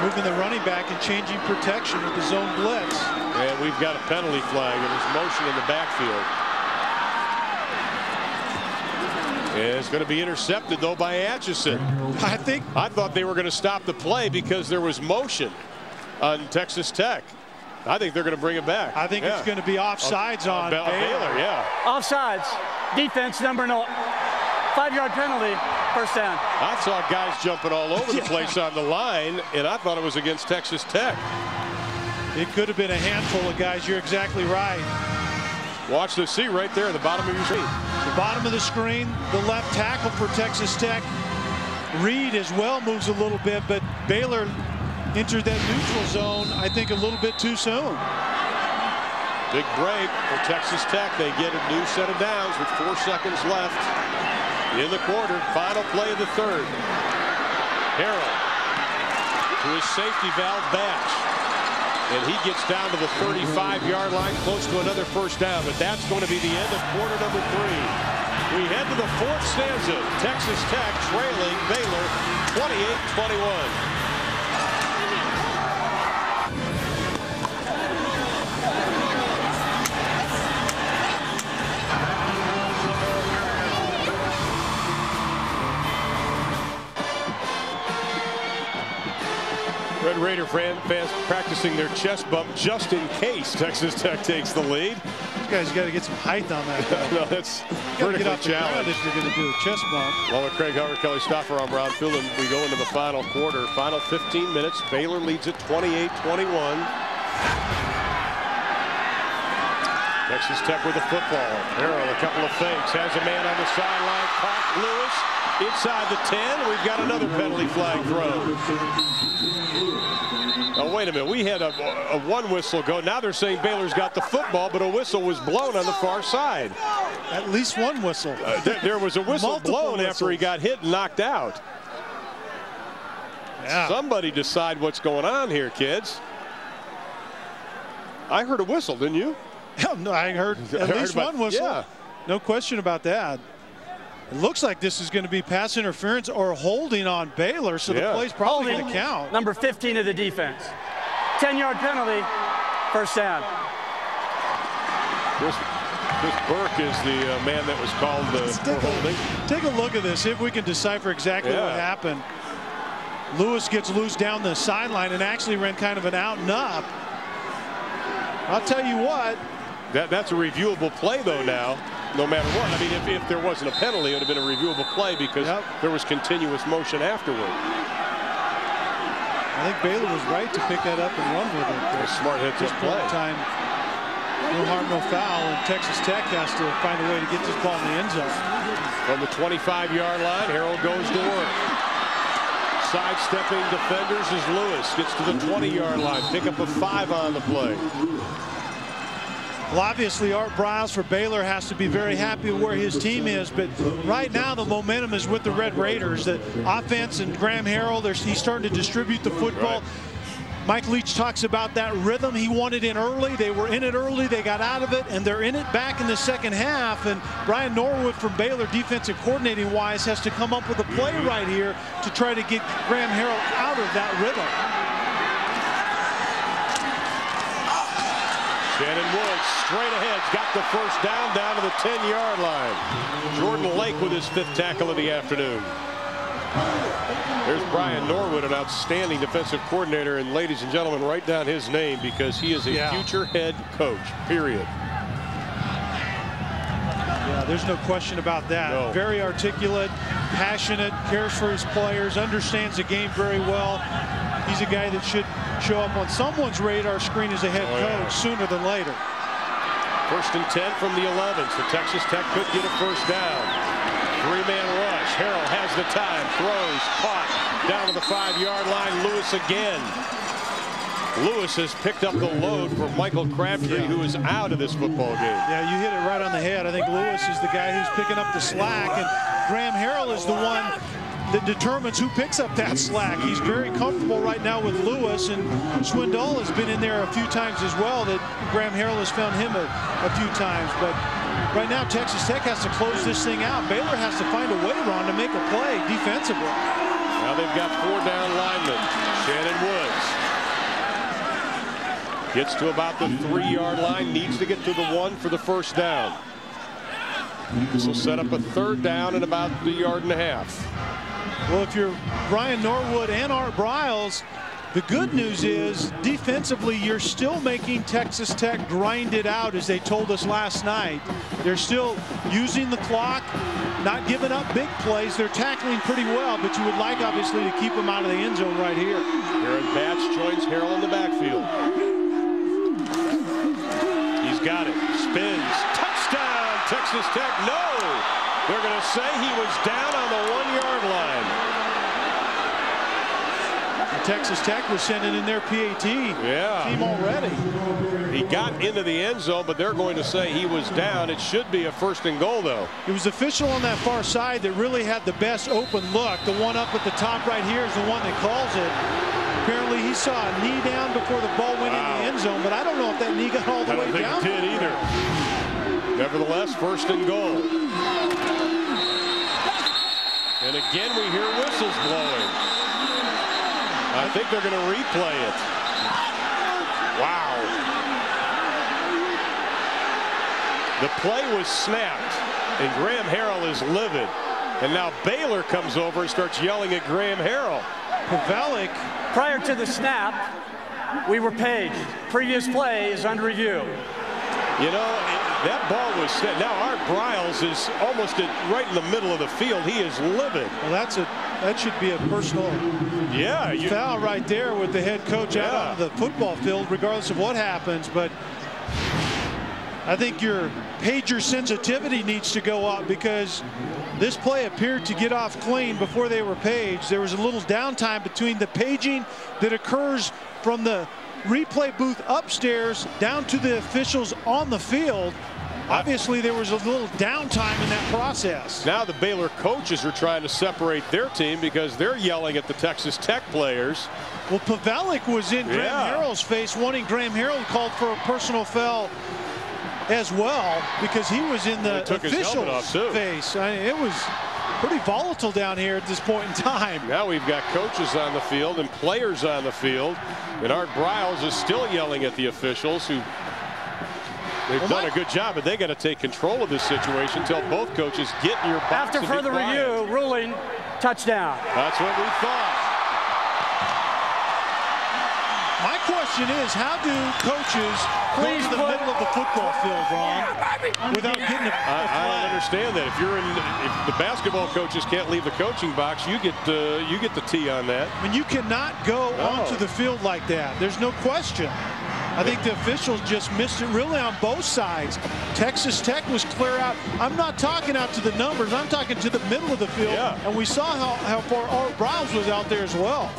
Moving the running back and changing protection with the zone blitz. And we've got a penalty flag and there's motion in the backfield. And it's going to be intercepted, though, by Atchison. I thought they were going to stop the play because there was motion on Texas Tech. I think they're going to bring it back. I think it's going to be offsides on Baylor. Yeah. Offsides. Defense number 0. 5-yard penalty. First down. I saw guys jumping all over the place on the line, and I thought it was against Texas Tech. It could have been a handful of guys. You're exactly right. Watch the C right there at the bottom of your screen. The bottom of the screen, the left tackle for Texas Tech. Reed as well moves a little bit, but Baylor entered that neutral zone, I think, a little bit too soon. Big break for Texas Tech. They get a new set of downs with 4 seconds left in the quarter. Final play of the third. Harrell to his safety valve Batch. And he gets down to the 35-yard line, close to another first down. But that's going to be the end of quarter number 3. We head to the 4th stanza. Texas Tech trailing Baylor 28-21. Red Raider fans practicing their chest bump just in case Texas Tech takes the lead. You guys got to get some height on that. No, that's vertically challenged if you're going to do a chest bump. Well, with Craig Howard, Kelly Stoffer, I'm Ron Phelan. We go into the final quarter. Final 15 minutes. Baylor leads it 28-21. Texas Tech with the football. Harrell, a couple of fakes. Has a man on the sideline. Caught Lewis inside the 10. We've got another penalty flag thrown. Oh, wait a minute. We had a one whistle go. Now they're saying Baylor's got the football, but a whistle was blown on the far side. At least one whistle. There was a whistle blown after he got hit and knocked out. Yeah. Somebody decide what's going on here, kids. I heard a whistle, didn't you? No, I heard at least one whistle. Yeah. No question about that. It looks like this is going to be pass interference or holding on Baylor, so the play's probably going to count. Number 15 of the defense. 10-yard penalty, first down. Chris Burke is the man that was called for holding. Take a look at this, see if we can decipher exactly what happened. Lewis gets loose down the sideline and actually ran kind of an out and up. I'll tell you what. That's a reviewable play, though, now. No matter what. I mean, if there wasn't a penalty, it would have been a reviewable play because there was continuous motion afterward. I think Baylor was right to pick that up and run with it. Smart hit to play. Time, no harm, no foul, and Texas Tech has to find a way to get this ball in the end zone. From the 25-yard line, Harrell goes to work. Sidestepping defenders as Lewis gets to the 20-yard line. Pick up a 5 on the play. Well, obviously, Art Briles for Baylor has to be very happy with where his team is, but right now the momentum is with the Red Raiders. The offense and Graham Harrell, he's starting to distribute the football. Right. Mike Leach talks about that rhythm. He wanted in early. They were in it early. They got out of it, and they're in it back in the second half. And Brian Norwood from Baylor, defensive coordinating-wise, has to come up with a play right here to try to get Graham Harrell out of that rhythm. Shannon Woods straight ahead, got the first down to the 10-yard line. Jordan Lake with his 5th tackle of the afternoon. There's Brian Norwood, an outstanding defensive coordinator, and ladies and gentlemen, write down his name because he is a future head coach, period. Yeah, there's no question about that. No. Very articulate, passionate, cares for his players, understands the game very well. He's a guy that should show up on someone's radar screen as a head coach sooner than later. 1st and 10 from the 11, so Texas Tech could get a first down. 3-man rush. Harrell has the time, throws, caught, down to the 5-yard line. Lewis again. Lewis has picked up the load for Michael Crabtree, who is out of this football game. Yeah, you hit it right on the head. I think Lewis is the guy who's picking up the slack, and Graham Harrell is the one that determines who picks up that slack. He's very comfortable right now with Lewis, and Swindoll has been in there a few times as well, that Graham Harrell has found him a few times. But right now, Texas Tech has to close this thing out. Baylor has to find a way, Ron, to make a play defensively. Now they've got 4 down linemen. Shannon Woods gets to about the 3-yard line, needs to get to the 1 for the first down. This will set up a 3rd down and about the 1.5 yards. Well, if you're Brian Norwood and Art Briles, the good news is defensively you're still making Texas Tech grind it out, as they told us last night. They're still using the clock, not giving up big plays. They're tackling pretty well, but you would like obviously to keep them out of the end zone right here. Aaron Batch joins Harrell in the backfield. He's got it, spins, touchdown Texas Tech. No, they're going to say he was down on the 1-yard line. Texas Tech was sending in their PAT team already. He got into the end zone, but they're going to say he was down. It should be a 1st and goal, though. It was the official on that far side that really had the best open look. The one up at the top right here is the one that calls it. Apparently he saw a knee down before the ball went in the end zone, but I don't know if that knee got all the way down. I don't think it did either. Nevertheless, 1st and goal. And again, we hear whistles blowing. I think they're going to replay it. Wow. The play was snapped, and Graham Harrell is livid. And now Baylor comes over and starts yelling at Graham Harrell. Pavelic. Prior to the snap, we were paged. Previous play is under review. You know, that ball was set. Now Art Briles is almost right in the middle of the field. He is livid. Well, that should be a personal foul right there with the head coach out on the football field, regardless of what happens. But I think your pager sensitivity needs to go up, because this play appeared to get off clean before they were paged. There was a little downtime between the paging that occurs from the replay booth upstairs down to the officials on the field. Obviously, there was a little downtime in that process. Now the Baylor coaches are trying to separate their team because they're yelling at the Texas Tech players. Well, Pavelic was in Graham Harrell's face, wanting Graham Harrell called for a personal foul as well, because he was in the official's face. It was pretty volatile down here at this point in time. Now we've got coaches on the field and players on the field, and Art Briles is still yelling at the officials, who they've done a good job, but they got to take control of this situation until both coaches get in your box. After further review, ruling touchdown. That's what we thought. My question is, how do coaches go to the middle of the football field, Ron, without getting a flag? I don't understand that. If the basketball coaches can't leave the coaching box, you get the T on that. I mean, you cannot go onto the field like that. There's no question. I think the officials just missed it really on both sides. Texas Tech was clear out. I'm not talking out to the numbers. I'm talking to the middle of the field. And we saw how far Art Briles was out there as well.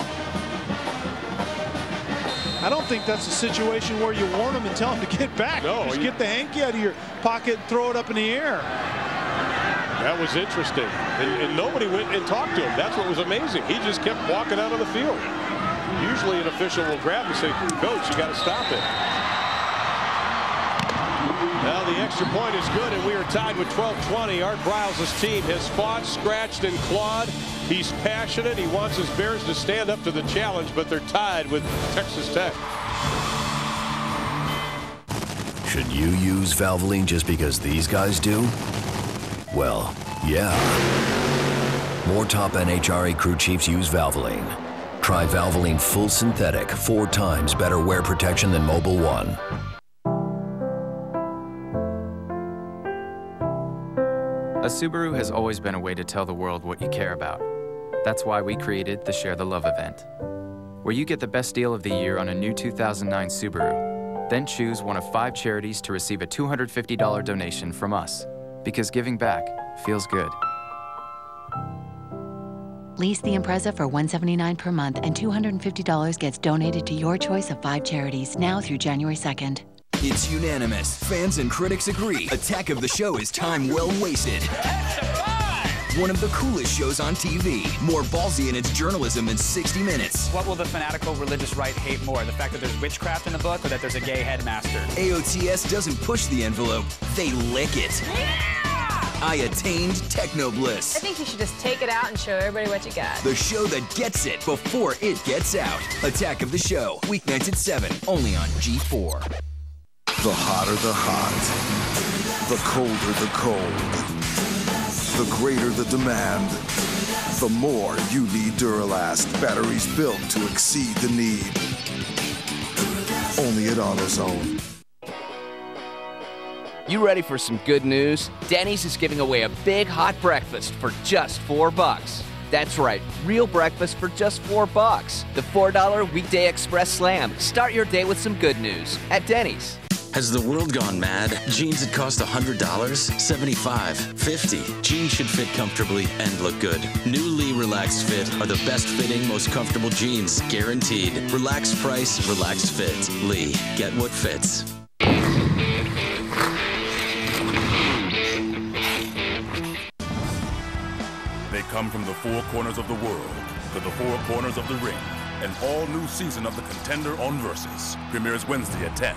I don't think that's a situation where you warn them and tell them to get it back. No, just get the hanky out of your pocket and throw it up in the air. That was interesting. And nobody went and talked to him. That's what was amazing. He just kept walking out of the field. Usually an official will grab him and say, Coach, you got to stop it. Now the extra point is good, and we are tied with 12-20. Art Briles' team has fought, scratched, and clawed. He's passionate. He wants his Bears to stand up to the challenge, but they're tied with Texas Tech. Should you use Valvoline just because these guys do? Well, yeah. More top NHRA crew chiefs use Valvoline. Try Valvoline Full Synthetic, 4 times better wear protection than Mobil 1. A Subaru has always been a way to tell the world what you care about. That's why we created the Share the Love event, where you get the best deal of the year on a new 2009 Subaru. Then choose one of 5 charities to receive a $250 donation from us, because giving back feels good. Lease the Impreza for $179 per month, and $250 gets donated to your choice of 5 charities now through January 2nd. It's unanimous. Fans and critics agree. Attack of the Show is time well wasted. One of the coolest shows on TV. More ballsy in its journalism than 60 Minutes. What will the fanatical religious right hate more? The fact that there's witchcraft in the book, or that there's a gay headmaster? AOTS doesn't push the envelope. They lick it. Yeah! I attained techno bliss. I think you should just take it out and show everybody what you got. The show that gets it before it gets out. Attack of the Show. Weeknights at 7. Only on G4. The hotter the hot, the colder the cold, the greater the demand, the more you need Duralast. Batteries built to exceed the need. Only at AutoZone. You ready for some good news? Denny's is giving away a big hot breakfast for just $4. That's right, real breakfast for just $4. The $4 Weekday Express Slam. Start your day with some good news at Denny's. Has the world gone mad? Jeans that cost $100? $75, $50. Jeans should fit comfortably and look good. New Lee Relaxed Fit are the best fitting, most comfortable jeans, guaranteed. Relaxed price, relaxed fit. Lee, get what fits. They come from the 4 corners of the world to the 4 corners of the ring. An all-new season of The Contender on Versus premieres Wednesday at 10.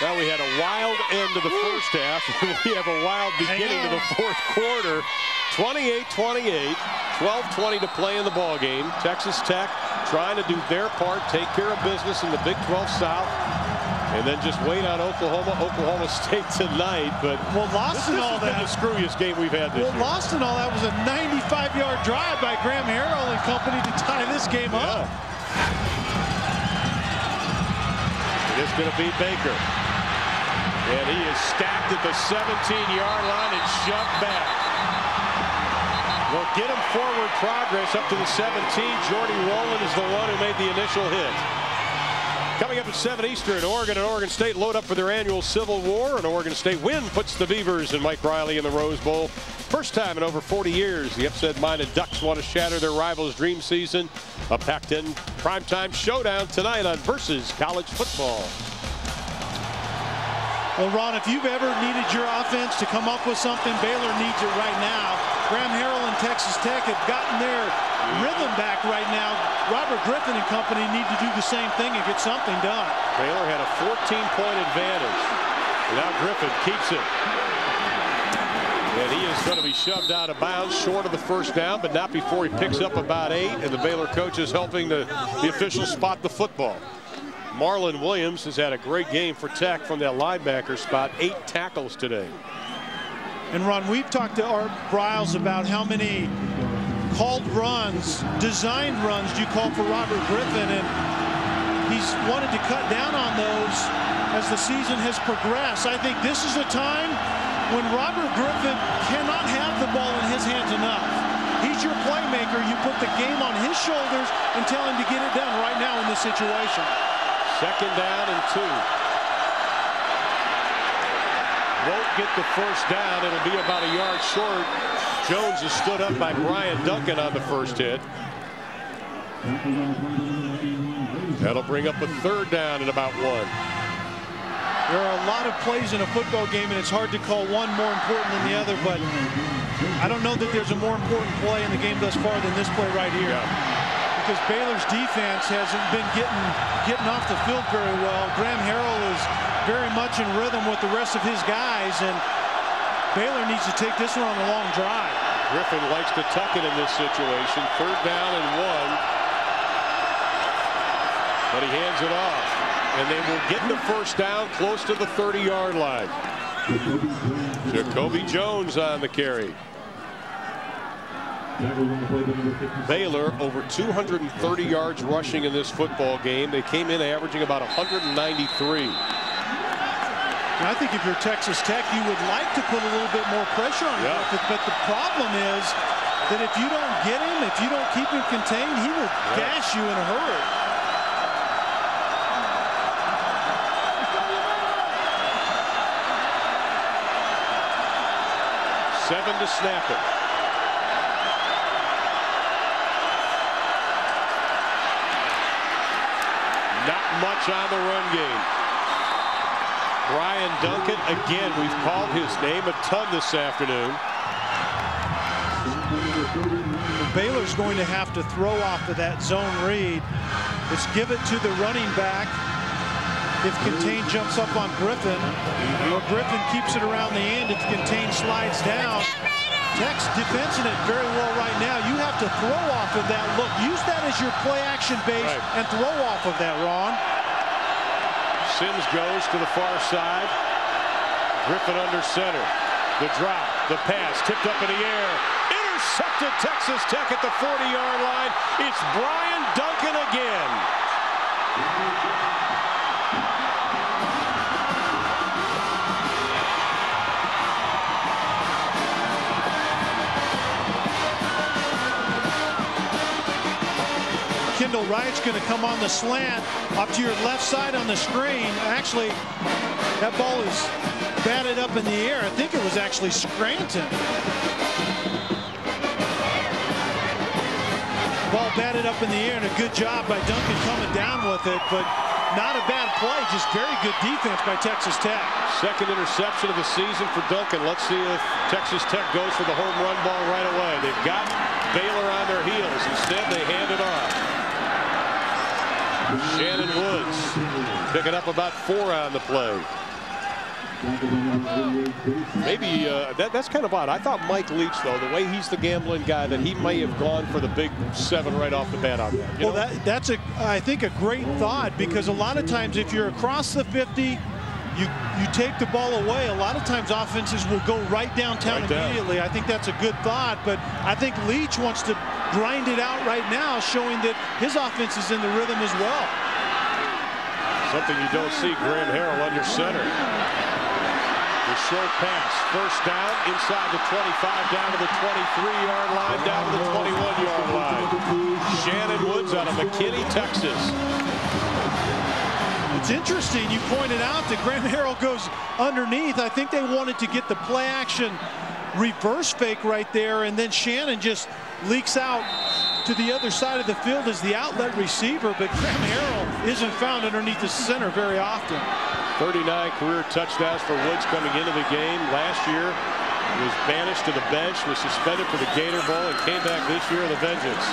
Well, we had a wild end to the first half. We have a wild beginning to the fourth quarter. 28-28, 12-20 to play in the ballgame. Texas Tech trying to do their part, take care of business in the Big 12 South, and then just wait on Oklahoma State tonight. But lost in all that. This is the screwiest game we've had this year. Lost in all that was a 95-yard drive by Graham Harrell and company to tie this game up. It is going to be Baker. And he is stacked at the 17-yard line and shoved back. Well, get him forward progress up to the 17. Jordy Rowland is the one who made the initial hit. Coming up at 7 Eastern, Oregon and Oregon State load up for their annual Civil War. An Oregon State win puts the Beavers and Mike Riley in the Rose Bowl. First time in over 40 years, the upset-minded Ducks want to shatter their rivals' dream season. A Pac-10 primetime showdown tonight on Versus College Football. Well, Ron, if you've ever needed your offense to come up with something, Baylor needs it right now. Graham Harrell and Texas Tech have gotten their rhythm back right now. Robert Griffin and company need to do the same thing and get something done. Baylor had a 14-point advantage. Now Griffin keeps it. And he is going to be shoved out of bounds short of the first down, but not before he picks up about 8, and the Baylor coach is helping the officials spot the football. Marlon Williams has had a great game for Tech from that linebacker spot. 8 tackles today. And Ron, we've talked to Art Briles about how many called runs, designed runs you call for Robert Griffin, and he's wanted to cut down on those as the season has progressed. I think this is a time when Robert Griffin cannot have the ball in his hands enough. He's your playmaker. You put the game on his shoulders and tell him to get it done right now in this situation. Second down and 2. Won't get the first down. It'll be about a yard short. Jones is stood up by Brian Duncan on the first hit. That'll bring up a 3rd down and about 1. There are a lot of plays in a football game, and it's hard to call one more important than the other, but I don't know that there's a more important play in the game thus far than this play right here. Because Baylor's defense hasn't been getting off the field very well. Graham Harrell is very much in rhythm with the rest of his guys, and Baylor needs to take this one on a long drive. Griffin likes to tuck it in this situation. 3rd down and 1. But he hands it off. And they will get the 1st down close to the 30-yard line. Jacoby Jones on the carry. Baylor over 230 yards rushing in this football game. They came in averaging about 193. I think if you're Texas Tech, you would like to put a little bit more pressure on Griffith, but the problem is that if you don't get him, if you don't keep him contained, he will gash you in a hurry. 7 to snap it. Not much on the run game. Brian Duncan, again, we've called his name a ton this afternoon. Baylor's going to have to throw off of that zone read. Let's give it to the running back. If Contain jumps up on Griffin, or Griffin keeps it around the end, if Contain slides down. Tech's defensing it very well right now. You have to throw off of that look. Use that as your play action base and throw off of that, Ron. Sims goes to the far side. Griffin under center. The drop, the pass, tipped up in the air. Intercepted Texas Tech at the 40-yard line. It's Brian Duncan again. Kendall Wright's going to come on the slant up to your left side on the screen. Actually, that ball is batted up in the air. I think it was actually Scranton. Ball batted up in the air, and a good job by Duncan coming down with it, but not a bad play, just very good defense by Texas Tech. 2nd interception of the season for Duncan. Let's see if Texas Tech goes for the home run ball right away. They've got Baylor on their heels. Instead, they hand it off. Shannon Woods picking up about 4 on the play. Maybe that's kind of odd. I thought Mike Leach, though, the way he's the gambling guy, that he may have gone for the big 7 right off the bat on that. Well, that's I think a great thought, because a lot of times if you're across the 50, you take the ball away. A lot of times offenses will go right downtown immediately. I think that's a good thought, but I think Leach wants to grind it out right now, showing that his offense is in the rhythm as well. Something you don't see. Graham Harrell under center. The short pass, 1st down, inside the 25, down to the 23-yard line, down to the 21-yard line. Shannon Woods out of McKinney, Texas. It's interesting you pointed out that Graham Harrell goes underneath. I think they wanted to get the play action reverse fake right there, and then Shannon just leaks out to the other side of the field as the outlet receiver, but Graham Harrell isn't found underneath the center very often. 39 career touchdowns for Woods coming into the game. Last year was banished to the bench, was suspended for the Gator Bowl, and came back this year with a vengeance.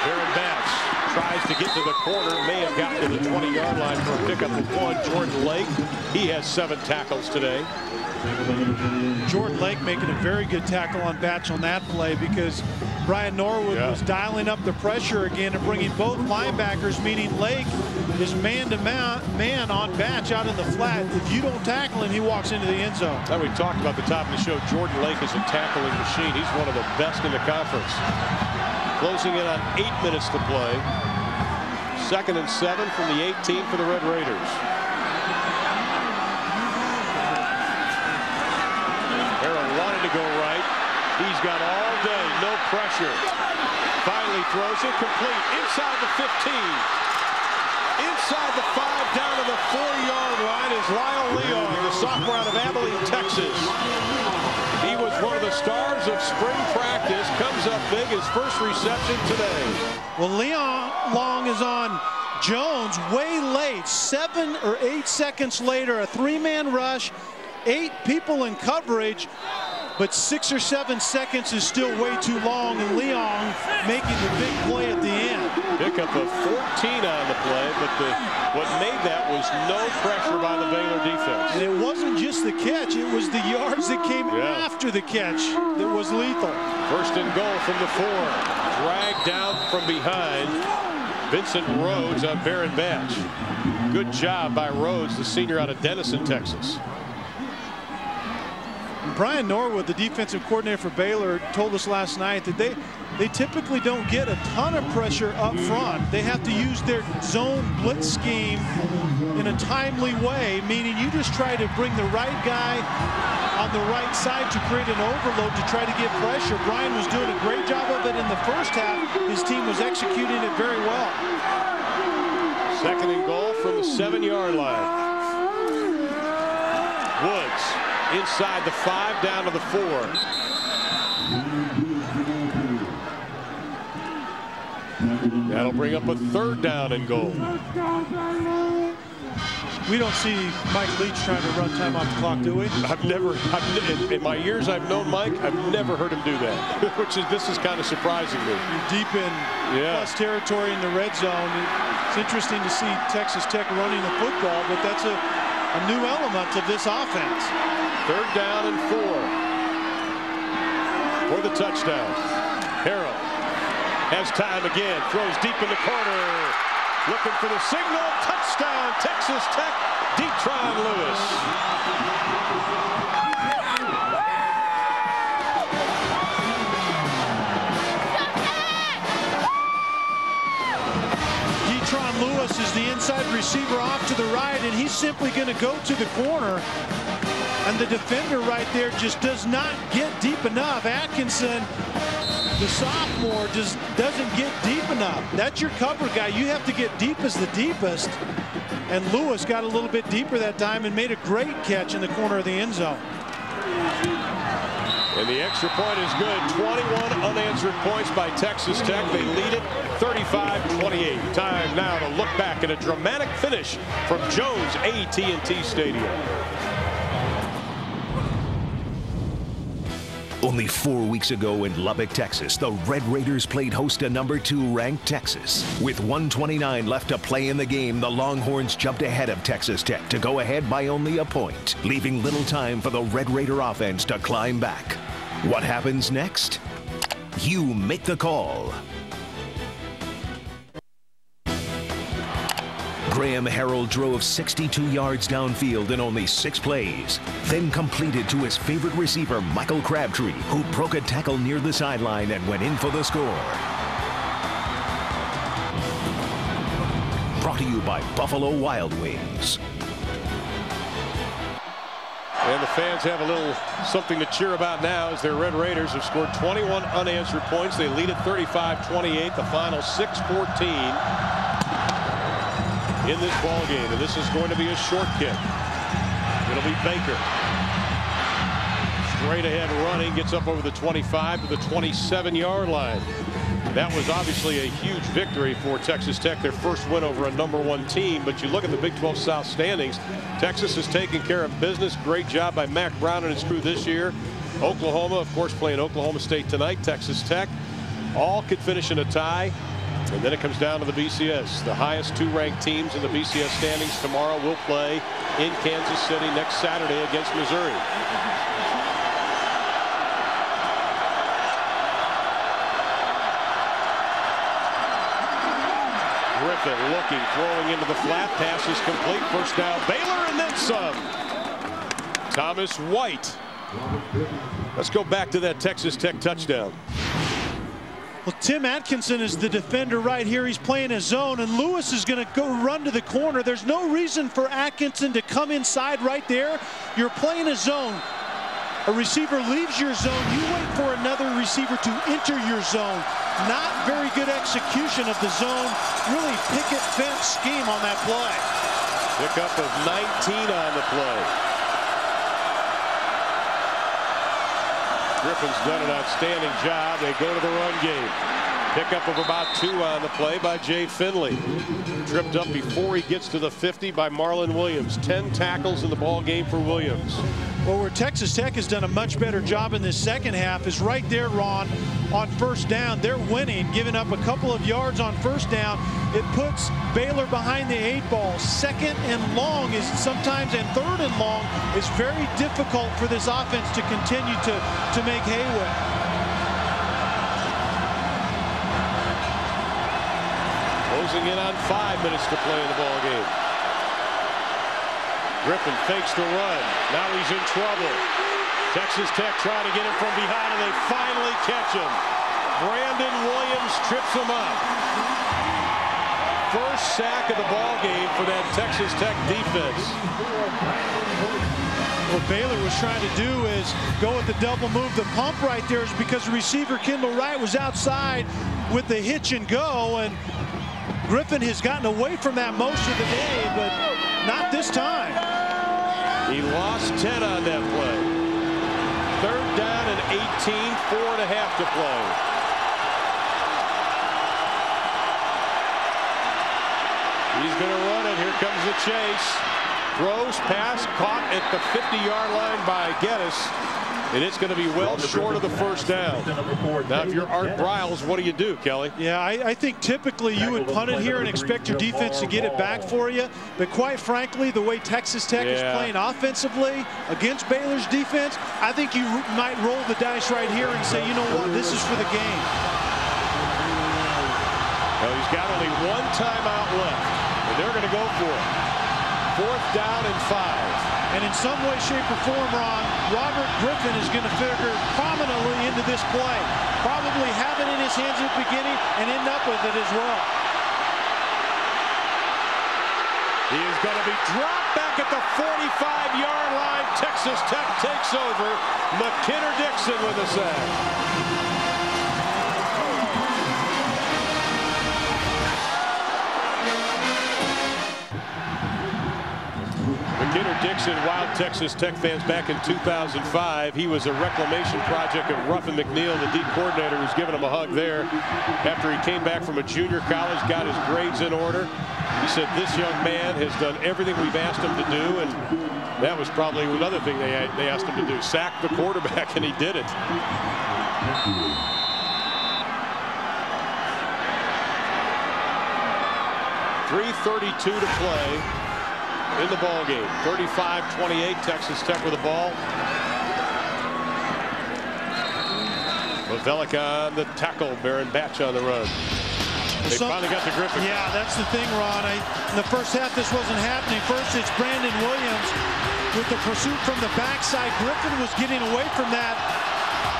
Aaron Batts tries to get to the corner, may have gotten to the 20-yard line for a pickup of 1. Jordan Lake, he has 7 tackles today. Jordan Lake making a very good tackle on Batch on that play, because Brian Norwood was dialing up the pressure again and bringing both linebackers, meaning Lake is man-to-man on Batch out in the flat. If you don't tackle him, he walks into the end zone. Now, we talked about the top of the show. Jordan Lake is a tackling machine. He's one of the best in the conference. Closing in on 8 minutes to play. 2nd and 7 from the 18 for the Red Raiders. Harrell wanted to go right. He's got all day, no pressure. Finally throws it complete inside the 15. Inside the 5, down to the 4-yard line is Lyle Leon, the sophomore out of Abilene, Texas. He was one of the stars of spring practice comes up big, his first reception today. Well, Leon Long is on Jones way late, 7 or 8 seconds later, a 3-man rush, 8 people in coverage, but 6 or 7 seconds is still way too long, and Leon making the big play at the end. Pick up a 14 on the play, but what made that was no pressure by the Baylor defense. And it wasn't just the catch, it was the yards that came after the catch that was lethal. First and goal from the 4. Dragged down from behind. Vincent Rhodes on Baron Batch. Good job by Rhodes, the senior out of Denison, Texas. Brian Norwood, the defensive coordinator for Baylor, told us last night that they typically don't get a ton of pressure up front. They have to use their zone blitz scheme in a timely way, meaning you just try to bring the right guy on the right side to create an overload to try to get pressure. Brian was doing a great job of it in the first half. His team was executing it very well. Second and goal from the 7-yard line. Woods inside the 5, down to the 4. That'll bring up a 3rd down and goal. We don't see Mike Leach trying to run time off the clock, do we? In my years I've known Mike, I've never heard him do that. This is kind of surprising me. You're deep in plus territory in the red zone. It's interesting to see Texas Tech running the football, but that's a new element of this offense. 3rd down and 4 for the touchdown. Harrell has time again, throws deep in the corner, looking for the signal. Touchdown, Texas Tech, Detron Lewis. Detron Lewis is the inside receiver off to the right, and he's simply going to go to the corner. And the defender right there just does not get deep enough. Atkinson, the sophomore, just doesn't get deep enough. That's your cover guy. You have to get deep as the deepest. And Lewis got a little bit deeper that time and made a great catch in the corner of the end zone. And the extra point is good. 21 unanswered points by Texas Tech. They lead it 35-28. Time now to look back at a dramatic finish from Jones AT&T Stadium. Only 4 weeks ago in Lubbock, Texas, the Red Raiders played host to number 2 ranked Texas. With 1:29 left to play in the game, the Longhorns jumped ahead of Texas Tech to go ahead by only a point, leaving little time for the Red Raider offense to climb back. What happens next? You make the call. Graham Harrell drove 62 yards downfield in only 6 plays, then completed to his favorite receiver, Michael Crabtree, who broke a tackle near the sideline and went in for the score. Brought to you by Buffalo Wild Wings. And the fans have a little something to cheer about now as their Red Raiders have scored 21 unanswered points. They lead it 35-28, the final 6-14. In this ball game, and this is going to be a short kick. It'll be Baker. Straight ahead running, gets up over the 25 to the 27-yard line. That was obviously a huge victory for Texas Tech, their first win over a #1 team. But you look at the Big 12 South standings, Texas is taking care of business. Great job by Mack Brown and his crew this year. Oklahoma, of course, playing Oklahoma State tonight. Texas Tech, all could finish in a tie. And then it comes down to the BCS. The highest 2 ranked teams in the BCS standings tomorrow will play in Kansas City next Saturday against Missouri. Griffin looking, throwing into the flat. Pass is complete. First down, Baylor, and then some. Thomas White. Let's go back to that Texas Tech touchdown. Well, Tim Atkinson is the defender right here. He's playing a zone, and Lewis is going to go run to the corner. There's no reason for Atkinson to come inside right there. You're playing a zone. A receiver leaves your zone. You wait for another receiver to enter your zone. Not very good execution of the zone. Really picket fence scheme on that play. Pickup of 19 on the play. Griffin's done an outstanding job. They go to the run game. Pickup of about 2 on the play by Jay Finley. Tripped up before he gets to the 50 by Marlon Williams. 10 tackles in the ball game for Williams. Well, where Texas Tech has done a much better job in this second half is right there, Ron, on first down. They're winning, giving up a couple of yards on first down. It puts Baylor behind the 8 ball. Second and long is sometimes, and third and long is very difficult for this offense to continue to make hay with. Closing in on 5 minutes to play in the ball game. Griffin fakes the run. Now he's in trouble. Texas Tech trying to get him from behind, and they finally catch him. Brandon Williams trips him up. First sack of the ball game for that Texas Tech defense. What Baylor was trying to do is go with the double move. The pump right there is because the receiver Kendall Wright was outside with the hitch and go, and Griffin has gotten away from that most of the day, but not this time. He lost 10 on that play. Third down and 18, 4.5 to play. He's going to run it. Here comes the chase. Throws, pass, caught at the 50-yard line by Geddes. And it's going to be well short of the first down. Now, if you're Art Briles, what do you do, Kelly? Yeah, I think typically you would punt it here and expect your defense to get it back for you. But quite frankly, the way Texas Tech is playing offensively against Baylor's defense, I think you might roll the dice right here and say, you know what, this is for the game. Well, he's got only 1 timeout left, and they're going to go for it. 4th down and 5. And in some way, shape, or form, Ron, Robert Griffin is going to figure prominently into this play. Probably have it in his hands at the beginning and end up with it as well. He is going to be dropped back at the 45-yard line. Texas Tech takes over. McKinnon-Dixon with a sack. McKinnon-Dixon, wild Texas Tech fans back in 2005. He was a reclamation project of Ruffin McNeil, the D coordinator, who's given him a hug there after he came back from a junior college, got his grades in order. He said this young man has done everything we've asked him to do, and that was probably another thing they asked him to do, sack the quarterback, and he did it. .332 to play in the ball game. 35-28, Texas Tech with the ball. Lovelic on the tackle, Baron Batch on the run. They finally got to Griffin. Yeah, that's the thing, Ron. In the first half, this wasn't happening. First, it's Brandon Williams with the pursuit from the backside. Griffin was getting away from that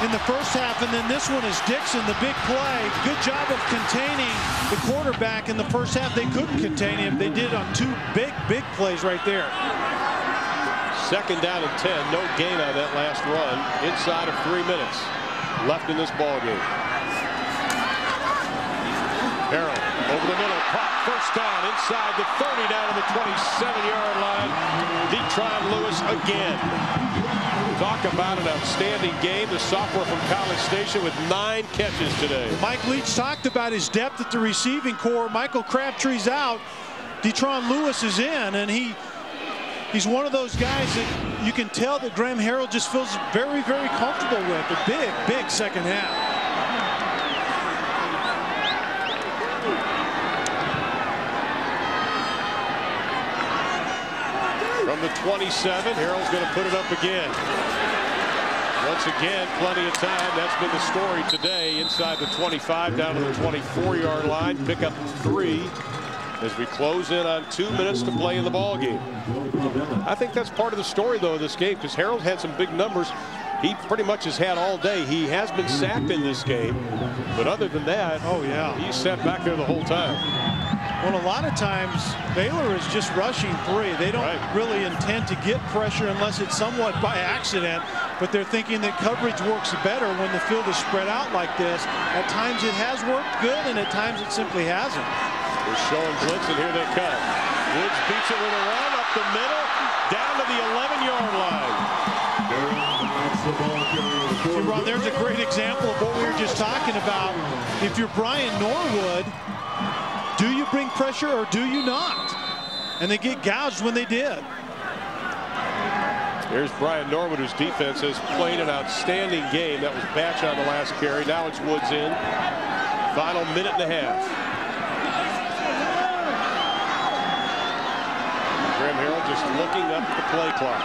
in the first half, and then this one is Dixon, the big play. Good job of containing the quarterback in the first half. They couldn't contain him. They did on 2 big plays right there. 2nd down and 10. No gain on that last run. Inside of 3 minutes left in this ball game. Harrell over the middle, caught, first down inside the 30, down to the 27-yard line. Detron Lewis again. Talk about an outstanding game. The sophomore from College Station with 9 catches today. Mike Leach talked about his depth at the receiving corps. Michael Crabtree's out. Detron Lewis is in, and he's one of those guys that you can tell that Graham Harrell just feels very, very comfortable with. A big second half. From the 27, Harrell's going to put it up again. Once again, plenty of time. That's been the story today. Inside the 25, down to the 24-yard line. Pick up 3 as we close in on 2 minutes to play in the ball game. I think that's part of the story, though, of this game, because Harrell's had some big numbers. He pretty much has had all day. He has been sacked in this game, but other than that, he's sat back there the whole time. Well, a lot of times Baylor is just rushing 3. They don't really intend to get pressure unless it's somewhat by accident, but they're thinking that coverage works better when the field is spread out like this. At times it has worked good, and at times it simply hasn't. They're showing blitz, and here they come. Woods beats it with a run up the middle, down to the 11-yard line. See, Ron, there's a great example of what we were just talking about. If you're Brian Norwood, do you bring pressure or do you not? And they get gouged when they did. Here's Brian Norwood, whose defense has played an outstanding game. That was Batch on the last carry. Now it's Woods in. Final minute and a half. Graham Harrell just looking up the play clock.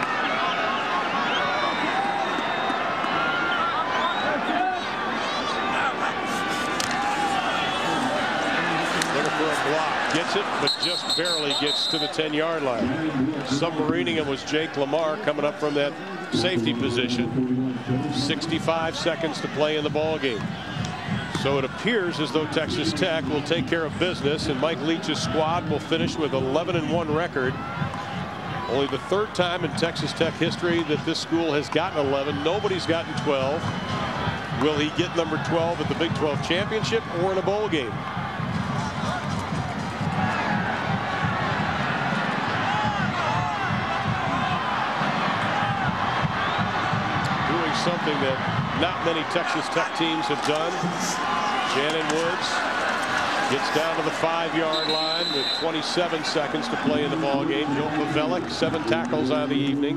Looking for a block. Gets it, but just barely gets to the 10-yard line. Submarining him was Jake Lamar coming up from that safety position. 65 seconds to play in the ball game. So it appears as though Texas Tech will take care of business, and Mike Leach's squad will finish with 11-1 record. Only the third time in Texas Tech history that this school has gotten 11. Nobody's gotten 12. Will he get number 12 at the Big 12 championship or in a bowl game? Something that not many Texas Tech teams have done. Shannon Woods gets down to the 5-yard line with 27 seconds to play in the ball game. Joe Pavelec, 7 tackles on the evening.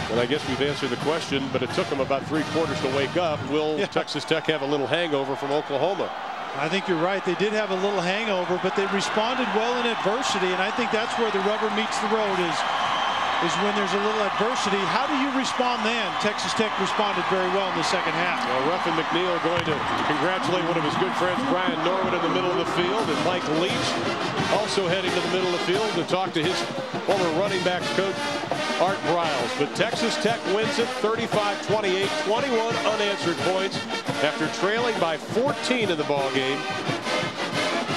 And I guess we've answered the question, but it took them about 3 quarters to wake up. Will Texas Tech have a little hangover from Oklahoma? I think you're right. They did have a little hangover, but they responded well in adversity, and I think that's where the rubber meets the road is when there's a little adversity. How do you respond then? Texas Tech responded very well in the second half. Well, Ruffin McNeil going to congratulate one of his good friends, Brian Norwood, in the middle of the field, and Mike Leach also heading to the middle of the field to talk to his former running backs coach, Art Briles. But Texas Tech wins it 35-28, 21 unanswered points after trailing by 14 in the ball game.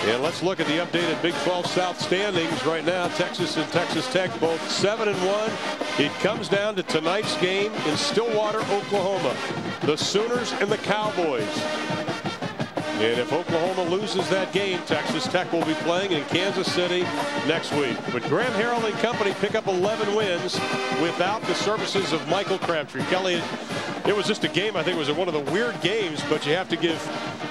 And let's look at the updated Big 12 South standings right now. Texas and Texas Tech both 7-1. It comes down to tonight's game in Stillwater, Oklahoma. The Sooners and the Cowboys. And if Oklahoma loses that game, Texas Tech will be playing in Kansas City next week. But Graham Harrell and company pick up 11 wins without the services of Michael Crabtree. Kelly, it was just a game. I think it was one of the weird games, but you have to give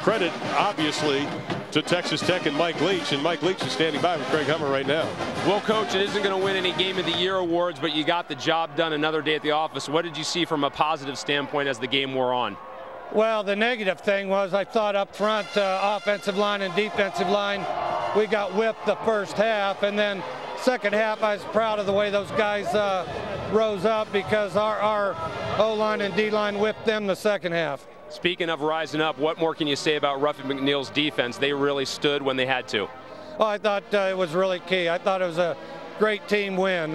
credit, obviously, to Texas Tech and Mike Leach, and Mike Leach is standing by with Craig Hummer right now. Well, Coach, it isn't going to win any Game of the Year awards, but you got the job done another day at the office. What did you see from a positive standpoint as the game wore on? Well, the negative thing was I thought up front, offensive line and defensive line, we got whipped the first half, and then second half I was proud of the way those guys rose up because our O-line and D-line whipped them the second half. Speaking of rising up, what more can you say about Ruffin McNeil's defense? They really stood when they had to. Oh, I thought it was really key. I thought it was a great team win.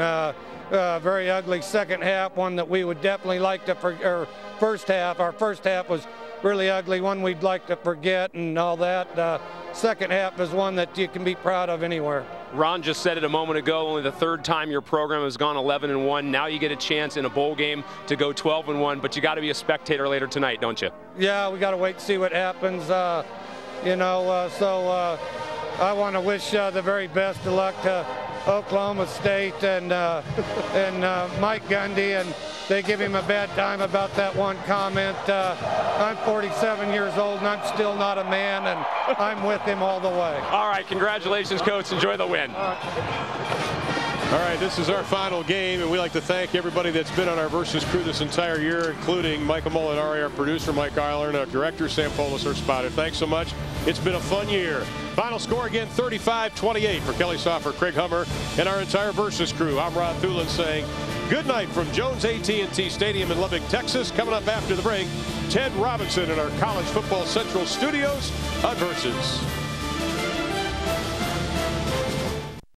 Very ugly second half, one that we would definitely like to forget. First half, our first half was really ugly, one we'd like to forget and all that. Second half is one that you can be proud of anywhere. Ron just said it a moment ago, only the third time your program has gone 11-1. Now you get a chance in a bowl game to go 12-1, but you got to be a spectator later tonight, don't you? Yeah, we got to wait and see what happens. So I want to wish the very best of luck to Oklahoma State and Mike Gundy, and they give him a bad time about that one comment. I'm 47 years old and I'm still not a man, and I'm with him all the way. All right, congratulations, Coach. Enjoy the win. All right, this is our final game, and we'd like to thank everybody that's been on our Versus crew this entire year, including Michael Molinari, our producer, Mike Eiler, and our director, Sam Polis, our spotter. Thanks so much. It's been a fun year. Final score again, 35-28 for Kelly Soffer, Craig Hummer, and our entire Versus crew. I'm Rod Thulin saying good night from Jones AT&T Stadium in Lubbock, Texas. Coming up after the break, Ted Robinson in our College Football Central studios on Versus.